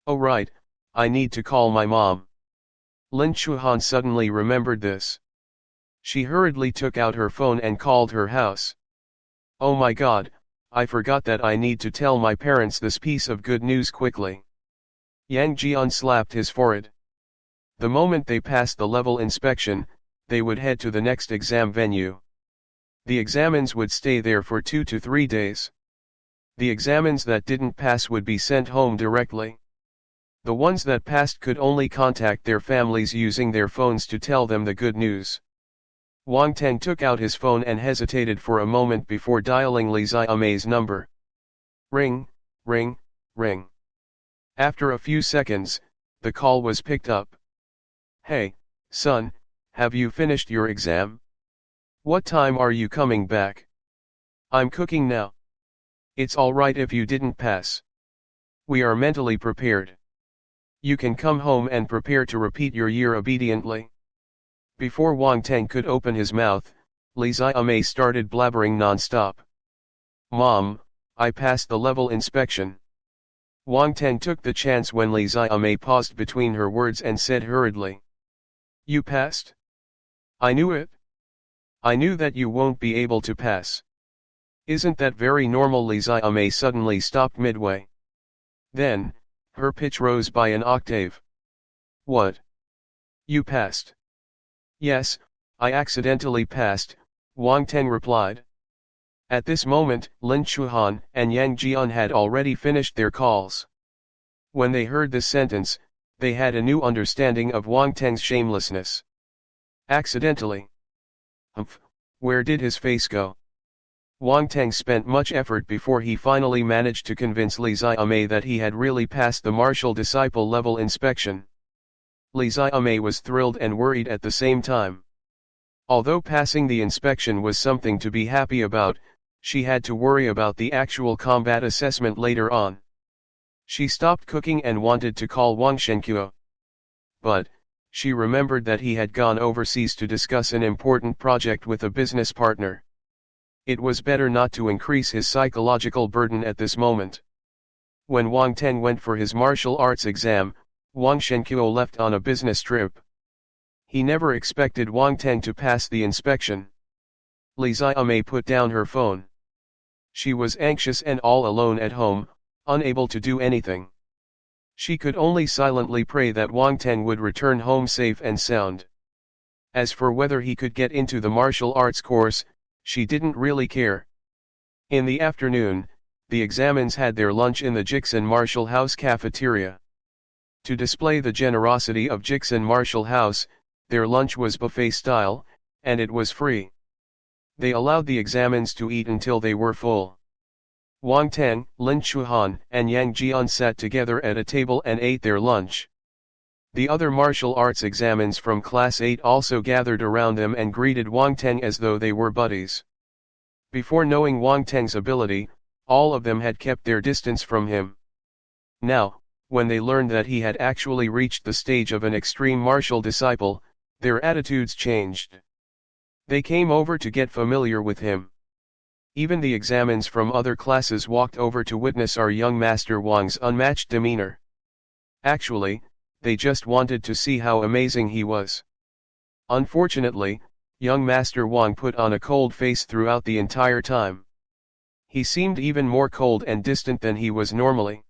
Oh right, I need to call my mom. Lin Chuhan suddenly remembered this. She hurriedly took out her phone and called her house. Oh my god, I forgot that I need to tell my parents this piece of good news quickly. Yang Jian slapped his forehead. The moment they passed the level inspection, they would head to the next exam venue. The examines would stay there for 2 to 3 days. The examines that didn't pass would be sent home directly. The ones that passed could only contact their families using their phones to tell them the good news. Wang Teng took out his phone and hesitated for a moment before dialing Li Xiaomei's number. Ring, ring, ring. After a few seconds, the call was picked up. Hey, son, have you finished your exam? What time are you coming back? I'm cooking now. It's alright if you didn't pass. We are mentally prepared. You can come home and prepare to repeat your year obediently. Before Wang Teng could open his mouth, Li Xiaomei started blabbering non-stop. Mom, I passed the level inspection. Wang Teng took the chance when Li Xiaomei paused between her words and said hurriedly. You passed? I knew it. I knew that you won't be able to pass. Isn't that very normal? Li Xiaomei suddenly stopped midway. Then, her pitch rose by an octave. What? You passed? Yes, I accidentally passed, Wang Teng replied. At this moment, Lin Chuhan and Yang Jian had already finished their calls. When they heard this sentence, they had a new understanding of Wang Teng's shamelessness. Accidentally. Humph, where did his face go? Wang Teng spent much effort before he finally managed to convince Li Xiaomei that he had really passed the martial disciple level inspection. Li Xiaomei was thrilled and worried at the same time. Although passing the inspection was something to be happy about, she had to worry about the actual combat assessment later on. She stopped cooking and wanted to call Wang Shenqiu. But, she remembered that he had gone overseas to discuss an important project with a business partner. It was better not to increase his psychological burden at this moment. When Wang Teng went for his martial arts exam, Wang Shenqiu left on a business trip. He never expected Wang Teng to pass the inspection. Li Xiaomei put down her phone. She was anxious and all alone at home, unable to do anything. She could only silently pray that Wang Teng would return home safe and sound. As for whether he could get into the martial arts course, she didn't really care. In the afternoon, the examines had their lunch in the Jixin Martial House cafeteria. To display the generosity of Jixin Martial House, their lunch was buffet style, and it was free. They allowed the examines to eat until they were full. Wang Teng, Lin Chuhan, and Yang Jian sat together at a table and ate their lunch. The other martial arts examines from Class 8 also gathered around them and greeted Wang Teng as though they were buddies. Before knowing Wang Teng's ability, all of them had kept their distance from him. Now, when they learned that he had actually reached the stage of an extreme martial disciple, their attitudes changed. They came over to get familiar with him. Even the examines from other classes walked over to witness our young Master Wang's unmatched demeanor. Actually, they just wanted to see how amazing he was. Unfortunately, young Master Wang put on a cold face throughout the entire time. He seemed even more cold and distant than he was normally.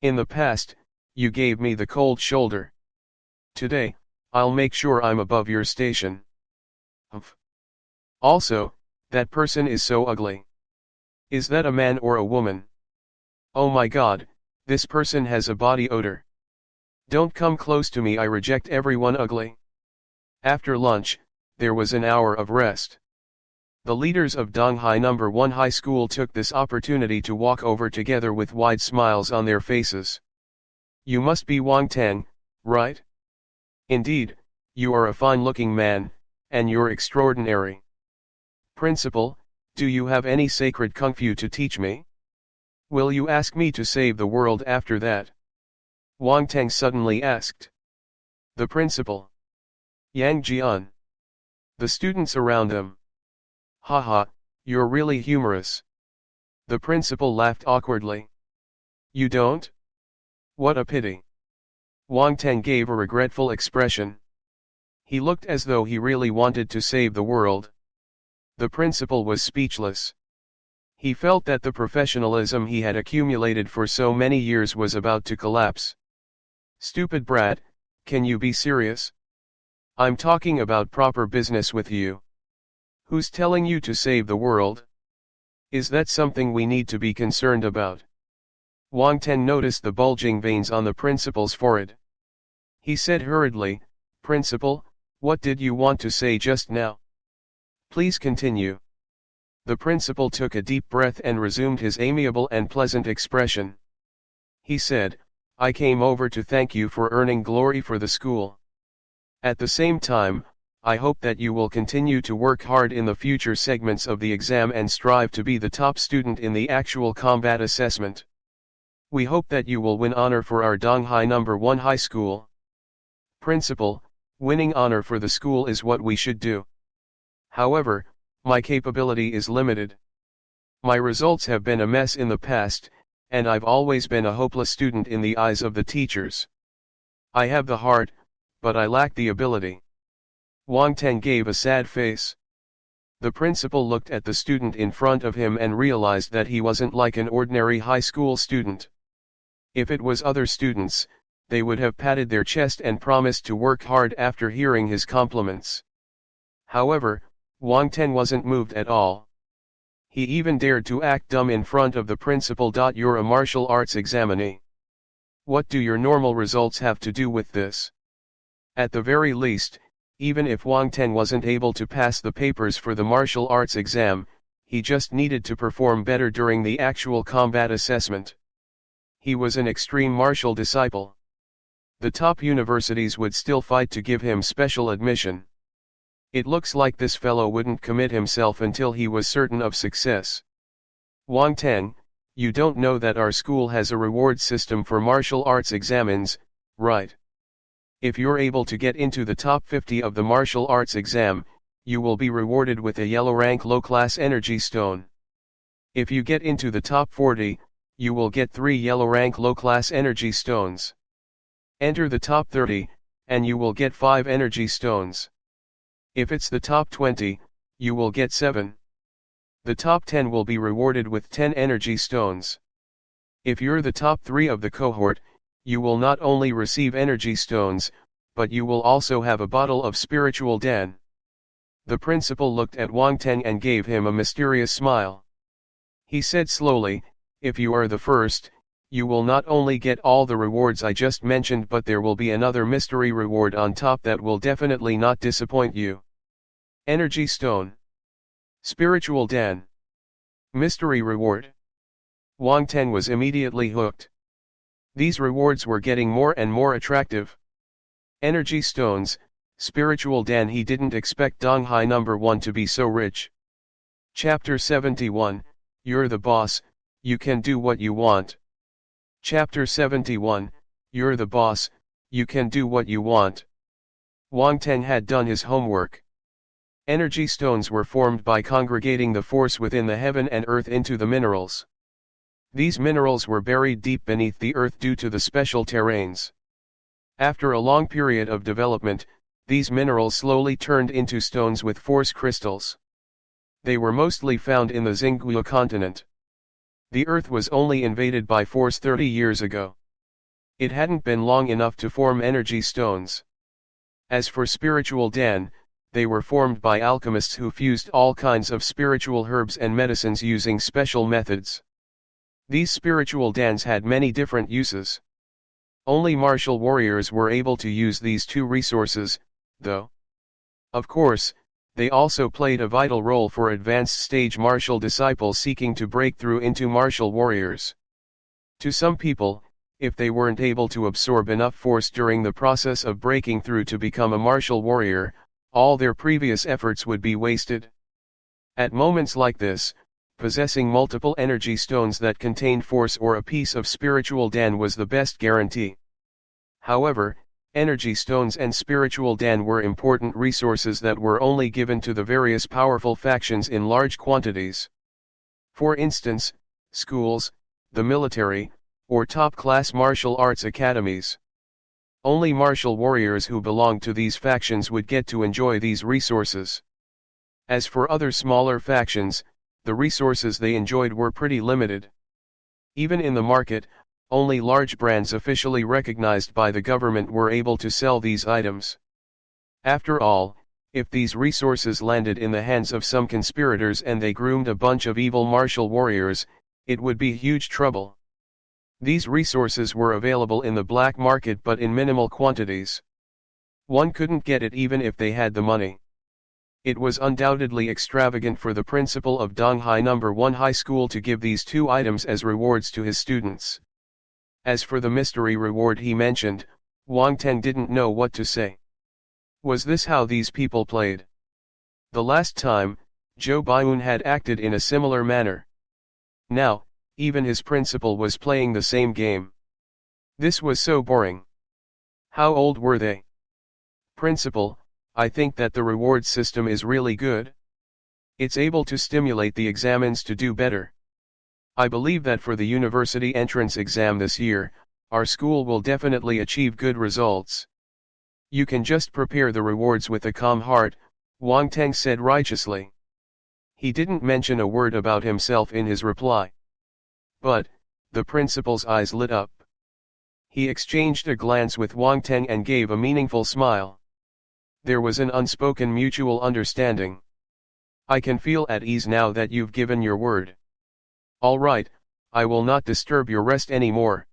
In the past, you gave me the cold shoulder. Today, I'll make sure I'm above your station. Humph. Also, that person is so ugly. Is that a man or a woman? Oh my god, this person has a body odor. Don't come close to me, I reject everyone ugly. After lunch, there was an hour of rest. The leaders of Donghai No. 1 High School took this opportunity to walk over together with wide smiles on their faces. You must be Wang Teng, right? Indeed, you are a fine-looking man, and you're extraordinary. Principal, do you have any sacred kung fu to teach me? Will you ask me to save the world after that? Wang Teng suddenly asked. The principal. Yang Jian. The students around them. Haha, you're really humorous. The principal laughed awkwardly. You don't? What a pity. Wang Teng gave a regretful expression. He looked as though he really wanted to save the world. The principal was speechless. He felt that the professionalism he had accumulated for so many years was about to collapse. Stupid brat, can you be serious? I'm talking about proper business with you. Who's telling you to save the world? Is that something we need to be concerned about? Wang Teng noticed the bulging veins on the principal's forehead. He said hurriedly, Principal, what did you want to say just now? Please continue. The principal took a deep breath and resumed his amiable and pleasant expression. He said, I came over to thank you for earning glory for the school. At the same time, I hope that you will continue to work hard in the future segments of the exam and strive to be the top student in the actual combat assessment. We hope that you will win honor for our Donghai No. 1 High School. Principal, winning honor for the school is what we should do. However, my capability is limited. My results have been a mess in the past, and I've always been a hopeless student in the eyes of the teachers. I have the heart, but I lack the ability. Wang Teng gave a sad face. The principal looked at the student in front of him and realized that he wasn't like an ordinary high school student. If it was other students, they would have patted their chest and promised to work hard after hearing his compliments. However, Wang Teng wasn't moved at all. He even dared to act dumb in front of the principal. You're a martial arts examinee. What do your normal results have to do with this? At the very least, even if Wang Teng wasn't able to pass the papers for the martial arts exam, he just needed to perform better during the actual combat assessment. He was an extreme martial disciple. The top universities would still fight to give him special admission. It looks like this fellow wouldn't commit himself until he was certain of success. Wang Teng, you don't know that our school has a reward system for martial arts examines, right? If you're able to get into the top 50 of the martial arts exam, you will be rewarded with a yellow rank low-class energy stone. If you get into the top 40, you will get 3 yellow rank low-class energy stones. Enter the top 30, and you will get 5 energy stones. If it's the top 20, you will get 7. The top 10 will be rewarded with 10 energy stones. If you're the top 3 of the cohort, you will not only receive energy stones, but you will also have a bottle of spiritual dan. The principal looked at Wang Teng and gave him a mysterious smile. He said slowly, If you are the first, you will not only get all the rewards I just mentioned, but there will be another mystery reward on top that will definitely not disappoint you. Energy Stone. Spiritual Dan. Mystery Reward. Wang Teng was immediately hooked. These rewards were getting more and more attractive. Energy Stones, Spiritual Dan. He didn't expect Donghai number 1 to be so rich. Chapter 71, You're the boss, you can do what you want. Chapter 71, You're the boss, you can do what you want. Wang Teng had done his homework. Energy stones were formed by congregating the force within the heaven and earth into the minerals. These minerals were buried deep beneath the earth due to the special terrains. After a long period of development, these minerals slowly turned into stones with force crystals. They were mostly found in the Xingu continent. The earth was only invaded by force 30 years ago. It hadn't been long enough to form energy stones. As for spiritual Dan, they were formed by alchemists who fused all kinds of spiritual herbs and medicines using special methods. These spiritual dans had many different uses. Only martial warriors were able to use these two resources, though. Of course, they also played a vital role for advanced stage martial disciples seeking to break through into martial warriors. To some people, if they weren't able to absorb enough force during the process of breaking through to become a martial warrior, all their previous efforts would be wasted. At moments like this, possessing multiple energy stones that contained force or a piece of spiritual Dan was the best guarantee. However, energy stones and spiritual Dan were important resources that were only given to the various powerful factions in large quantities. For instance, schools, the military, or top-class martial arts academies. Only martial warriors who belonged to these factions would get to enjoy these resources. As for other smaller factions, the resources they enjoyed were pretty limited. Even in the market, only large brands officially recognized by the government were able to sell these items. After all, if these resources landed in the hands of some conspirators and they groomed a bunch of evil martial warriors, it would be huge trouble. These resources were available in the black market but in minimal quantities. One couldn't get it even if they had the money. It was undoubtedly extravagant for the principal of Donghai No. 1 High School to give these two items as rewards to his students. As for the mystery reward he mentioned, Wang Teng didn't know what to say. Was this how these people played? The last time, Zhou Baiun had acted in a similar manner. Now, even his principal was playing the same game. This was so boring. How old were they? Principal, I think that the reward system is really good. It's able to stimulate the examines to do better. I believe that for the university entrance exam this year, our school will definitely achieve good results. You can just prepare the rewards with a calm heart, Wang Teng said righteously. He didn't mention a word about himself in his reply. But, the principal's eyes lit up. He exchanged a glance with Wang Teng and gave a meaningful smile. There was an unspoken mutual understanding. I can feel at ease now that you've given your word. All right, I will not disturb your rest anymore.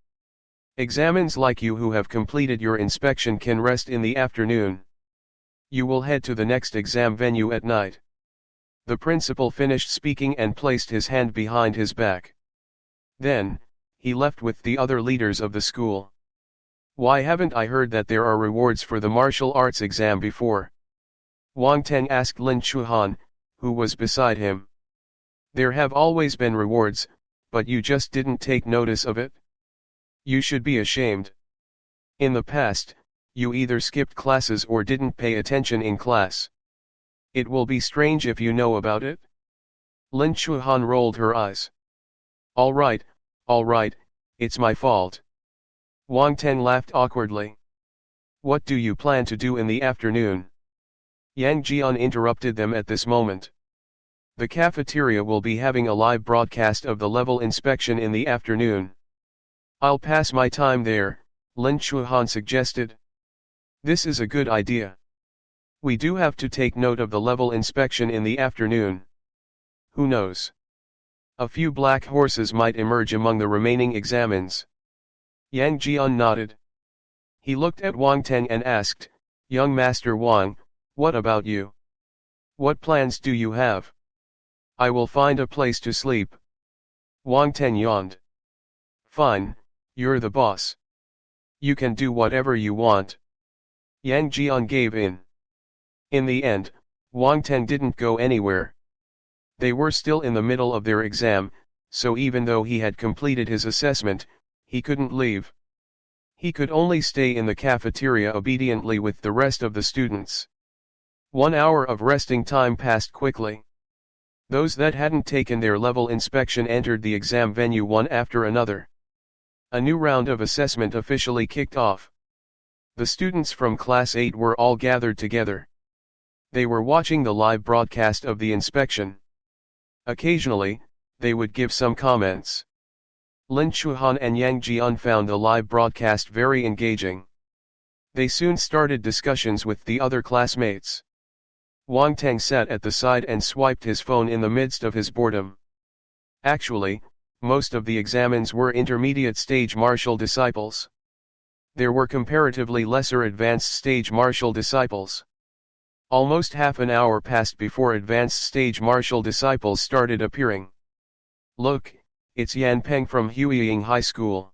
Examines like you who have completed your inspection can rest in the afternoon. You will head to the next exam venue at night. The principal finished speaking and placed his hand behind his back. Then, he left with the other leaders of the school. Why haven't I heard that there are rewards for the martial arts exam before? Wang Teng asked Lin Chuhan, who was beside him. There have always been rewards, but you just didn't take notice of it? You should be ashamed. In the past, you either skipped classes or didn't pay attention in class. It will be strange if you know about it. Lin Chuhan rolled her eyes. All right, it's my fault. Wang Teng laughed awkwardly. What do you plan to do in the afternoon? Yang Jian interrupted them at this moment. The cafeteria will be having a live broadcast of the level inspection in the afternoon. I'll pass my time there, Lin Chuhan suggested. This is a good idea. We do have to take note of the level inspection in the afternoon. Who knows? A few black horses might emerge among the remaining examines. Yang Jian nodded. He looked at Wang Teng and asked, "Young Master Wang, what about you? What plans do you have?" "I will find a place to sleep." Wang Teng yawned. "Fine, you're the boss. You can do whatever you want." Yang Jian gave in. In the end, Wang Teng didn't go anywhere. They were still in the middle of their exam, so even though he had completed his assessment, he couldn't leave. He could only stay in the cafeteria obediently with the rest of the students. 1 hour of resting time passed quickly. Those that hadn't taken their level inspection entered the exam venue one after another. A new round of assessment officially kicked off. The students from Class 8 were all gathered together. They were watching the live broadcast of the inspection. Occasionally, they would give some comments. Lin Chuhan and Yang Jian found the live broadcast very engaging. They soon started discussions with the other classmates. Wang Teng sat at the side and swiped his phone in the midst of his boredom. Actually, most of the examines were intermediate stage martial disciples. There were comparatively lesser advanced stage martial disciples. Almost half an hour passed before advanced stage martial disciples started appearing. "Look, it's Yan Peng from Huiying High School.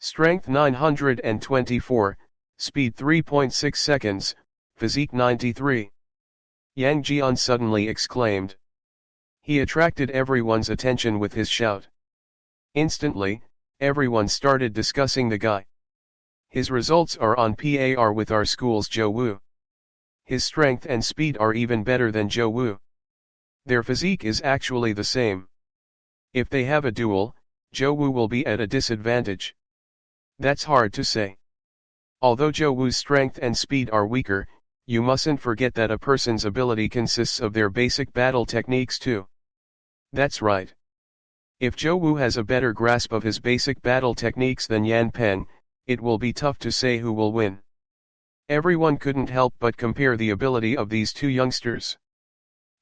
Strength 924, speed 3.6 seconds, physique 93. Yang Jian suddenly exclaimed. He attracted everyone's attention with his shout. Instantly, everyone started discussing the guy. His results are on par with our school's Zhou Wu. His strength and speed are even better than Zhou Wu. Their physique is actually the same. If they have a duel, Zhou Wu will be at a disadvantage. That's hard to say. Although Zhou Wu's strength and speed are weaker, you mustn't forget that a person's ability consists of their basic battle techniques too. That's right. If Zhou Wu has a better grasp of his basic battle techniques than Yan Peng, it will be tough to say who will win. Everyone couldn't help but compare the ability of these two youngsters.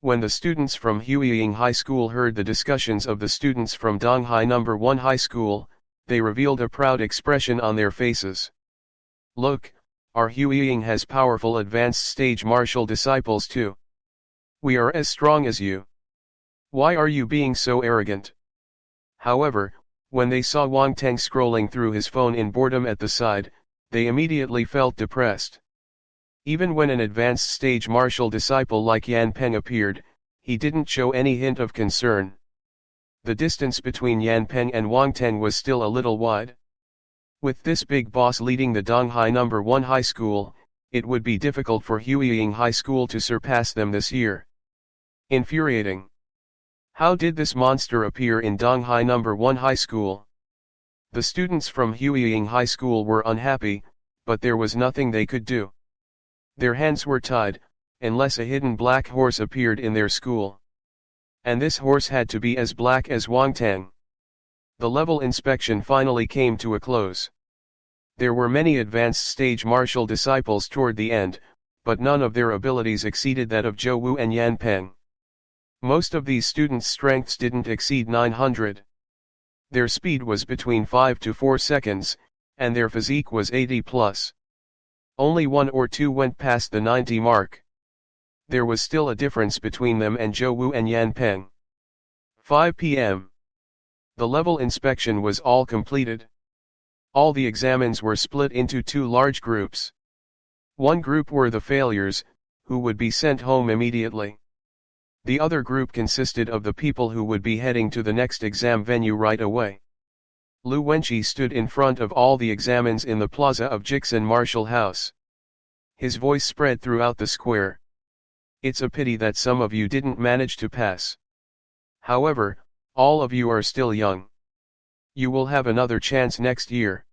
When the students from Huiying High School heard the discussions of the students from Donghai No. 1 High School, they revealed a proud expression on their faces. Look, our Huiying has powerful advanced stage martial disciples too. We are as strong as you. Why are you being so arrogant? However, when they saw Wang Teng scrolling through his phone in boredom at the side, they immediately felt depressed. Even when an advanced stage martial disciple like Yan Peng appeared, he didn't show any hint of concern. The distance between Yan Peng and Wang Teng was still a little wide. With this big boss leading the Donghai No. 1 High School, it would be difficult for Huiying High School to surpass them this year. Infuriating. How did this monster appear in Donghai No. 1 High School? The students from Huiying High School were unhappy, but there was nothing they could do. Their hands were tied, unless a hidden black horse appeared in their school. And this horse had to be as black as Wang Teng. The level inspection finally came to a close. There were many advanced stage martial disciples toward the end, but none of their abilities exceeded that of Zhou Wu and Yan Peng. Most of these students' strengths didn't exceed 900. Their speed was between 5 to 4 seconds, and their physique was 80+. Only 1 or 2 went past the 90 mark. There was still a difference between them and Zhou Wu and Yan Peng. 5 p.m. The level inspection was all completed. All the examines were split into 2 large groups. One group were the failures, who would be sent home immediately. The other group consisted of the people who would be heading to the next exam venue right away. Lu Wenqi stood in front of all the examines in the plaza of Jixin Martial House. His voice spread throughout the square. It's a pity that some of you didn't manage to pass. However, all of you are still young. You will have another chance next year.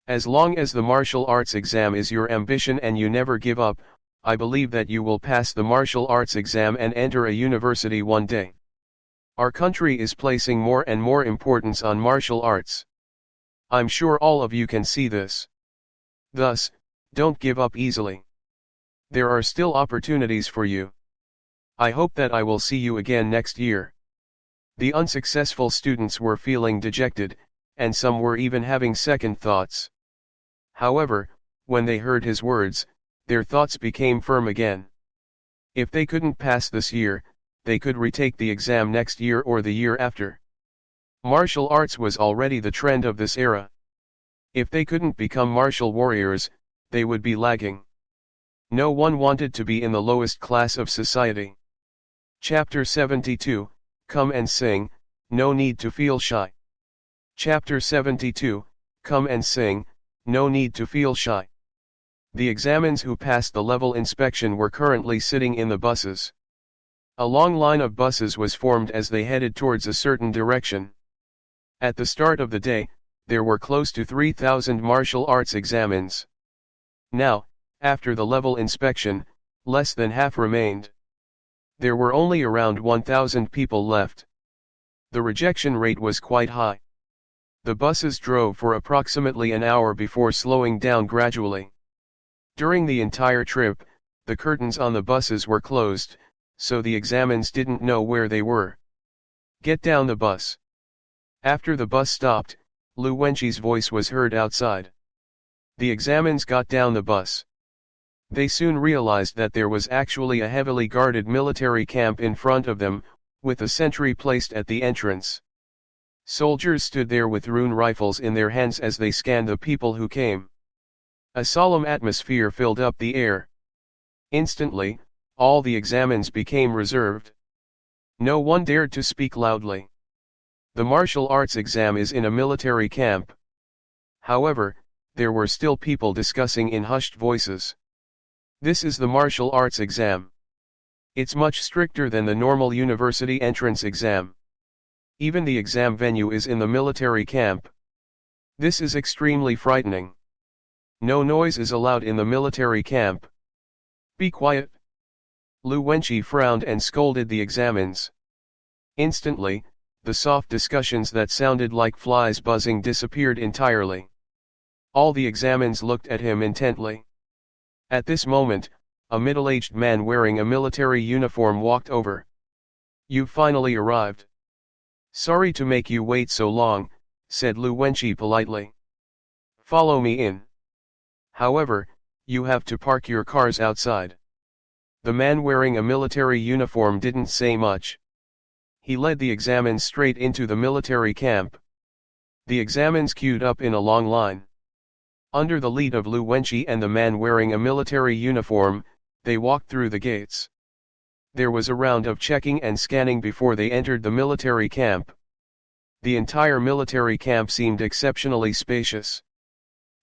As long as the martial arts exam is your ambition and you never give up, I believe that you will pass the martial arts exam and enter a university one day. Our country is placing more and more importance on martial arts. I'm sure all of you can see this. Thus, don't give up easily. There are still opportunities for you. I hope that I will see you again next year. The unsuccessful students were feeling dejected, and some were even having second thoughts. However, when they heard his words, their thoughts became firm again. If they couldn't pass this year, they could retake the exam next year or the year after. Martial arts was already the trend of this era. If they couldn't become martial warriors, they would be lagging. No one wanted to be in the lowest class of society. Chapter 72, Come and Sing, No Need to Feel Shy. Chapter 72, Come and Sing, No Need to Feel Shy. The examines who passed the level inspection were currently sitting in the buses. A long line of buses was formed as they headed towards a certain direction. At the start of the day, there were close to 3,000 martial arts examines. Now, after the level inspection, less than half remained. There were only around 1,000 people left. The rejection rate was quite high. The buses drove for approximately an hour before slowing down gradually. During the entire trip, the curtains on the buses were closed, so the examines didn't know where they were. Get down the bus. After the bus stopped, Lu Wenqi's voice was heard outside. The examines got down the bus. They soon realized that there was actually a heavily guarded military camp in front of them, with a sentry placed at the entrance. Soldiers stood there with rune rifles in their hands as they scanned the people who came. A solemn atmosphere filled up the air. Instantly, all the examines became reserved. No one dared to speak loudly. The martial arts exam is in a military camp. However, there were still people discussing in hushed voices. This is the martial arts exam. It's much stricter than the normal university entrance exam. Even the exam venue is in the military camp. This is extremely frightening. No noise is allowed in the military camp. Be quiet. Lu Wenqi frowned and scolded the examines. Instantly, the soft discussions that sounded like flies buzzing disappeared entirely. All the examines looked at him intently. At this moment, a middle-aged man wearing a military uniform walked over. "You've finally arrived. Sorry to make you wait so long," said Lu Wenqi politely. "Follow me in. However, you have to park your cars outside." The man wearing a military uniform didn't say much. He led the examines straight into the military camp. The examines queued up in a long line. Under the lead of Lu Wenqi and the man wearing a military uniform, they walked through the gates. There was a round of checking and scanning before they entered the military camp. The entire military camp seemed exceptionally spacious.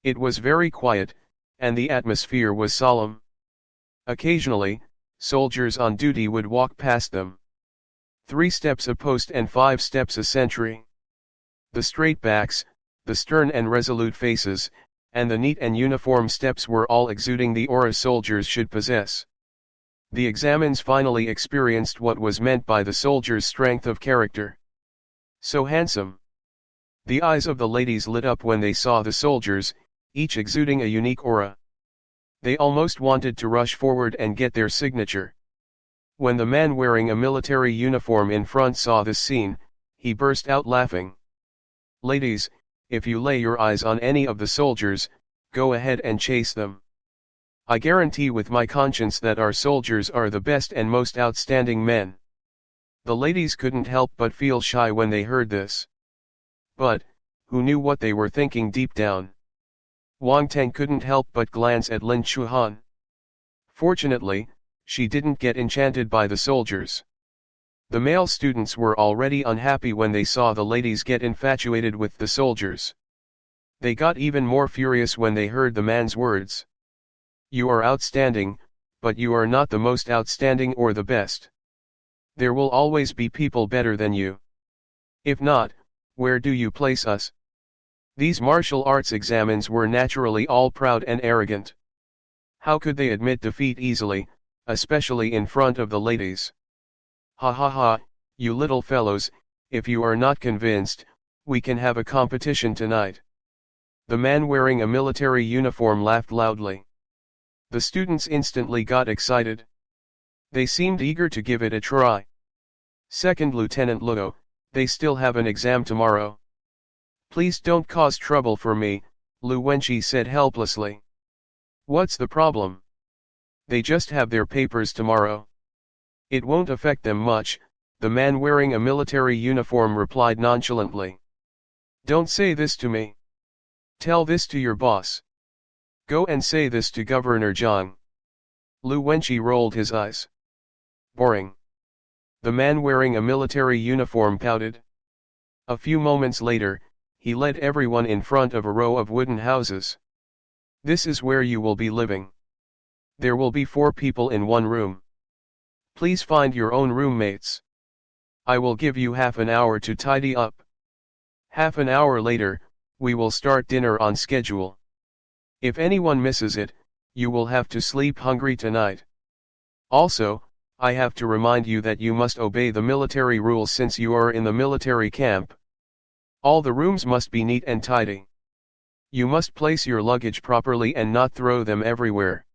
It was very quiet, and the atmosphere was solemn. Occasionally, soldiers on duty would walk past them. 3 steps a post and 5 steps a sentry. The straight backs, the stern and resolute faces, and the neat and uniform steps were all exuding the aura soldiers should possess. The examines finally experienced what was meant by the soldiers' strength of character. So handsome. The eyes of the ladies lit up when they saw the soldiers, each exuding a unique aura. They almost wanted to rush forward and get their signature. When the man wearing a military uniform in front saw this scene, he burst out laughing. "Ladies, if you lay your eyes on any of the soldiers, go ahead and chase them. I guarantee with my conscience that our soldiers are the best and most outstanding men." The ladies couldn't help but feel shy when they heard this. But, who knew what they were thinking deep down? Wang Teng couldn't help but glance at Lin Chuhan. Fortunately, she didn't get enchanted by the soldiers. The male students were already unhappy when they saw the ladies get infatuated with the soldiers. They got even more furious when they heard the man's words. "You are outstanding, but you are not the most outstanding or the best. There will always be people better than you. If not, where do you place us?" These martial arts examines were naturally all proud and arrogant. How could they admit defeat easily, especially in front of the ladies? "Ha ha ha, you little fellows, if you are not convinced, we can have a competition tonight." The man wearing a military uniform laughed loudly. The students instantly got excited. They seemed eager to give it a try. Second Lieutenant Luo, They still have an exam tomorrow. Please don't cause trouble for me, Lu Wenqi said helplessly. What's the problem? They just have their papers tomorrow. It won't affect them much, the man wearing a military uniform replied nonchalantly. Don't say this to me. Tell this to your boss. Go and say this to Governor Zhang. Lu Wenqi rolled his eyes. Boring. The man wearing a military uniform pouted. A few moments later, he led everyone in front of a row of wooden houses. This is where you will be living. There will be 4 people in one room. Please find your own roommates. I will give you half an hour to tidy up. Half an hour later, we will start dinner on schedule. If anyone misses it, you will have to sleep hungry tonight. Also, I have to remind you that you must obey the military rules since you are in the military camp. All the rooms must be neat and tidy. You must place your luggage properly and not throw them everywhere.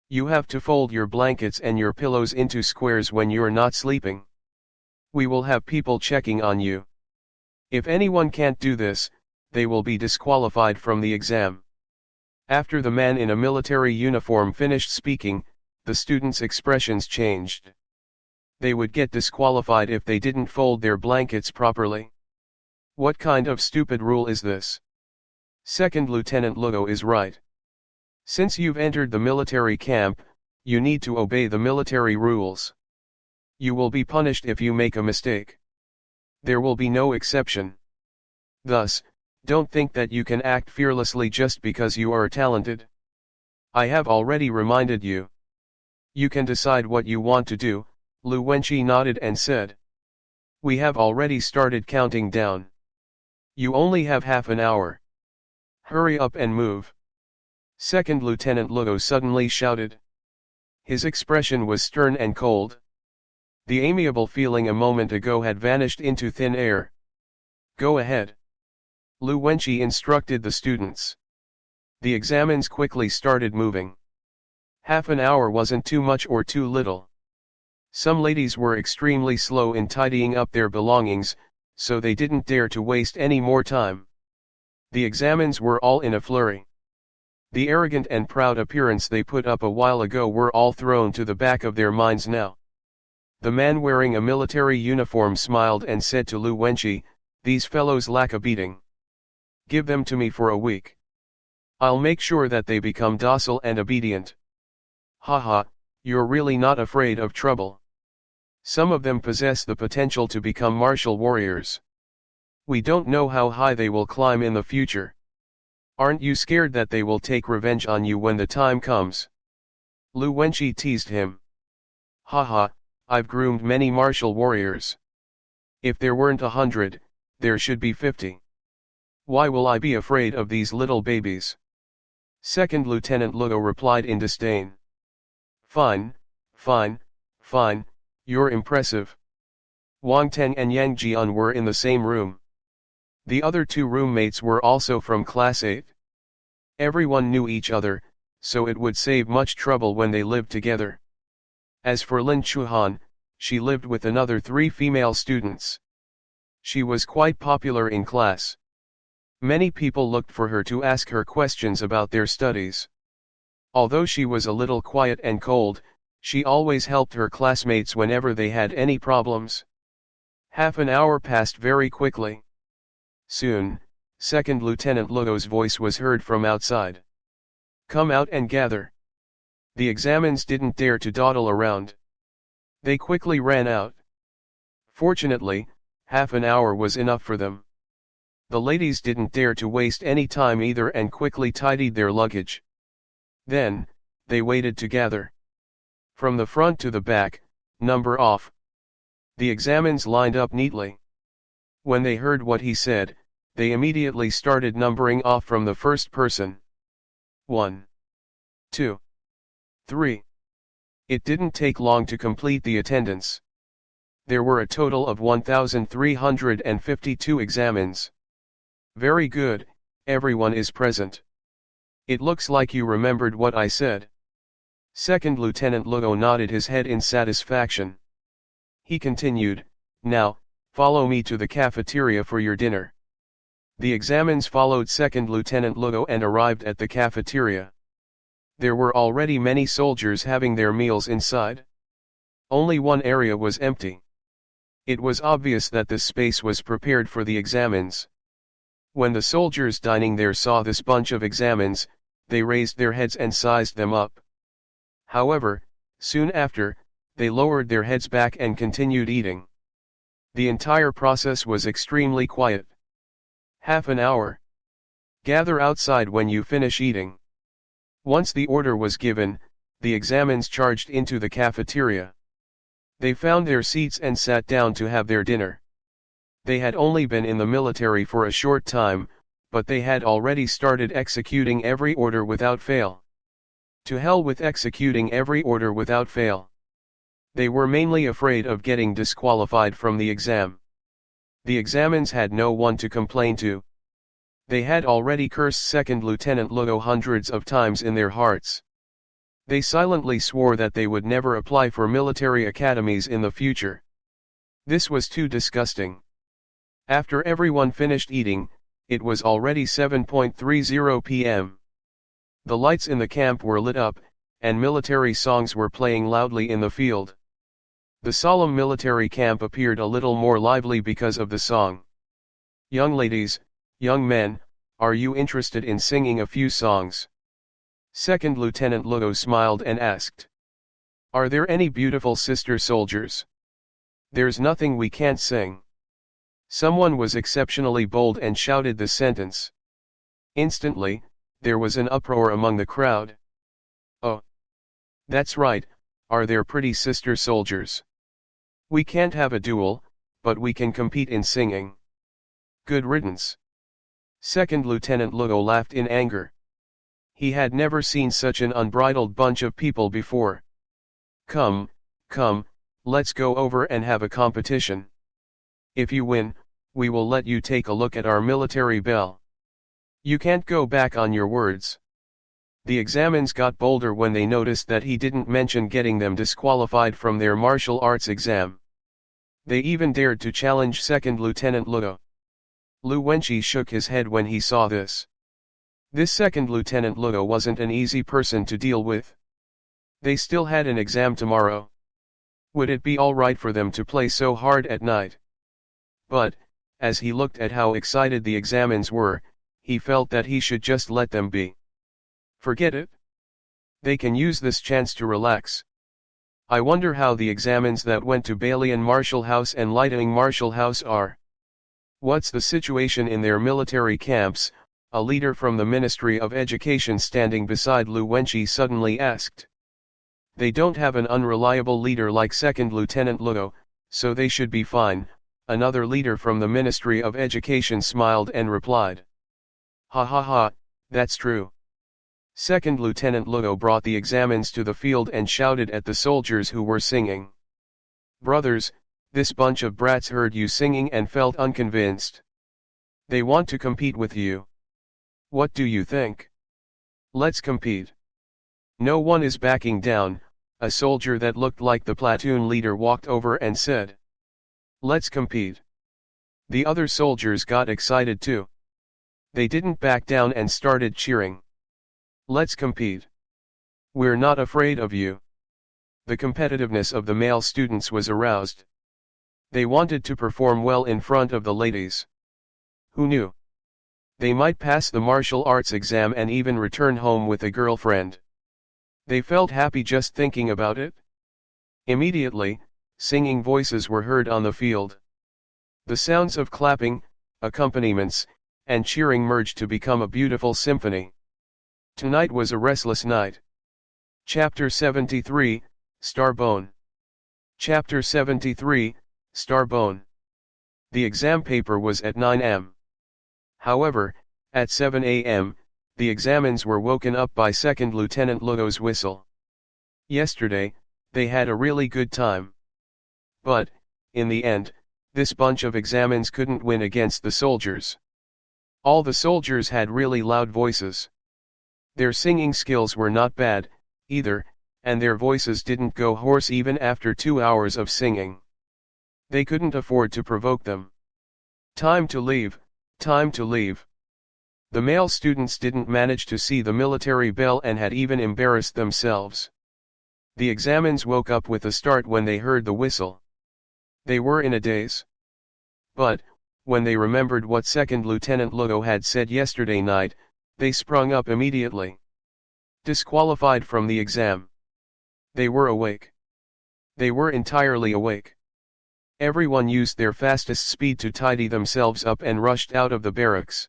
You have to fold your blankets and your pillows into squares when you're not sleeping. We will have people checking on you. If anyone can't do this, they will be disqualified from the exam. After the man in a military uniform finished speaking, the students' expressions changed. They would get disqualified if they didn't fold their blankets properly. What kind of stupid rule is this? Second Lieutenant Luo is right. Since you've entered the military camp, you need to obey the military rules. You will be punished if you make a mistake. There will be no exception. Thus, don't think that you can act fearlessly just because you are talented. I have already reminded you. You can decide what you want to do, Lu Wenqi nodded and said. We have already started counting down. You only have half an hour. Hurry up and move. Second Lieutenant Luo suddenly shouted. His expression was stern and cold. The amiable feeling a moment ago had vanished into thin air. Go ahead. Lu Wenqi instructed the students. The examines quickly started moving. Half an hour wasn't too much or too little. Some ladies were extremely slow in tidying up their belongings, so they didn't dare to waste any more time. The examines were all in a flurry. The arrogant and proud appearance they put up a while ago were all thrown to the back of their minds now. The man wearing a military uniform smiled and said to Lu Wenqi, these fellows lack a beating. Give them to me for a week. I'll make sure that they become docile and obedient. Haha, you're really not afraid of trouble. Some of them possess the potential to become martial warriors. We don't know how high they will climb in the future. Aren't you scared that they will take revenge on you when the time comes? Lu Wenqi teased him. Haha, I've groomed many martial warriors. If there weren't 100, there should be 50. Why will I be afraid of these little babies? Second Lieutenant Luo replied in disdain. Fine, fine, fine, you're impressive. Wang Teng and Yang Jian were in the same room. The other 2 roommates were also from Class 8. Everyone knew each other, so it would save much trouble when they lived together. As for Lin Chuhan, she lived with another 3 female students. She was quite popular in class. Many people looked for her to ask her questions about their studies. Although she was a little quiet and cold, she always helped her classmates whenever they had any problems. Half an hour passed very quickly. Soon, Second Lieutenant Luo's voice was heard from outside. Come out and gather. The examines didn't dare to dawdle around. They quickly ran out. Fortunately, half an hour was enough for them. The ladies didn't dare to waste any time either and quickly tidied their luggage. Then, they waited to gather. From the front to the back, number off. The examines lined up neatly. When they heard what he said, they immediately started numbering off from the first person. 1, 2, 3. It didn't take long to complete the attendance. There were a total of 1,352 examines. Very good, everyone is present. It looks like you remembered what I said. Second Lieutenant Luo nodded his head in satisfaction. He continued, now, Follow me to the cafeteria for your dinner. The examines followed Second Lieutenant Lugo and arrived at the cafeteria. There were already many soldiers having their meals inside. Only one area was empty. It was obvious that this space was prepared for the examines. When the soldiers dining there saw this bunch of examines, they raised their heads and sized them up. However, soon after, they lowered their heads back and continued eating. The entire process was extremely quiet. Half an hour. Gather outside when you finish eating. Once the order was given, the examines charged into the cafeteria. They found their seats and sat down to have their dinner. They had only been in the military for a short time, but they had already started executing every order without fail. To hell with executing every order without fail. They were mainly afraid of getting disqualified from the exam. The examines had no one to complain to. They had already cursed Second Lieutenant Lugo hundreds of times in their hearts. They silently swore that they would never apply for military academies in the future. This was too disgusting. After everyone finished eating, it was already 7:30 p.m. The lights in the camp were lit up, and military songs were playing loudly in the field. The solemn military camp appeared a little more lively because of the song. Young ladies, young men, are you interested in singing a few songs? Second Lieutenant Lugo smiled and asked. Are there any beautiful sister soldiers? There's nothing we can't sing. Someone was exceptionally bold and shouted the sentence. Instantly, there was an uproar among the crowd. Oh! That's right, are there pretty sister soldiers? We can't have a duel, but we can compete in singing. Good riddance. Second Lieutenant Lugo laughed in anger. He had never seen such an unbridled bunch of people before. Come, let's go over and have a competition. If you win, we will let you take a look at our military bell. You can't go back on your words. The examines got bolder when they noticed that he didn't mention getting them disqualified from their martial arts exam. They even dared to challenge Second Lieutenant Lugo. Lu Wenqi shook his head when he saw this. This Second Lieutenant Lugo wasn't an easy person to deal with. They still had an exam tomorrow. Would it be all right for them to play so hard at night? But, as he looked at how excited the examines were, he felt that he should just let them be. Forget it. They can use this chance to relax. I wonder how the examines that went to Balian Marshall House and Lighting Marshall House are. What's the situation in their military camps? A leader from the Ministry of Education standing beside Lu Wenqi suddenly asked. They don't have an unreliable leader like Second Lieutenant Lugo, so they should be fine, another leader from the Ministry of Education smiled and replied. Ha ha ha, that's true. Second Lieutenant Lugo brought the examines to the field and shouted at the soldiers who were singing. Brothers, this bunch of brats heard you singing and felt unconvinced. They want to compete with you. What do you think? Let's compete. No one is backing down. A soldier that looked like the platoon leader walked over and said. Let's compete. The other soldiers got excited too. They didn't back down and started cheering. Let's compete. We're not afraid of you. The competitiveness of the male students was aroused. They wanted to perform well in front of the ladies. Who knew? They might pass the martial arts exam and even return home with a girlfriend. They felt happy just thinking about it. Immediately, singing voices were heard on the field. The sounds of clapping, accompaniments, and cheering merged to become a beautiful symphony. Tonight was a restless night. Chapter 73, Starbone. Chapter 73, Starbone. The exam paper was at 9 am. However, at 7 am, the examines were woken up by Second Lieutenant Lugo's whistle. Yesterday, they had a really good time. But, in the end, this bunch of examines couldn't win against the soldiers. All the soldiers had really loud voices. Their singing skills were not bad, either, and their voices didn't go hoarse even after 2 hours of singing. They couldn't afford to provoke them. Time to leave, time to leave. The male students didn't manage to see the military bell and had even embarrassed themselves. The examines woke up with a start when they heard the whistle. They were in a daze. But, when they remembered what Second Lieutenant Lugo had said yesterday night, they sprung up immediately. Disqualified from the exam. They were awake. They were entirely awake. Everyone used their fastest speed to tidy themselves up and rushed out of the barracks.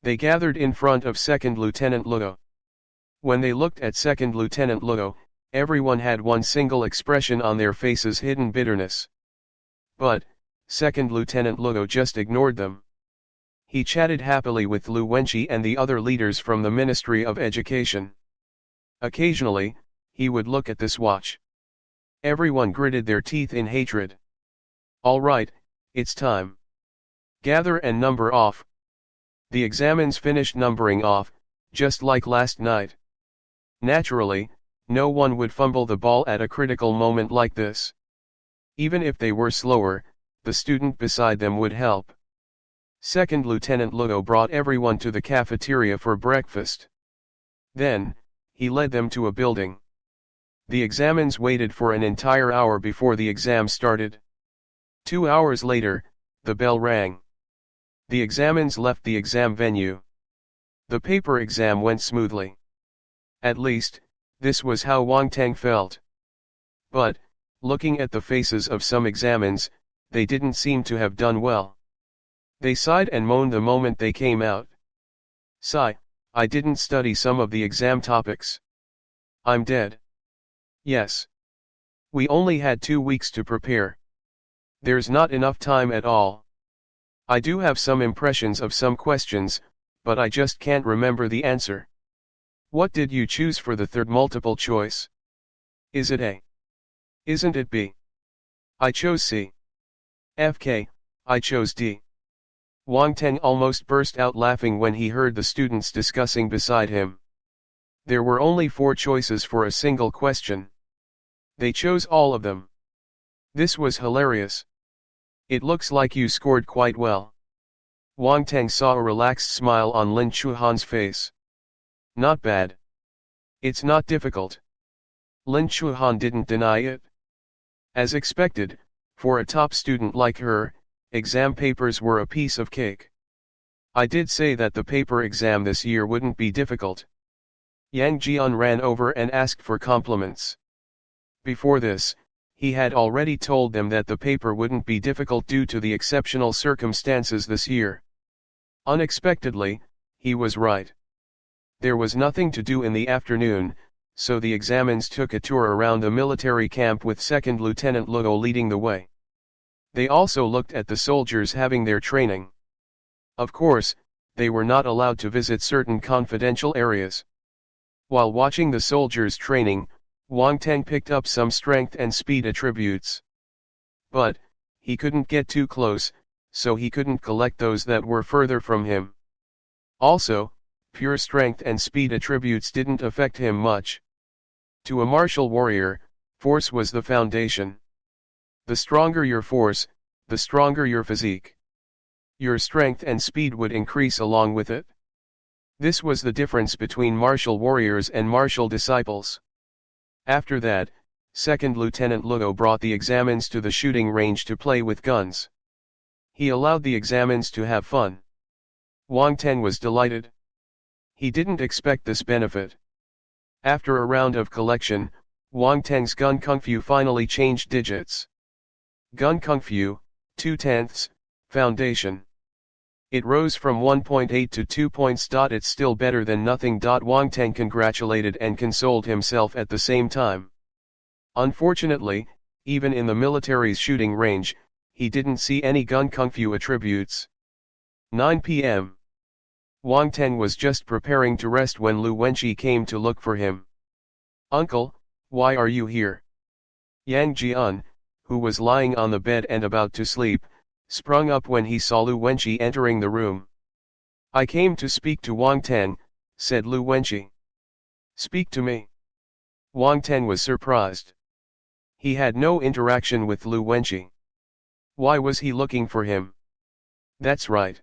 They gathered in front of Second Lieutenant Lugo. When they looked at Second Lieutenant Lugo, everyone had one single expression on their faces: hidden bitterness. But, Second Lieutenant Lugo just ignored them. He chatted happily with Lu Wenqi and the other leaders from the Ministry of Education. Occasionally, he would look at this watch. Everyone gritted their teeth in hatred. All right, it's time. Gather and number off. The examines finished numbering off, just like last night. Naturally, no one would fumble the ball at a critical moment like this. Even if they were slower, the student beside them would help. Second Lieutenant Lugo brought everyone to the cafeteria for breakfast. Then, he led them to a building. The examines waited for an entire hour before the exam started. 2 hours later, the bell rang. The examines left the exam venue. The paper exam went smoothly. At least, this was how Wang Teng felt. But, looking at the faces of some examines, they didn't seem to have done well. They sighed and moaned the moment they came out. Sigh, I didn't study some of the exam topics. I'm dead. Yes. We only had 2 weeks to prepare. There's not enough time at all. I do have some impressions of some questions, but I just can't remember the answer. What did you choose for the third multiple choice? Is it A? Isn't it B? I chose C. FK, I chose D. Wang Teng almost burst out laughing when he heard the students discussing beside him. There were only 4 choices for a single question. They chose all of them. This was hilarious. It looks like you scored quite well. Wang Teng saw a relaxed smile on Lin Chuhan's face. Not bad. It's not difficult. Lin Chuhan didn't deny it. As expected, for a top student like her, exam papers were a piece of cake. I did say that the paper exam this year wouldn't be difficult. Yang Jian ran over and asked for compliments. Before this, he had already told them that the paper wouldn't be difficult due to the exceptional circumstances this year. Unexpectedly, he was right. There was nothing to do in the afternoon, so the examines took a tour around the military camp with Second Lieutenant Lugo leading the way. They also looked at the soldiers having their training. Of course, they were not allowed to visit certain confidential areas. While watching the soldiers training, Wang Teng picked up some strength and speed attributes. But, he couldn't get too close, so he couldn't collect those that were further from him. Also, pure strength and speed attributes didn't affect him much. To a martial warrior, force was the foundation. The stronger your force, the stronger your physique. Your strength and speed would increase along with it. This was the difference between martial warriors and martial disciples. After that, Second Lieutenant Lugo brought the examines to the shooting range to play with guns. He allowed the examines to have fun. Wang Teng was delighted. He didn't expect this benefit. After a round of collection, Wang Teng's gun kung fu finally changed digits. Gun kung fu, 2/10, foundation. It rose from 1.8 to 2 points. It's still better than nothing. Wang Teng congratulated and consoled himself at the same time. Unfortunately, even in the military's shooting range, he didn't see any gun kung fu attributes. 9 p.m. Wang Teng was just preparing to rest when Lu Wenqi came to look for him. Uncle, why are you here? Yang Jian, who was lying on the bed and about to sleep, sprung up when he saw Lu Wenqi entering the room. I came to speak to Wang Teng, said Lu Wenqi. Speak to me. Wang Teng was surprised. He had no interaction with Lu Wenqi. Why was he looking for him? That's right.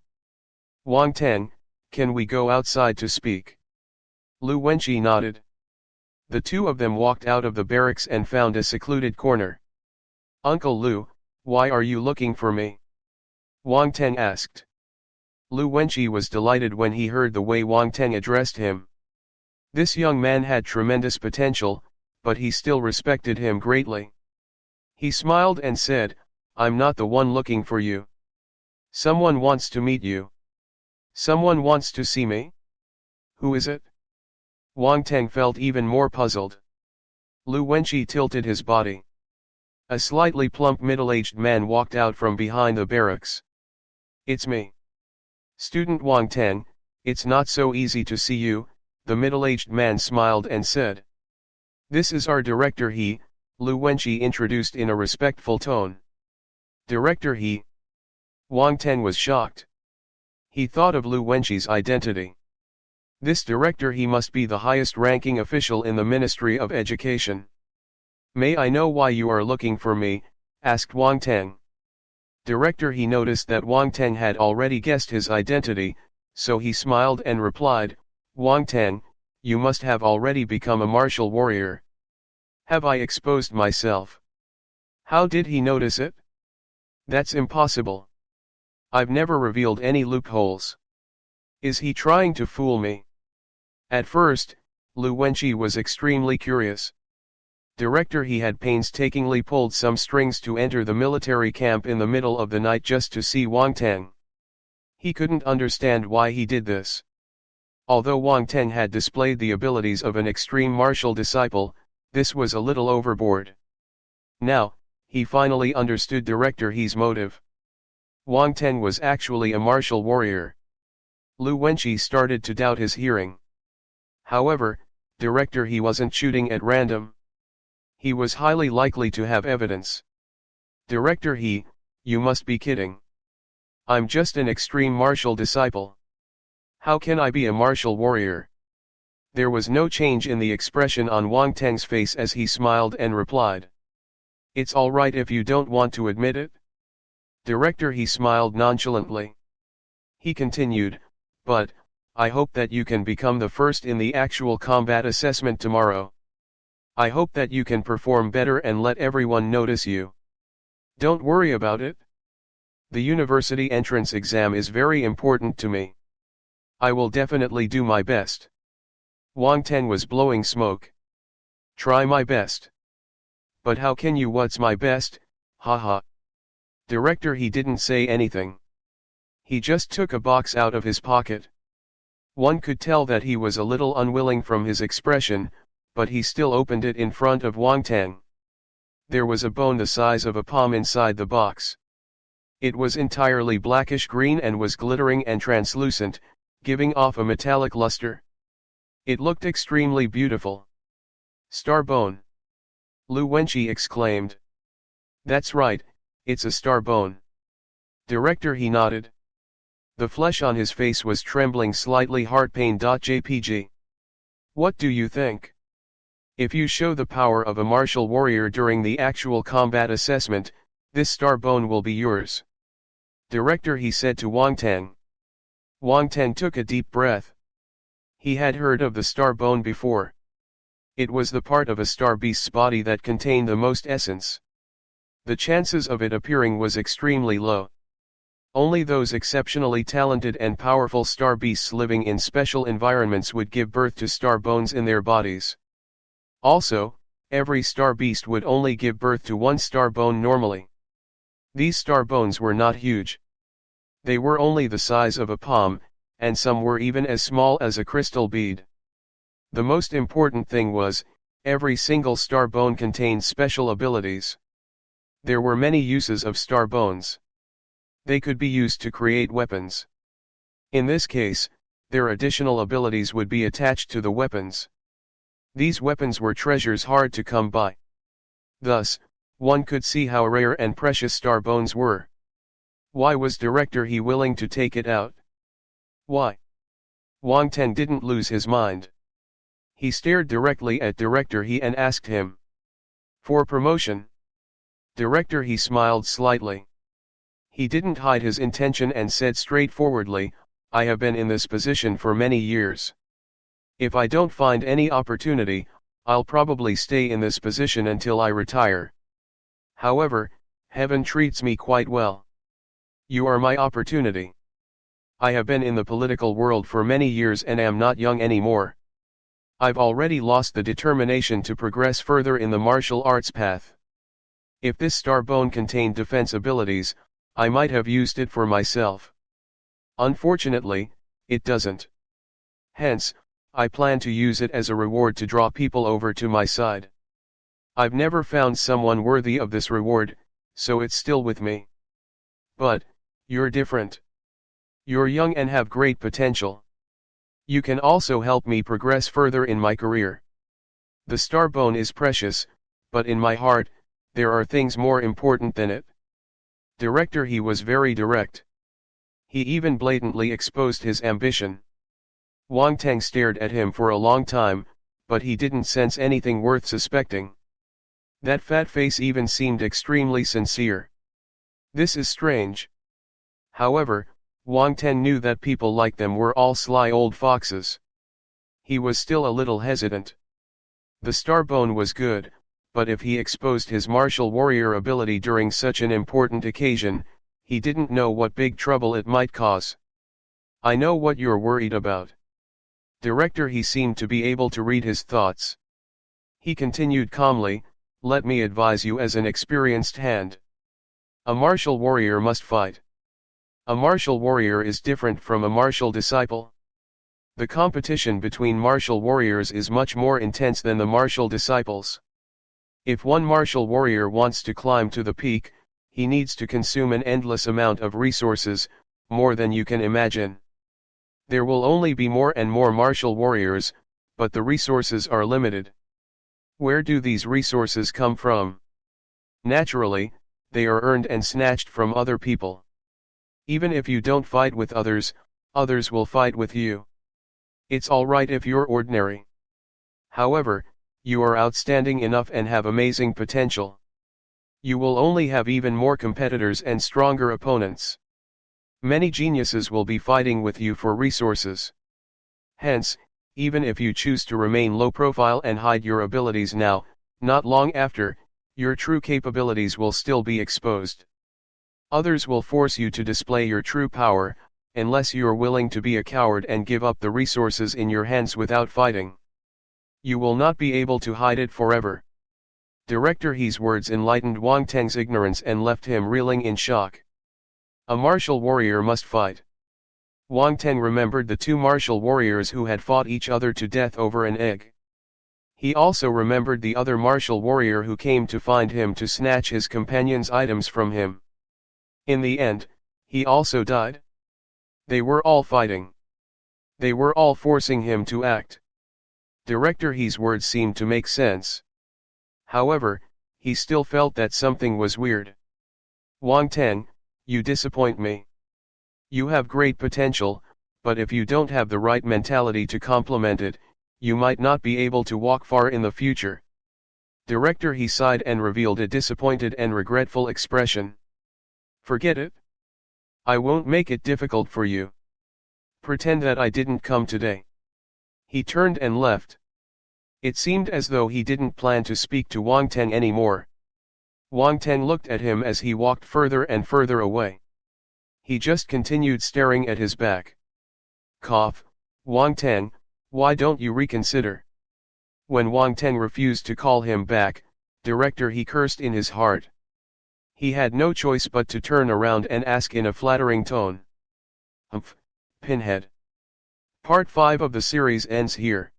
Wang Teng, can we go outside to speak? Lu Wenqi nodded. The two of them walked out of the barracks and found a secluded corner. Uncle Lu, why are you looking for me? Wang Teng asked. Lu Wenqi was delighted when he heard the way Wang Teng addressed him. This young man had tremendous potential, but he still respected him greatly. He smiled and said, I'm not the one looking for you. Someone wants to meet you. Someone wants to see me? Who is it? Wang Teng felt even more puzzled. Lu Wenqi tilted his body. A slightly plump middle-aged man walked out from behind the barracks. It's me. Student Wang Teng, it's not so easy to see you, the middle-aged man smiled and said. This is our director he, Lu Wenqi introduced in a respectful tone. Director he. Wang Teng was shocked. He thought of Lu Wenqi's identity. This director he must be the highest-ranking official in the Ministry of Education. May I know why you are looking for me? Asked Wang Teng. Director he noticed that Wang Teng had already guessed his identity, so he smiled and replied, Wang Teng, you must have already become a martial warrior. Have I exposed myself? How did he notice it? That's impossible. I've never revealed any loopholes. Is he trying to fool me? At first, Lu Wenqi was extremely curious. Director he had painstakingly pulled some strings to enter the military camp in the middle of the night just to see Wang Teng. He couldn't understand why he did this. Although Wang Teng had displayed the abilities of an extreme martial disciple, this was a little overboard. Now, he finally understood Director he's motive. Wang Teng was actually a martial warrior. Lu Wenqi started to doubt his hearing. However, Director he wasn't shooting at random. He was highly likely to have evidence. Director he, you must be kidding. I'm just an extreme martial disciple. How can I be a martial warrior? There was no change in the expression on Wang Teng's face as he smiled and replied. It's alright if you don't want to admit it. Director he smiled nonchalantly. He continued, but, I hope that you can become the first in the actual combat assessment tomorrow. I hope that you can perform better and let everyone notice you. Don't worry about it. The university entrance exam is very important to me. I will definitely do my best. Wang Teng was blowing smoke. Try my best. But how can you? What's my best? Haha. Director he didn't say anything. He just took a box out of his pocket. One could tell that he was a little unwilling from his expression, but he still opened it in front of Wang Teng. There was a bone the size of a palm inside the box. It was entirely blackish green and was glittering and translucent, giving off a metallic luster. It looked extremely beautiful. Star bone. Lu Wenqi exclaimed. That's right, it's a star bone. Director he nodded. The flesh on his face was trembling slightly. Heart pain. Jpg. What do you think? If you show the power of a martial warrior during the actual combat assessment, this star bone will be yours. Director he said to Wang Teng. Wang Teng took a deep breath. He had heard of the star bone before. It was the part of a star beast's body that contained the most essence. The chances of it appearing was extremely low. Only those exceptionally talented and powerful star beasts living in special environments would give birth to star bones in their bodies. Also, every star beast would only give birth to one star bone normally. These star bones were not huge. They were only the size of a palm, and some were even as small as a crystal bead. The most important thing was, every single star bone contained special abilities. There were many uses of star bones. They could be used to create weapons. In this case, their additional abilities would be attached to the weapons. These weapons were treasures hard to come by. Thus, one could see how rare and precious star bones were. Why was Director he willing to take it out? Why? Wang Teng didn't lose his mind. He stared directly at Director he and asked him. For promotion. Director he smiled slightly. He didn't hide his intention and said straightforwardly, I have been in this position for many years. If I don't find any opportunity, I'll probably stay in this position until I retire. However, heaven treats me quite well. You are my opportunity. I have been in the political world for many years and am not young anymore. I've already lost the determination to progress further in the martial arts path. If this star bone contained defense abilities, I might have used it for myself. Unfortunately, it doesn't. Hence, I plan to use it as a reward to draw people over to my side. I've never found someone worthy of this reward, so it's still with me. But, you're different. You're young and have great potential. You can also help me progress further in my career. The star bone is precious, but in my heart, there are things more important than it. Director. He was very direct. He even blatantly exposed his ambition. Wang Teng stared at him for a long time, but he didn't sense anything worth suspecting. That fat face even seemed extremely sincere. This is strange. However, Wang Teng knew that people like them were all sly old foxes. He was still a little hesitant. The star bone was good, but if he exposed his martial warrior ability during such an important occasion, he didn't know what big trouble it might cause. I know what you're worried about. Director. He seemed to be able to read his thoughts. He continued calmly, let me advise you as an experienced hand. A martial warrior must fight. A martial warrior is different from a martial disciple. The competition between martial warriors is much more intense than the martial disciples. If one martial warrior wants to climb to the peak, he needs to consume an endless amount of resources, more than you can imagine. There will only be more and more martial warriors, but the resources are limited. Where do these resources come from? Naturally, they are earned and snatched from other people. Even if you don't fight with others, others will fight with you. It's alright if you're ordinary. However, you are outstanding enough and have amazing potential. You will only have even more competitors and stronger opponents. Many geniuses will be fighting with you for resources. Hence, even if you choose to remain low profile and hide your abilities now, not long after, your true capabilities will still be exposed. Others will force you to display your true power, unless you're willing to be a coward and give up the resources in your hands without fighting. You will not be able to hide it forever. Director. His words enlightened Wang Teng's ignorance and left him reeling in shock. A martial warrior must fight. Wang Teng remembered the two martial warriors who had fought each other to death over an egg. He also remembered the other martial warrior who came to find him to snatch his companion's items from him. In the end, he also died. They were all fighting. They were all forcing him to act. Director. His words seemed to make sense. However, he still felt that something was weird. Wang Teng, you disappoint me. You have great potential, but if you don't have the right mentality to complement it, you might not be able to walk far in the future. Director. He sighed and revealed a disappointed and regretful expression. Forget it. I won't make it difficult for you. Pretend that I didn't come today. He turned and left. It seemed as though he didn't plan to speak to Wang Teng anymore. Wang Teng looked at him as he walked further and further away. He just continued staring at his back. Cough. Wang Teng, why don't you reconsider? When Wang Teng refused to call him back, Director. He cursed in his heart. He had no choice but to turn around and ask in a flattering tone. Humph, Pinhead. Part 5 of the series ends here.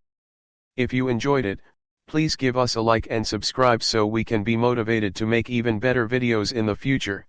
If you enjoyed it, please give us a like and subscribe so we can be motivated to make even better videos in the future.